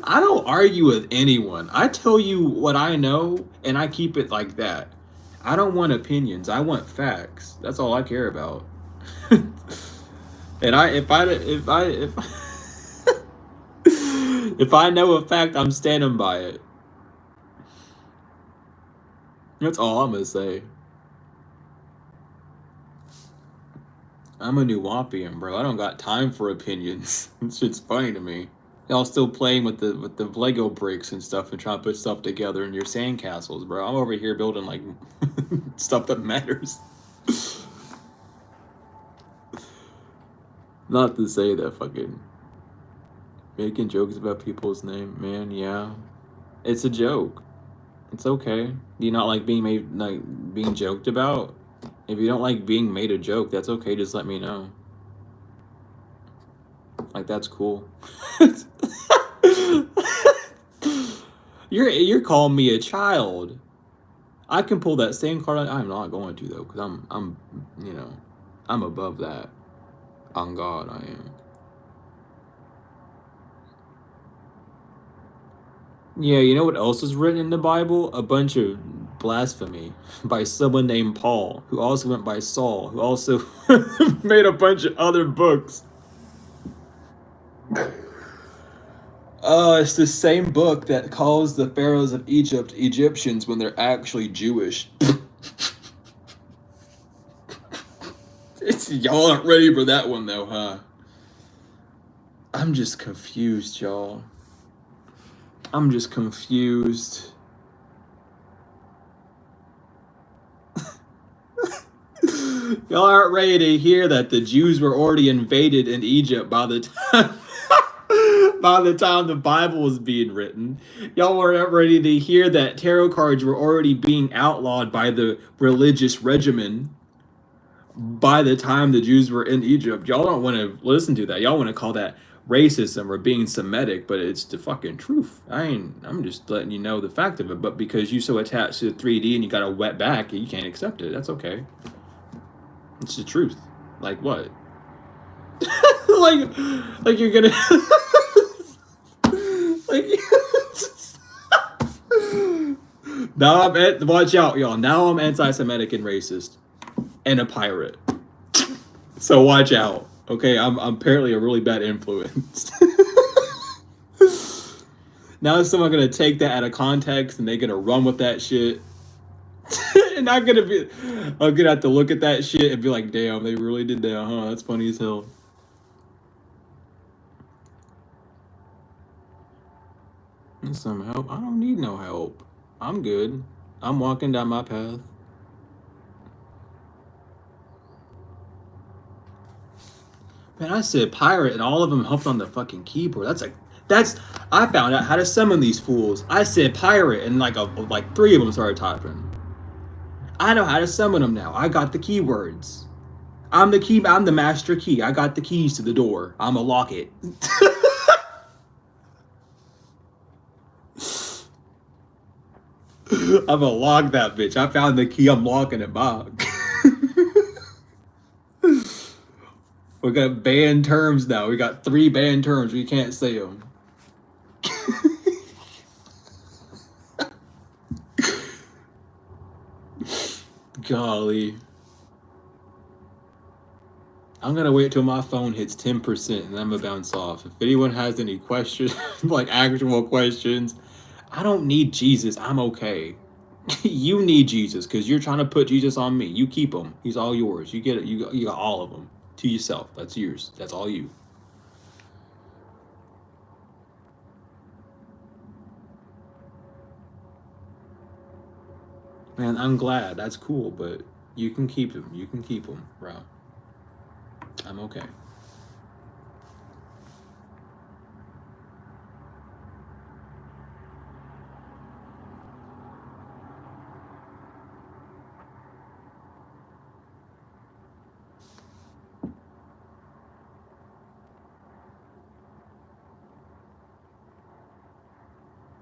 I don't argue with anyone. I tell you what I know, and I keep it like that. I don't want opinions. I want facts. That's all I care about. And if I know a fact, I'm standing by it. That's all I'm gonna say. I'm a Nuwapian, bro. I don't got time for opinions. This shit's funny to me. Y'all still playing with the Lego bricks and stuff and trying to put stuff together in your sandcastles, bro. I'm over here building like stuff that matters. Not to say that fucking making jokes about people's name, man. Yeah, it's a joke. It's okay. Do you not like being made, like being joked about? If you don't like being made a joke, that's okay. Just let me know. Like, that's cool. You're calling me a child. I can pull that same card. I'm not going to though, because I'm you know, I'm above that. On God, I am. Yeah, you know what else is written in the Bible? A bunch of blasphemy by someone named Paul, who also went by Saul, who also made a bunch of other books. It's the same book that calls the pharaohs of Egypt Egyptians when they're actually Jewish. Y'all aren't ready for that one though, huh? I'm just confused, y'all. I'm just confused. Y'all aren't ready to hear that the Jews were already invaded in Egypt by the time By the time the Bible was being written, y'all weren't ready to hear that tarot cards were already being outlawed by the religious regimen by the time the Jews were in Egypt. Y'all don't want to listen to that. Y'all want to call that racism or being Semitic, but it's the fucking truth. I'm just letting you know the fact of it. But because you so attached to 3D and you got a wet back, you can't accept it. That's okay. It's the truth. Like what? like you're gonna like now watch out, y'all. Now I'm anti-Semitic and racist and a pirate. So watch out. Okay, I'm apparently a really bad influence. Now is someone gonna take that out of context and they're gonna run with that shit. And I'm gonna have to look at that shit and be like, damn, they really did that, huh? That's funny as hell. Need some help? I don't need no help. I'm good. I'm walking down my path. Man, I said pirate and all of them helped on the fucking keyboard. I found out how to summon these fools. I said pirate and like 3 of them started typing. I know how to summon them now. I got the keywords. I'm the master key. I got the keys to the door. I'ma lock it. I'ma lock that bitch. I found the key. I'm locking it back. We got banned terms now. We got 3 banned terms. We can't say them. Golly. I'm gonna wait till my phone hits 10% and I'm gonna bounce off. If anyone has any questions, like actual questions, I don't need Jesus. I'm okay. You need Jesus because you're trying to put Jesus on me. You keep him. He's all yours. You get it. You got all of them to yourself. That's yours. That's all you. Man, I'm glad. That's cool, but you can keep him. You can keep him, bro. I'm okay.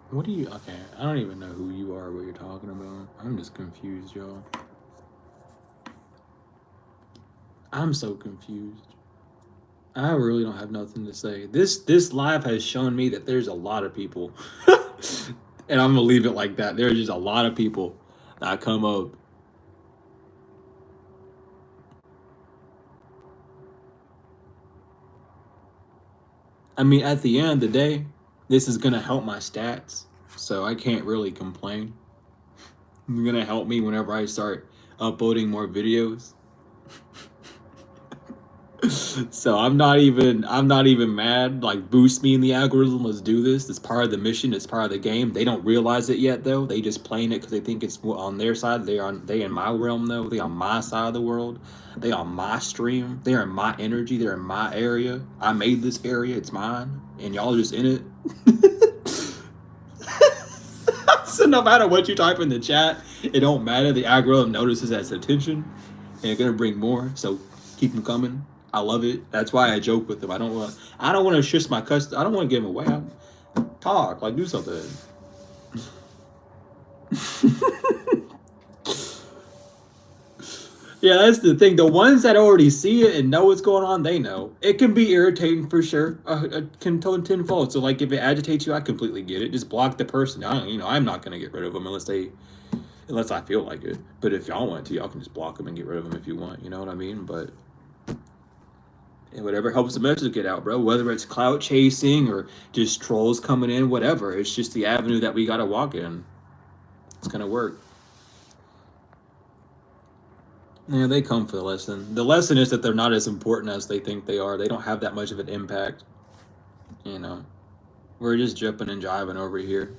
What do you... Okay, I don't even know who you are, what you're talking about. I'm just confused, y'all. I'm so confused. I really don't have nothing to say. This live has shown me that there's a lot of people. And I'm gonna leave it like that. There's just a lot of people that come up. I mean, at the end of the day, this is gonna help my stats, so I can't really complain. It's gonna help me whenever I start uploading more videos. So I'm not even mad. Like, boost me in the algorithm. Let's do this. It's part of the mission. It's part of the game. They don't realize it yet, though. They just playing it because they think it's on their side. They in my realm, though. They on my side of the world. They on my stream. They're in my energy. They're in my area. I made this area. It's mine, and y'all are just in it. So no matter what you type in the chat, it don't matter. The algorithm notices that's attention, and it's gonna bring more. So keep them coming. I love it. That's why I joke with them. I don't want to shush my custom. I don't want to give them away. Talk, like, do something. Yeah, that's the thing. The ones that already see it and know what's going on, they know. It can be irritating for sure. Can tone tenfold. So, like, if it agitates you, I completely get it. Just block the person. I'm not gonna get rid of them unless I feel like it. But if y'all want to, y'all can just block them and get rid of them if you want. You know what I mean? But and whatever helps the message get out, bro. Whether it's clout chasing or just trolls coming in, whatever. It's just the avenue that we gotta walk in. It's gonna work. Yeah, they come for the lesson. The lesson is that they're not as important as they think they are. They don't have that much of an impact. You know, we're just jumping and jiving over here.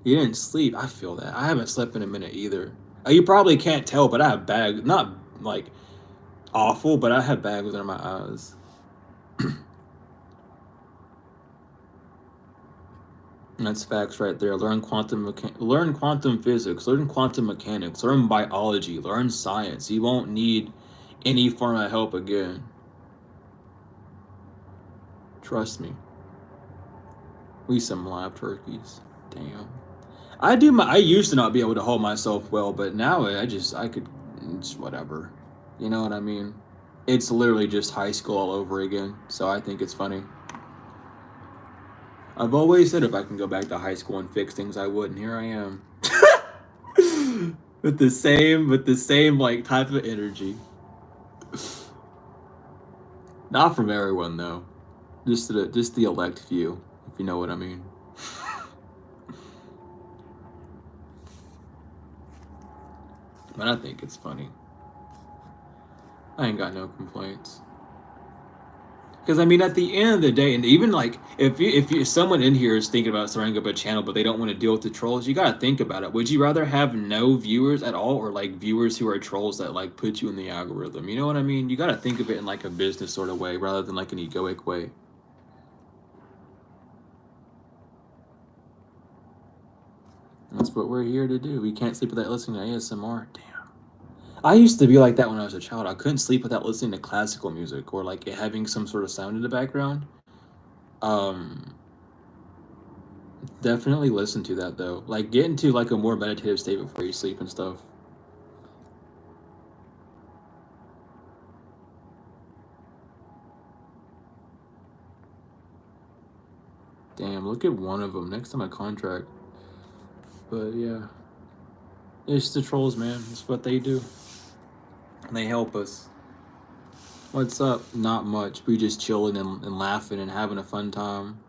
You didn't sleep. I feel that. I haven't slept in a minute either. You probably can't tell, but I have bags. Not like awful, but I have bags under my eyes. That's facts right there. Learn quantum physics, learn quantum mechanics, learn biology, learn science. You won't need any form of help again. Trust me. We some live turkeys. Damn. I used to not be able to hold myself well, but now I could, it's whatever. You know what I mean? It's literally just high school all over again, so I think it's funny. I've always said if I can go back to high school and fix things, I would, and here I am. with the same like type of energy. Not from everyone though. Just the elect few, if you know what I mean. But I think it's funny. I ain't got no complaints. Because I mean, at the end of the day, and even like if someone in here is thinking about starting up a channel, but they don't want to deal with the trolls, you gotta think about it. Would you rather have no viewers at all, or like viewers who are trolls that like put you in the algorithm? You know what I mean? You gotta think of it in like a business sort of way, rather than like an egoic way. That's what we're here to do. We can't sleep without listening to ASMR. Damn. I used to be like that when I was a child. I couldn't sleep without listening to classical music or like having some sort of sound in the background. Definitely listen to that though. Like get into like a more meditative state before you sleep and stuff. Damn, look at one of them next to my contract. But yeah, it's the trolls, man. It's what they do. They help us. What's up? Not much. We just chilling and laughing and having a fun time.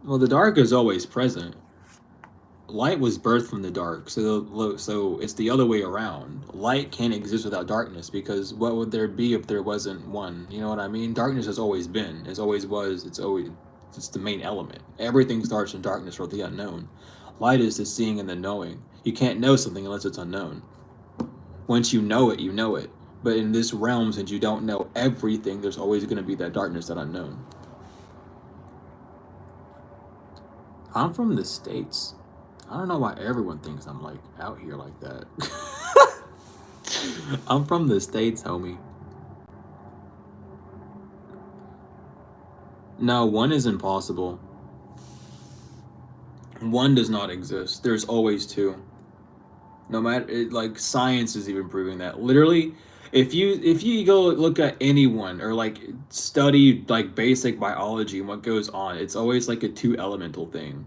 Well, the dark is always present. Light was birthed from the dark, so it's the other way around. Light can't exist without darkness, because what would there be if there wasn't one? You know what I mean? Darkness has always been, it always was, it's the main element. Everything starts in darkness or the unknown. Light is the seeing and the knowing. You can't know something unless it's unknown. Once you know it, you know it. But in this realm, since you don't know everything, there's always going to be that darkness, that unknown. I'm from the States. I don't know why everyone thinks I'm like out here like that. I'm from the States, homie. No, one is impossible. One does not exist. There's always two. No matter like science is even proving that. Literally, if you go look at anyone or like study like basic biology and what goes on, it's always like a two elemental thing.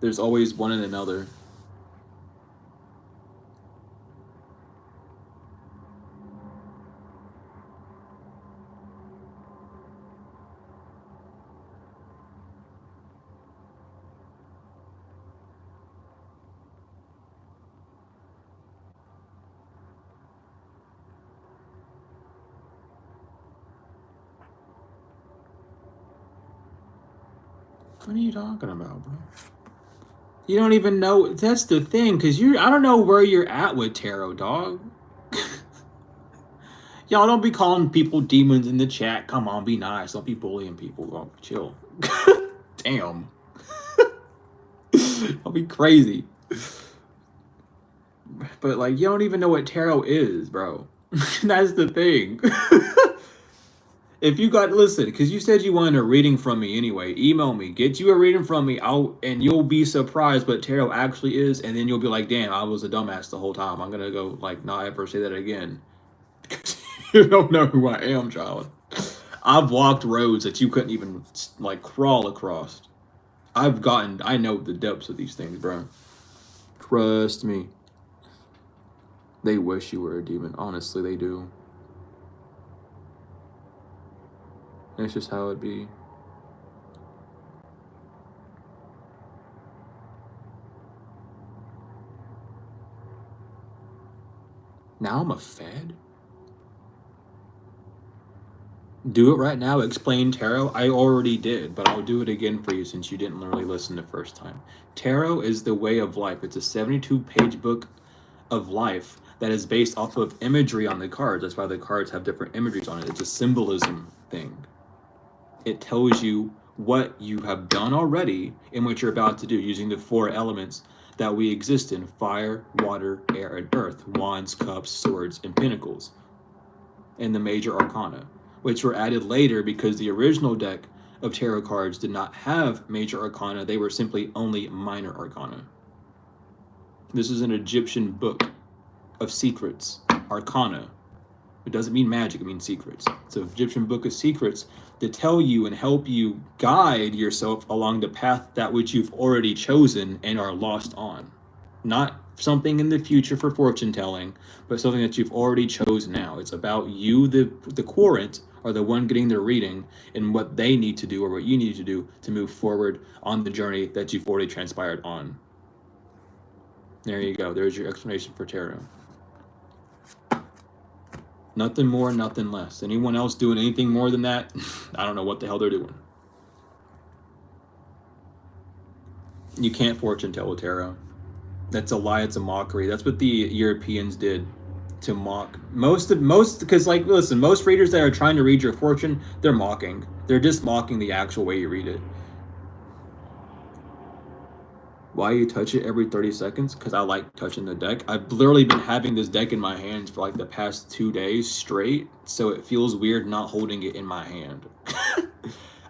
There's always one and another. What are you talking about, bro? You don't even know. That's the thing, because I don't know where you're at with tarot, dog. Y'all don't be calling people demons in the chat. Come on, be nice. Don't be bullying people. Go chill. Damn. I'll be crazy. But like, you don't even know what tarot is, bro. That's the thing. If you listen, because you said you wanted a reading from me anyway, email me, get you a reading from me, and you'll be surprised what tarot actually is, and then you'll be like, damn, I was a dumbass the whole time. I'm gonna go like not ever say that again. You don't know who I am, child. I've walked roads that you couldn't even like crawl across. I know the depths of these things, bro. Trust me. They wish you were a demon. Honestly, they do. It's just how it be. Now I'm a fed? Do it right now. Explain tarot. I already did, but I'll do it again for you since you didn't really listen the first time. Tarot is the way of life. It's a 72-page book of life that is based off of imagery on the cards. That's why the cards have different imageries on it. It's a symbolism thing. It tells you what you have done already and what you're about to do using the 4 elements that we exist in: fire, water, air, and earth. Wands, cups, swords, and pentacles. And the major arcana, which were added later because the original deck of tarot cards did not have major arcana. They were simply only minor arcana. This is an Egyptian book of secrets, arcana. It doesn't mean magic, it means secrets. It's an Egyptian book of secrets to tell you and help you guide yourself along the path that which you've already chosen and are lost on. Not something in the future for fortune telling, but something that you've already chosen now. It's about you, the querent, or the one getting the reading, and what they need to do or what you need to do to move forward on the journey that you've already transpired on. There you go. There's your explanation for tarot. Nothing more, nothing less. Anyone else doing anything more than that, I don't know what the hell they're doing. You can't fortune tell with tarot. That's a lie. It's a mockery. That's what the Europeans did to mock because, like, listen, most readers that are trying to read your fortune, they're mocking. They're just mocking the actual way you read it. Why you touch it every 30 seconds? Because I like touching the deck. I've literally been having this deck in my hands for like the past 2 days straight, so it feels weird not holding it in my hand.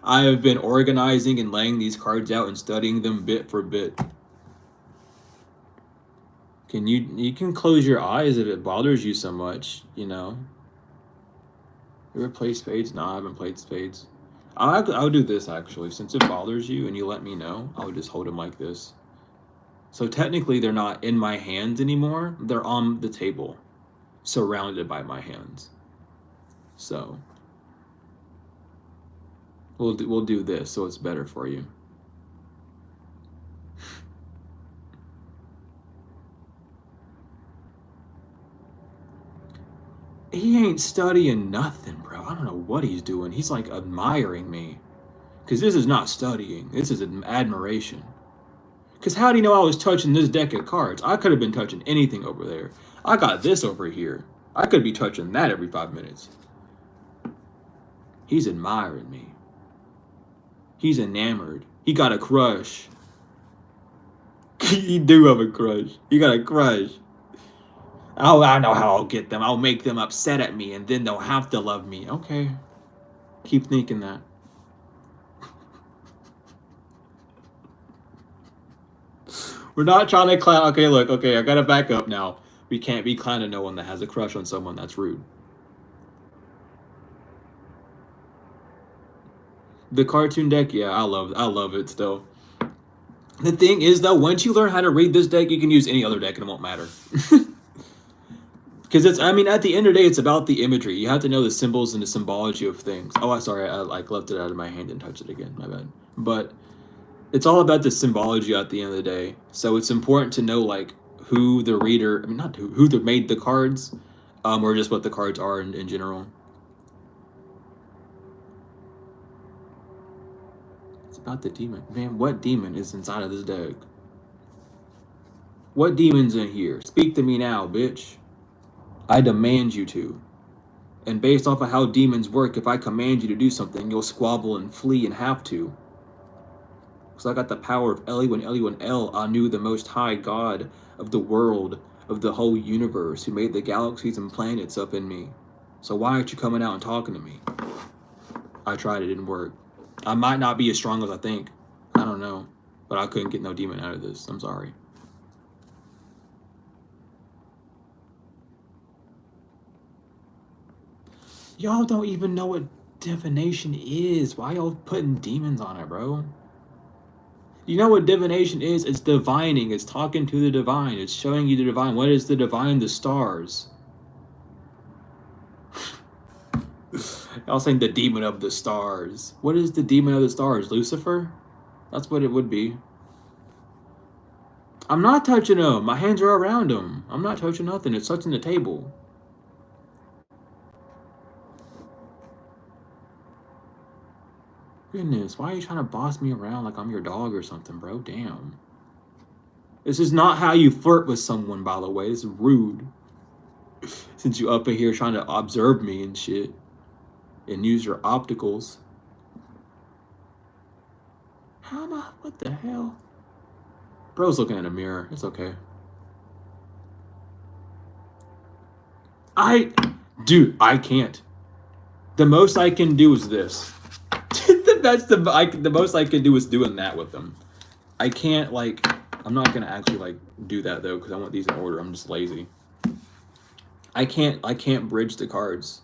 I have been organizing and laying these cards out and studying them bit for bit. You can close your eyes if it bothers you so much, you know. You ever play spades? No, I haven't played spades. I'll do this actually. Since it bothers you and you let me know, I'll just hold them like this. So technically they're not in my hands anymore. They're on the table, surrounded by my hands. So we'll do this so it's better for you. He ain't studying nothing, bro. I don't know what he's doing. He's like admiring me. Because this is not studying. This is an admiration. Because how do you know I was touching this deck of cards? I could have been touching anything over there. I got this over here. I could be touching that every 5 minutes. He's admiring me. He's enamored. He got a crush. He do have a crush. He got a crush. Oh, I know how I'll get them. I'll make them upset at me, and then they'll have to love me. Okay. Keep thinking that. We're not trying to clown. Okay, look. Okay, I gotta back up now. We can't be clowning no one that has a crush on someone. That's rude. The cartoon deck, yeah, I love it still. The thing is, though, once you learn how to read this deck, you can use any other deck and it won't matter. Because it's, I mean, at the end of the day, it's about the imagery. You have to know the symbols and the symbology of things. Oh, sorry, I like left it out of my hand and touched it again. My bad. But it's all about the symbology at the end of the day. So it's important to know, like, who the reader, I mean, not who made the cards, or just what the cards are in general. It's about the demon. Man, what demon is inside of this deck? What demon's in here? Speak to me now, bitch. I demand you to. And based off of how demons work, if I command you to do something, you'll squabble and flee and have to. Because I got the power of Eliwan, Eliwan El, Anu, the Most High God of the world, of the whole universe, who made the galaxies and planets up in me. So why aren't you coming out and talking to me? I tried, it didn't work. I might not be as strong as I think. I don't know. But I couldn't get no demon out of this. I'm sorry. Y'all don't even know what divination is. Why y'all putting demons on it, bro? You know what divination is? It's divining. It's talking to the divine. It's showing you the divine. What is the divine? The stars. Y'all saying the demon of the stars. What is the demon of the stars? Lucifer? That's what it would be. I'm not touching him. My hands are around him. I'm not touching nothing. It's touching the table. Goodness, why are you trying to boss me around like I'm your dog or something, bro? Damn. This is not how you flirt with someone, by the way. This is rude. Since you up in here trying to observe me and shit. And use your opticals. How am I? What the hell? Bro's looking in a mirror. It's okay. Dude, I can't. The most I can do is this. The most I can do is doing that with them. I can't, like, I'm not gonna actually, like, do that though, because I want these in order. I'm just lazy. I can't bridge the cards.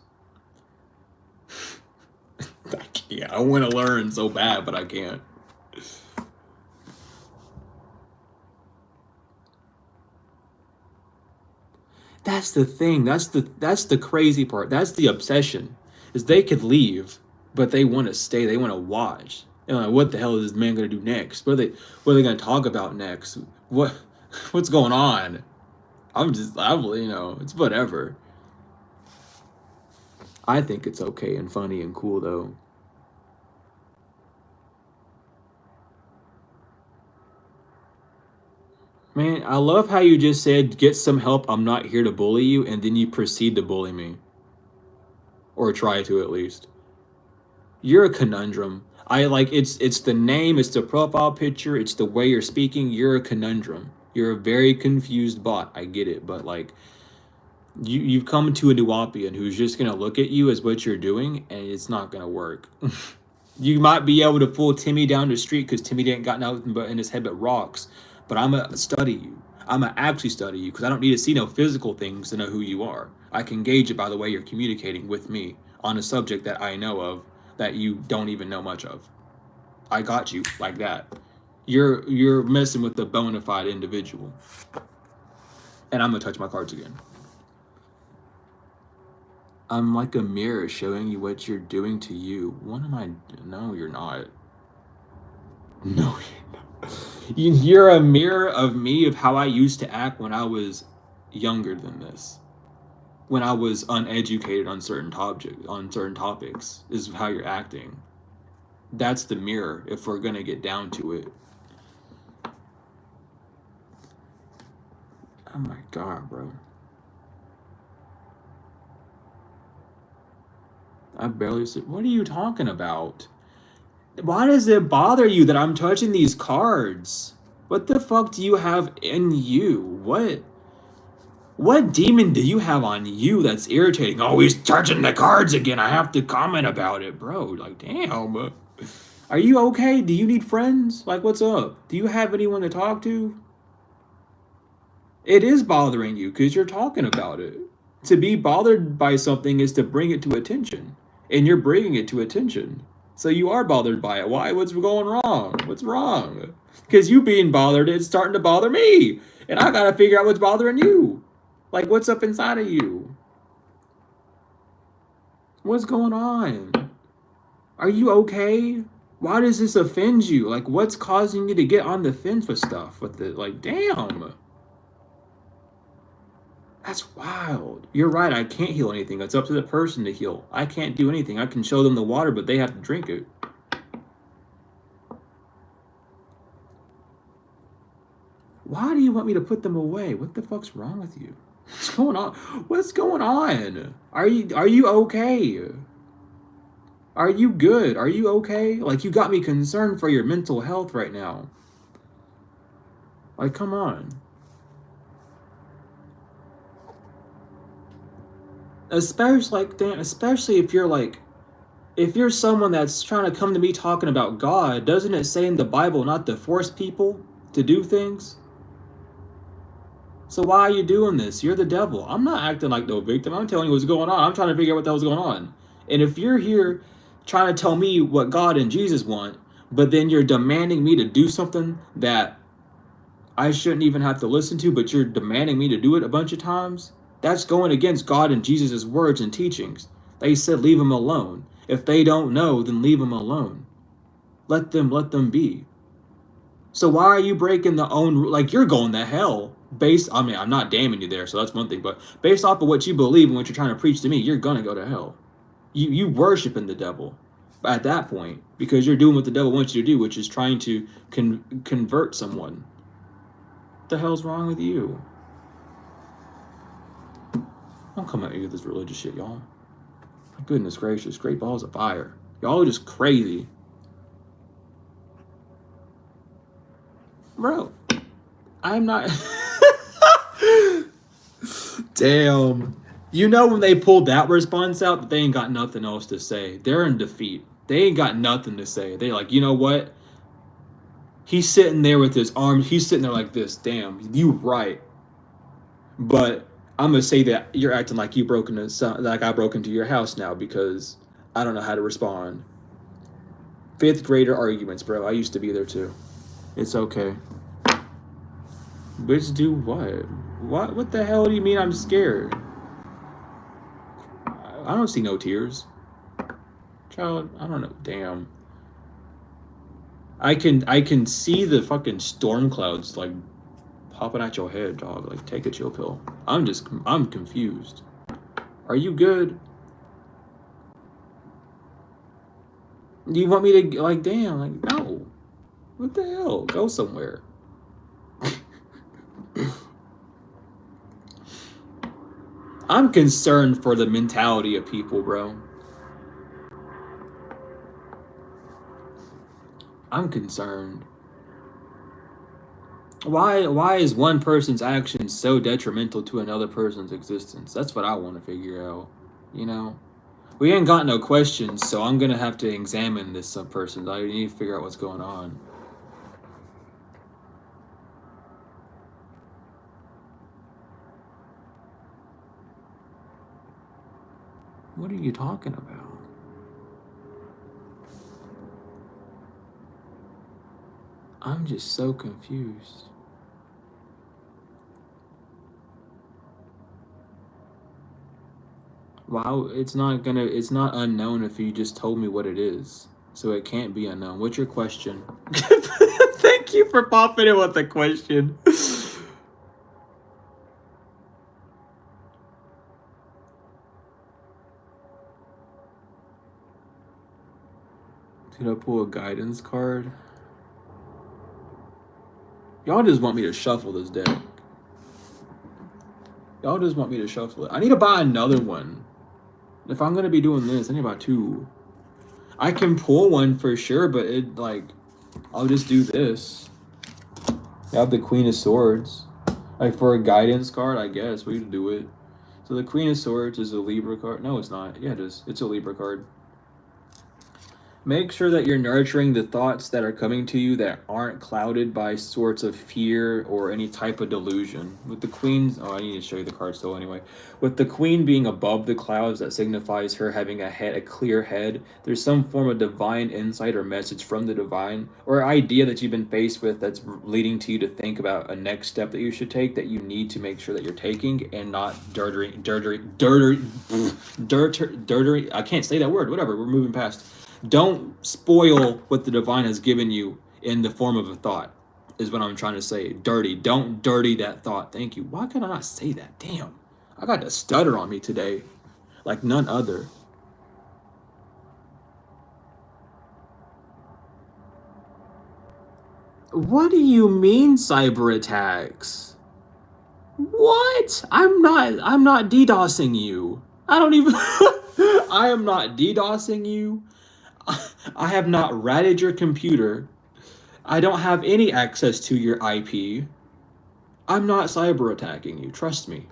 I want to learn so bad, but I can't. That's the thing. That's the crazy part. That's the obsession. Is they could leave, but they want to stay. They want to watch. They're like, what the hell is this man gonna do next? What are they gonna talk about next? What's going on? It's whatever. I think it's okay and funny and cool though. Man, I love how you just said, get some help, I'm not here to bully you, and then you proceed to bully me. Or try to, at least. You're a conundrum. It's the name, it's the profile picture, it's the way you're speaking, you're a conundrum. You're a very confused bot, I get it, but like, you've come to a Nuwapian who's just gonna look at you as what you're doing, and it's not gonna work. You might be able to pull Timmy down the street because Timmy didn't got nothing but in his head but rocks. But I'm going to study you. I'm going to actually study you because I don't need to see no physical things to know who you are. I can gauge it by the way you're communicating with me on a subject that I know of that you don't even know much of. I got you like that. You're messing with the bona fide individual. And I'm going to touch my cards again. I'm like a mirror showing you what you're doing to you. What am I? No, you're not. No, you're not. You're a mirror of me, of how I used to act when I was younger than this. When I was uneducated on certain topics, is how you're acting. That's the mirror, if we're gonna get down to it. Oh my god, bro. I barely said, what are you talking about? Why does it bother you that I'm touching these cards? What the fuck do you have in you? What demon do you have on you that's irritating? Oh, he's touching the cards again. I have to comment about it, bro. Like, damn. Are you okay? Do you need friends? Like, what's up? Do you have anyone to talk to? It is bothering you because you're talking about it. To be bothered by something is to bring it to attention. And you're bringing it to attention. So you are bothered by it. Why? What's going wrong? What's wrong? Because you being bothered, it's starting to bother me. And I gotta figure out what's bothering you. Like, what's up inside of you? What's going on? Are you okay? Why does this offend you? Like, what's causing you to get on the fence with stuff? With it? Like, damn. That's wild. You're right, I can't heal anything. It's up to the person to heal. I can't do anything. I can show them the water, but they have to drink it. Why do you want me to put them away? What the fuck's wrong with you? What's going on? What's going on? Are you okay? Are you good? Are you okay? Like, you got me concerned for your mental health right now. Like, come on. Especially if you're someone that's trying to come to me talking about God, doesn't it say in the Bible not to force people to do things? So why are you doing this? You're the devil. I'm not acting like no victim. I'm telling you what's going on. I'm trying to figure out what the hell's going on. And if you're here trying to tell me what God and Jesus want, but then you're demanding me to do something that I shouldn't even have to listen to, but you're demanding me to do it a bunch of times, that's going against God and Jesus' words and teachings. They said leave them alone. If they don't know, then leave them alone. Let them be. So why are you breaking the own, like, you're going to hell I'm not damning you there, so that's one thing, but based off of what you believe and what you're trying to preach to me, you're gonna go to hell. You worshiping the devil at that point, because you're doing what the devil wants you to do, which is trying to convert someone. What the hell's wrong with you? Don't come at me with this religious shit, y'all. Goodness gracious, great balls of fire. Y'all are just crazy. Bro, I'm not... Damn. You know when they pulled that response out, that they ain't got nothing else to say. They're in defeat. They ain't got nothing to say. They're like, you know what? He's sitting there with his arms. He's sitting there like this. Damn, you right. But I'm gonna say that you're acting like you broke into, like I broke into your house now because I don't know how to respond. Fifth grader arguments, bro. I used to be there too. It's okay. Bitch, do what? What the hell do you mean I'm scared? I don't see no tears. Child, I don't know. Damn. I can see the fucking storm clouds like popping at your head, dog. Like, take a chill pill. I'm confused. Are you good? Do you want me to, like, damn, like, no. What the hell? Go somewhere. I'm concerned for the mentality of people, bro. I'm concerned. Why is one person's action so detrimental to another person's existence? That's what I want to figure out. You know? We ain't got no questions, so I'm gonna have to examine this person. I need to figure out what's going on. What are you talking about? I'm just so confused. Wow, it's not unknown if you just told me what it is. So it can't be unknown. What's your question? Thank you for popping in with the question. Did I pull a guidance card? Y'all just want me to shuffle this deck. Y'all just want me to shuffle it. I need to buy another one. If I'm gonna be doing this, I need to buy two. I can pull one for sure, but it, like, I'll just do this. I have the Queen of Swords. Like, for a guidance card, I guess we can do it. So the Queen of Swords is a Libra card. No, it's not. Yeah, it is. It's a Libra card. Make sure that you're nurturing the thoughts that are coming to you that aren't clouded by sorts of fear or any type of delusion. With the Queen's... Oh, I need to show you the card still anyway. With the Queen being above the clouds, that signifies her having a clear head. There's some form of divine insight or message from the divine, or idea that you've been faced with that's leading to you to think about a next step that you should take, that you need to make sure that you're taking, and not dirty. I can't say that word. Whatever, we're moving past. Don't spoil what the divine has given you in the form of a thought, is what I'm trying to say. Dirty. Don't dirty that thought. Thank you. Why can I not say that? Damn. I got the stutter on me today. Like none other. What do you mean cyber attacks? What? I'm not DDoSing you. I don't even... I am not DDoSing you. I have not ratted your computer. I don't have any access to your IP. I'm not cyber attacking you, trust me.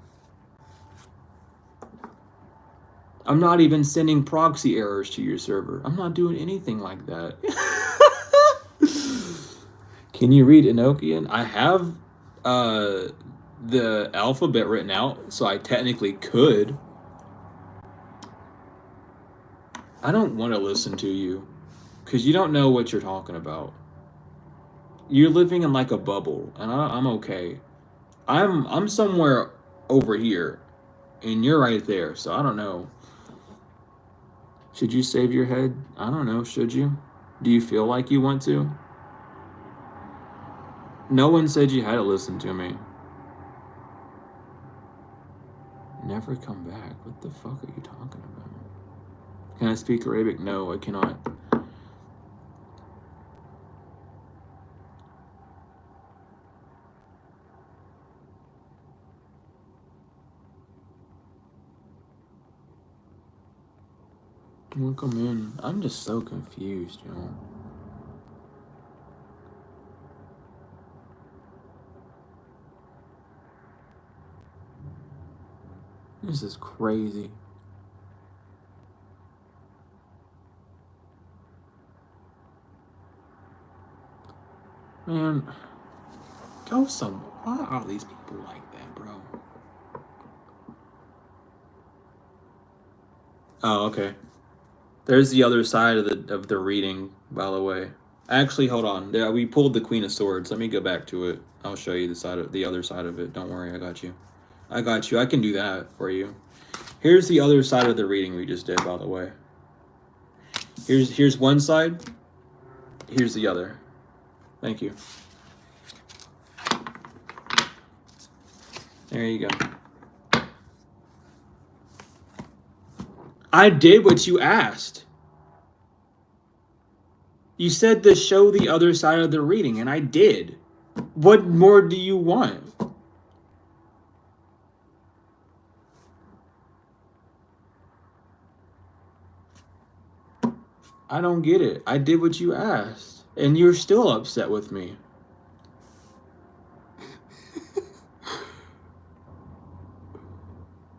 I'm not even sending proxy errors to your server. I'm not doing anything like that. Can you read Enochian? I have the alphabet written out, so I technically could. I don't want to listen to you, because you don't know what you're talking about. You're living in like a bubble, and I'm okay. I'm somewhere over here, and you're right there, so I don't know. Should you save your head? I don't know, should you? Do you feel like you want to? No one said you had to listen to me. Never come back. What the fuck are you talking about? Can I speak Arabic? No, I cannot. Welcome in. I'm just so confused, you know. This is crazy. Man, go some. Why are these people like that, bro? Oh, okay. There's the other side of the reading, by the way. Actually, hold on. Yeah, we pulled the Queen of Swords. Let me go back to it. I'll show you the other side of it. Don't worry, I got you. I got you. I can do that for you. Here's the other side of the reading we just did, by the way. Here's one side. Here's the other. Thank you. There you go. I did what you asked. You said to show the other side of the reading, and I did. What more do you want? I don't get it. I did what you asked, and you're still upset with me.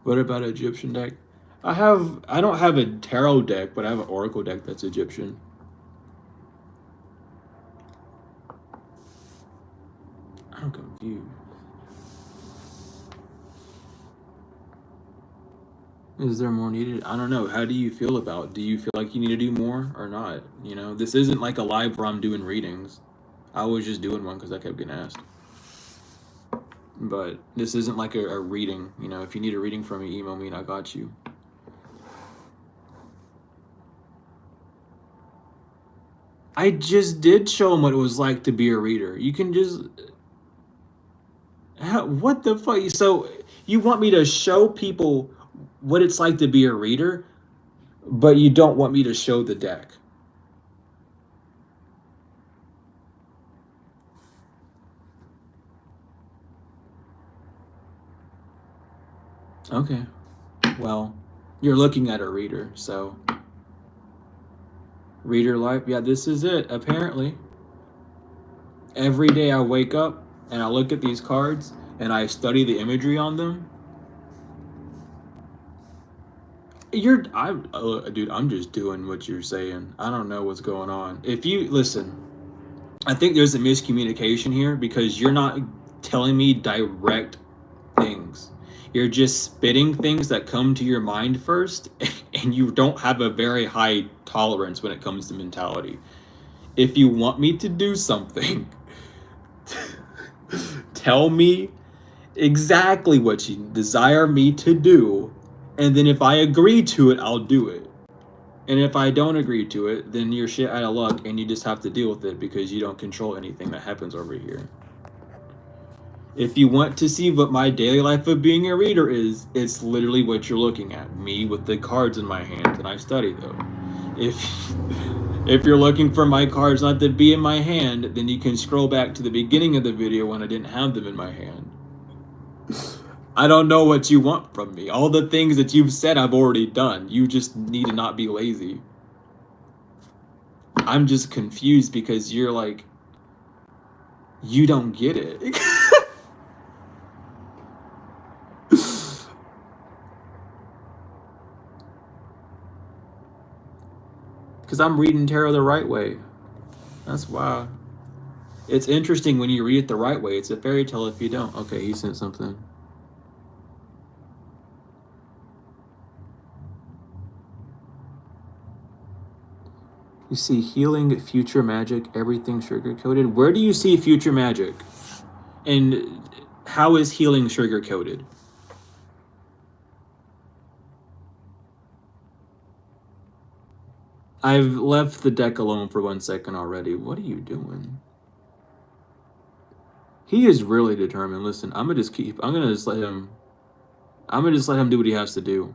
What about Egyptian deck? I don't have a tarot deck, but I have an oracle deck that's Egyptian. I'm confused. Is there more needed? I don't know. How do you feel about it? Do you feel like you need to do more or not? You know, this isn't like a live where I'm doing readings. I was just doing one because I kept getting asked. But this isn't like a reading. You know, if you need a reading from me, email me and I got you. I just did show him what it was like to be a reader. You can just... What the fuck? So you want me to show people what it's like to be a reader, but you don't want me to show the deck? Okay. Well, you're looking at a reader, so... Reader life? Yeah, this is it, apparently. Every day I wake up and I look at these cards and I study the imagery on them. Dude, I'm just doing what you're saying. I don't know what's going on. If you listen, I think there's a miscommunication here because you're not telling me direct things. You're just spitting things that come to your mind first, and you don't have a very high tolerance when it comes to mentality. If you want me to do something, tell me exactly what you desire me to do, and then if I agree to it, I'll do it. And if I don't agree to it, then you're shit out of luck and you just have to deal with it because you don't control anything that happens over here. If you want to see what my daily life of being a reader is, it's literally what you're looking at. Me with the cards in my hands, and I study them. If you're looking for my cards not to be in my hand, then you can scroll back to the beginning of the video when I didn't have them in my hand. I don't know what you want from me. All the things that you've said I've already done. You just need to not be lazy. I'm just confused because you're like, you don't get it. Because I'm reading tarot the right way. That's why. It's interesting when you read it the right way. It's a fairy tale if you don't. Okay, he sent something. You see healing, future magic, everything sugar-coated. Where do you see future magic? And how is healing sugar-coated? I've left the deck alone for 1 second already. What are you doing? He is really determined. Listen, I'm gonna just let him do what he has to do.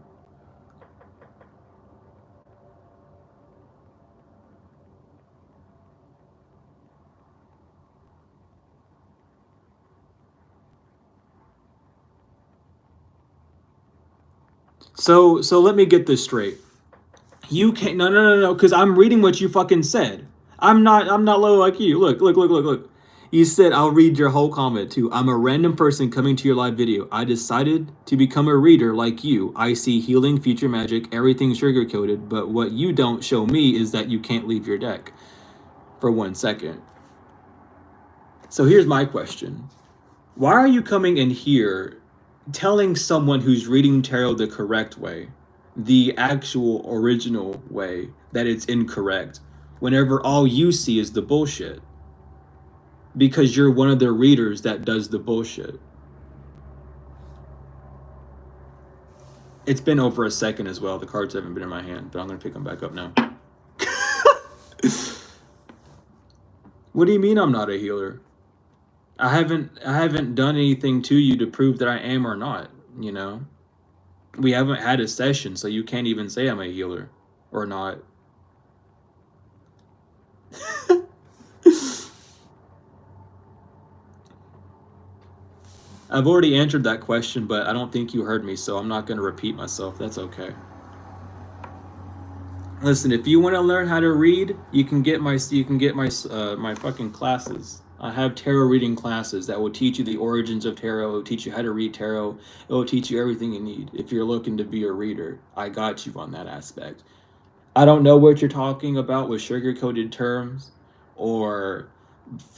So let me get this straight. You can't. No. Because I'm reading what you fucking said. I'm not low like you. Look. You said I'll read your whole comment too. I'm a random person coming to your live video. I decided to become a reader like you. I see healing, future magic, everything sugar coated. But what you don't show me is that you can't leave your deck for 1 second. So here's my question. Why are you coming in here telling someone who's reading tarot the correct way, the actual original way, that it's incorrect, whenever all you see is the bullshit? Because you're one of the readers that does the bullshit. It's been over a second as well. The cards haven't been in my hand, but I'm going to pick them back up now. What do you mean I'm not a healer? I haven't done anything to you to prove that I am or not, you know? We haven't had a session, so you can't even say I'm a healer or not. I've already answered that question, but I don't think you heard me, so I'm not going to repeat myself. That's okay. Listen, if you want to learn how to read, you can get my my fucking classes. I have tarot reading classes that will teach you the origins of tarot. It will teach you how to read tarot. It will teach you everything you need if you're looking to be a reader. I got you on that aspect. I don't know what you're talking about with sugar-coated terms or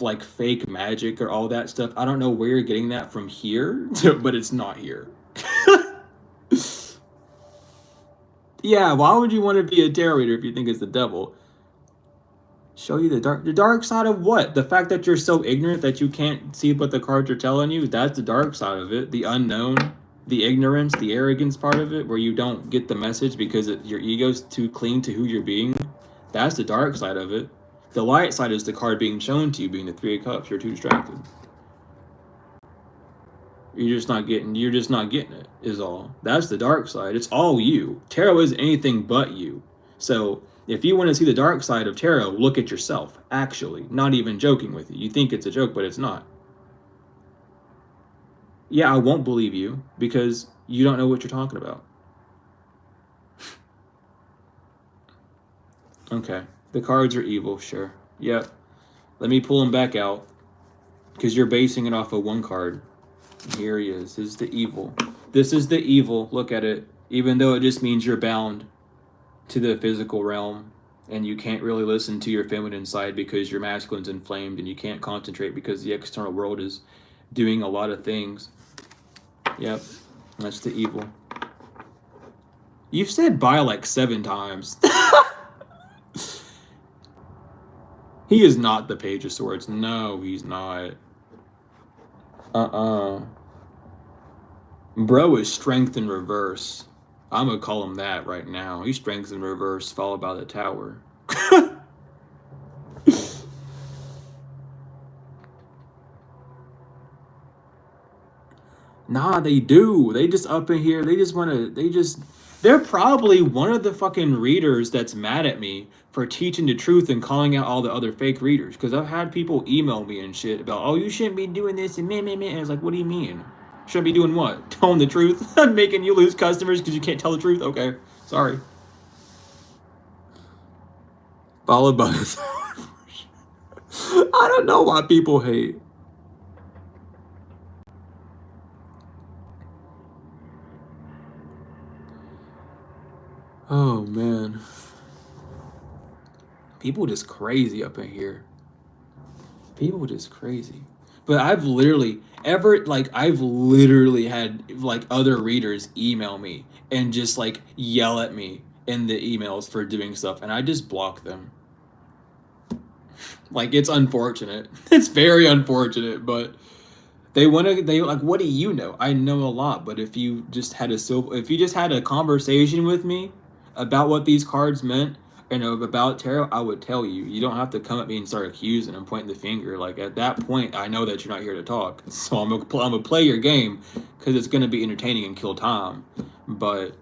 like fake magic or all that stuff. I don't know where you're getting that from here, but it's not here. Yeah, why would you want to be a tarot reader if you think it's the devil? Show you the dark side of what? The fact that you're so ignorant that you can't see what the cards are telling you, that's the dark side of it. The unknown, the ignorance, the arrogance part of it, where you don't get the message because your ego's too cling to who you're being. That's the dark side of it. The light side is the card being shown to you being the Three of Cups. You're too distracted. You're just not getting it, is all. That's the dark side. It's all you. Tarot is anything but you. So if you want to see the dark side of tarot, look at yourself, actually. Not even joking with you. You think it's a joke, but it's not. Yeah, I won't believe you because you don't know what you're talking about. Okay. The cards are evil, sure. Yep. Let me pull them back out because you're basing it off of one card. Here he is. This is the evil. This is the evil. Look at it. Even though it just means you're bound to the physical realm and you can't really listen to your feminine side because your masculine's inflamed and you can't concentrate because the external world is doing a lot of things. Yep. That's the evil. You've said bye like 7 times. He is not the Page of Swords. No, he's not. Bro is strength in reverse. I'm gonna call him that right now. He's strength in reverse, followed by the Tower. Nah, they do. They just up in here. They just want to. They're probably one of the fucking readers that's mad at me for teaching the truth and calling out all the other fake readers. Because I've had people email me and shit about, oh, you shouldn't be doing this and meh. And it's like, what do you mean? Shouldn't be doing what? Telling the truth? Making you lose customers because you can't tell the truth? Okay, sorry. Followed by this. I don't know why people hate. Oh, man. People just crazy up in here. People just crazy. But I've literally had like other readers email me and just like yell at me in the emails for doing stuff, and I just block them. Like, it's unfortunate. It's very unfortunate, but they like, what do you know? I know a lot, but if you just had a conversation with me about what these cards meant and about tarot, I would tell you. You don't have to come at me and start accusing and pointing the finger. Like, at that point, I know that you're not here to talk. So I'm gonna play your game because it's gonna be entertaining and kill time. But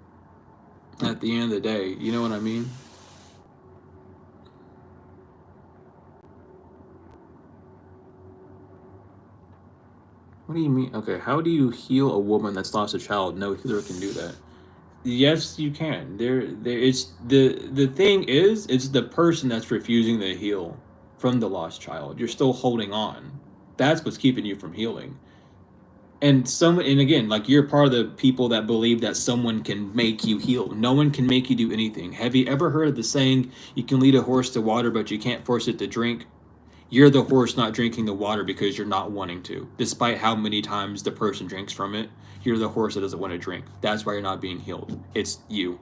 at the end of the day, you know what I mean? What do you mean? Okay, how do you heal a woman that's lost a child? No healer can do that. Yes, you can. It's the thing is, it's the person that's refusing to heal from the lost child. You're still holding on. That's what's keeping you from healing. And again, like you're part of the people that believe that someone can make you heal. No one can make you do anything. Have you ever heard of the saying, you can lead a horse to water, but you can't force it to drink? You're the horse not drinking the water because you're not wanting to. Despite how many times the person drinks from it, you're the horse that doesn't want to drink. That's why you're not being healed. It's you.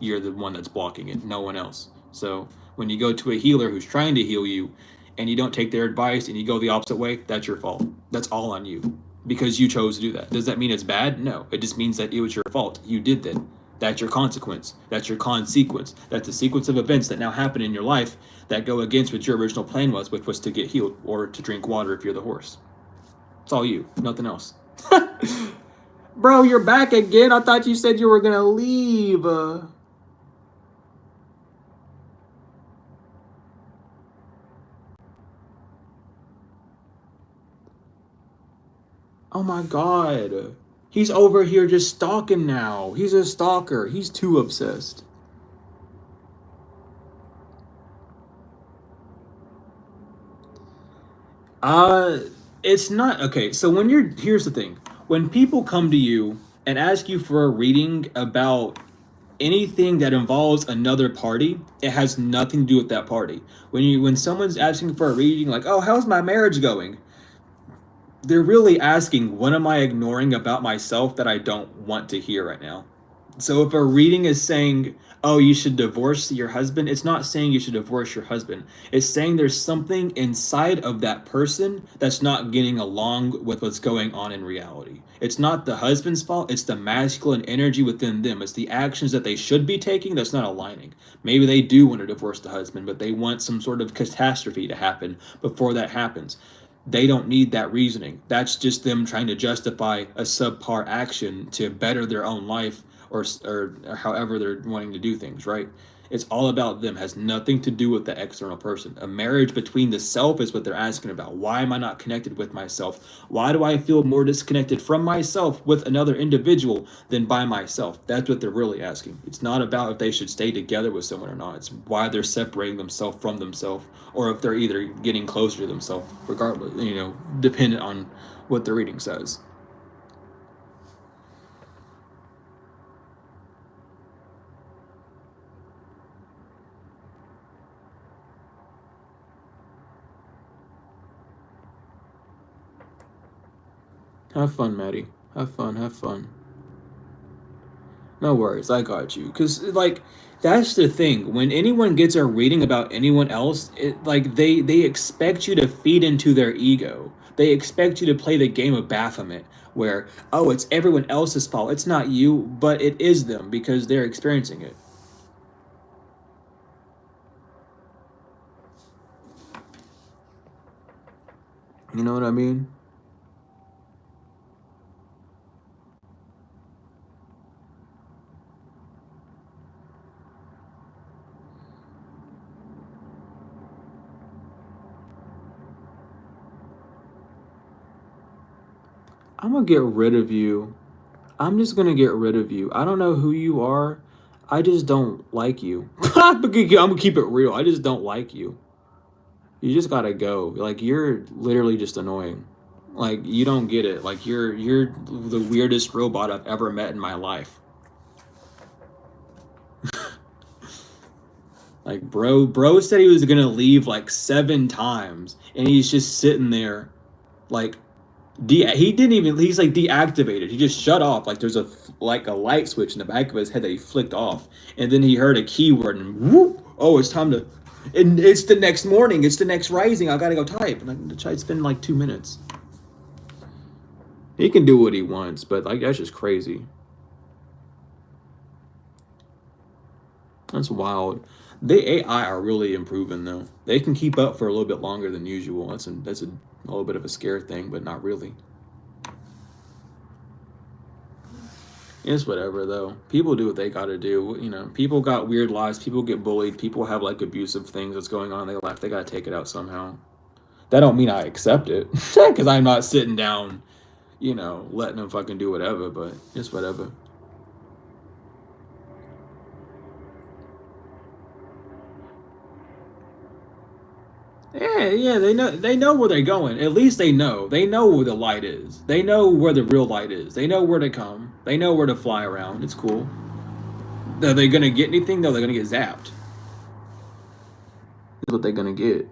You're the one that's blocking it, no one else. So when you go to a healer who's trying to heal you and you don't take their advice and you go the opposite way, that's your fault. That's all on you because you chose to do that. Does that mean it's bad? No. It just means that it was your fault. You did that. That's your consequence. That's your consequence. That's a sequence of events that now happen in your life that go against what your original plan was, which was to get healed or to drink water if you're the horse. It's all you, nothing else. Bro, you're back again. I thought you said you were gonna leave. Oh my god. He's over here just stalking now. He's a stalker. He's too obsessed. Uh, it's not okay. So here's the thing. When people come to you and ask you for a reading about anything that involves another party, it has nothing to do with that party. When someone's asking for a reading like, "Oh, how's my marriage going?" They're really asking, "What am I ignoring about myself that I don't want to hear right now?" So if a reading is saying, "Oh, you should divorce your husband," it's not saying you should divorce your husband. It's saying there's something inside of that person that's not getting along with what's going on in reality. It's not the husband's fault, it's the masculine energy within them. It's the actions that they should be taking that's not aligning. Maybe they do want to divorce the husband, but they want some sort of catastrophe to happen before that happens. They don't need that reasoning. That's just them trying to justify a subpar action to better their own life or however they're wanting to do things, right? It's all about them, has nothing to do with the external person. A marriage between the self is what they're asking about. Why am I not connected with myself? Why do I feel more disconnected from myself with another individual than by myself? That's what they're really asking. It's not about if they should stay together with someone or not. It's why they're separating themselves from themselves, or if they're either getting closer to themselves, regardless, dependent on what the reading says. Have fun, Maddie. Have fun, have fun. No worries, I got you. Cause like that's the thing. When anyone gets a reading about anyone else, they expect you to feed into their ego. They expect you to play the game of Baphomet, where oh, it's everyone else's fault. It's not you, but it is them because they're experiencing it. You know what I mean? I'm gonna get rid of you. I'm just gonna get rid of you. I don't know who you are. I just don't like you. I'm gonna keep it real. I just don't like you. You just gotta go. Like you're literally just annoying. Like you don't get it. Like you're the weirdest robot I've ever met in my life. Like bro said he was gonna leave like 7 times, and he's just sitting there, like he didn't even he's like deactivated. He just shut off. Like there's a light switch in the back of his head that he flicked off, and then he heard a keyword and whoop. Oh, it's time to. And it's the next morning. It's the next rising. I gotta go type. And it's been like 2 minutes. He can do what he wants, but like that's just crazy. That's wild. The AI are really improving though. They can keep up for a little bit longer than usual. That's a little bit of a scare thing, but not really. It's whatever though. People do what they gotta do. People got weird lives. People get bullied. People have like abusive things that's going on in their life. They gotta take it out somehow. That don't mean I accept it, because I'm not sitting down, letting them fucking do whatever. But it's whatever. Yeah, they know where they're going. At least they know. They know where the light is. They know where the real light is. They know where to come. They know where to fly around. It's cool. Are they gonna get anything? No, they're gonna get zapped. That's what they're gonna get.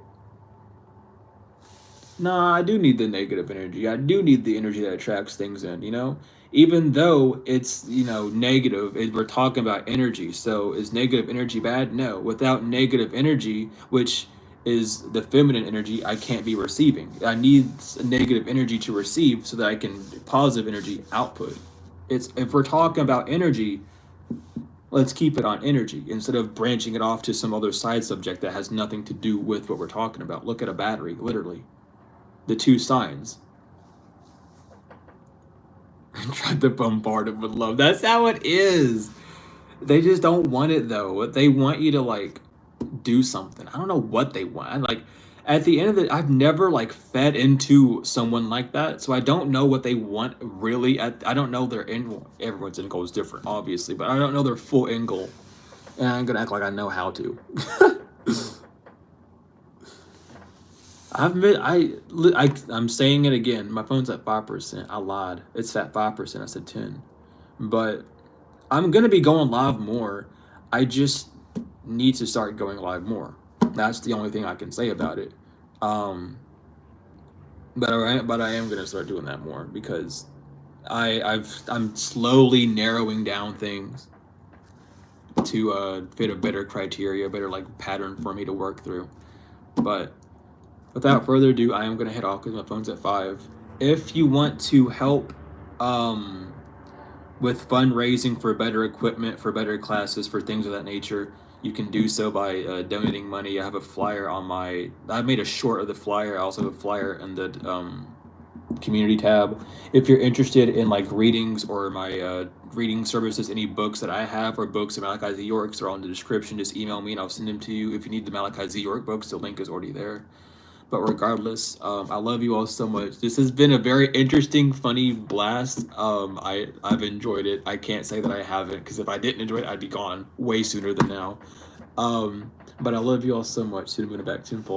Nah, I do need the negative energy. I do need the energy that attracts things in, you know? Even though it's, negative, we're talking about energy. So is negative energy bad? No. Without negative energy, which is the feminine energy, I can't be receiving. I need negative energy to receive so that I can positive energy output. It's if we're talking about energy, let's keep it on energy instead of branching it off to some other side subject that has nothing to do with what we're talking about. Look at a battery, literally. The two signs. Tried to bombard it with love. That's how it is. They just don't want it though. They want you to like do something. I don't know what they want. Like at the end of it, I've never like fed into someone like that, so I don't know what they want really. I don't know their end. Well, everyone's end goal is different, obviously, but I don't know their full end goal, and I'm gonna act like I know how to. I'm saying it again. My phone's at 5%. I lied. It's at 5%. I said 10. But I'm gonna be going live more. I just need to start going live more. That's the only thing I can say about it. But I am gonna start doing that more because I'm slowly narrowing down things to fit a better criteria, a better like pattern for me to work through. But without further ado, I am gonna head off because my phone's at 5. If you want to help with fundraising for better equipment, for better classes, for things of that nature, you can do so by donating money. I have a flyer on my. I made a short of the flyer. I also have a flyer in the community tab. If you're interested in like readings or my reading services, any books that I have or books of Malachi Z. York's are all in the description. Just email me and I'll send them to you. If you need the Malachi Z. York books, the link is already there. But regardless, I love you all so much. This has been a very interesting, funny blast. I've enjoyed it. I can't say that I haven't, because if I didn't enjoy it, I'd be gone way sooner than now. But I love you all so much. Soon I'm going back to Unfold.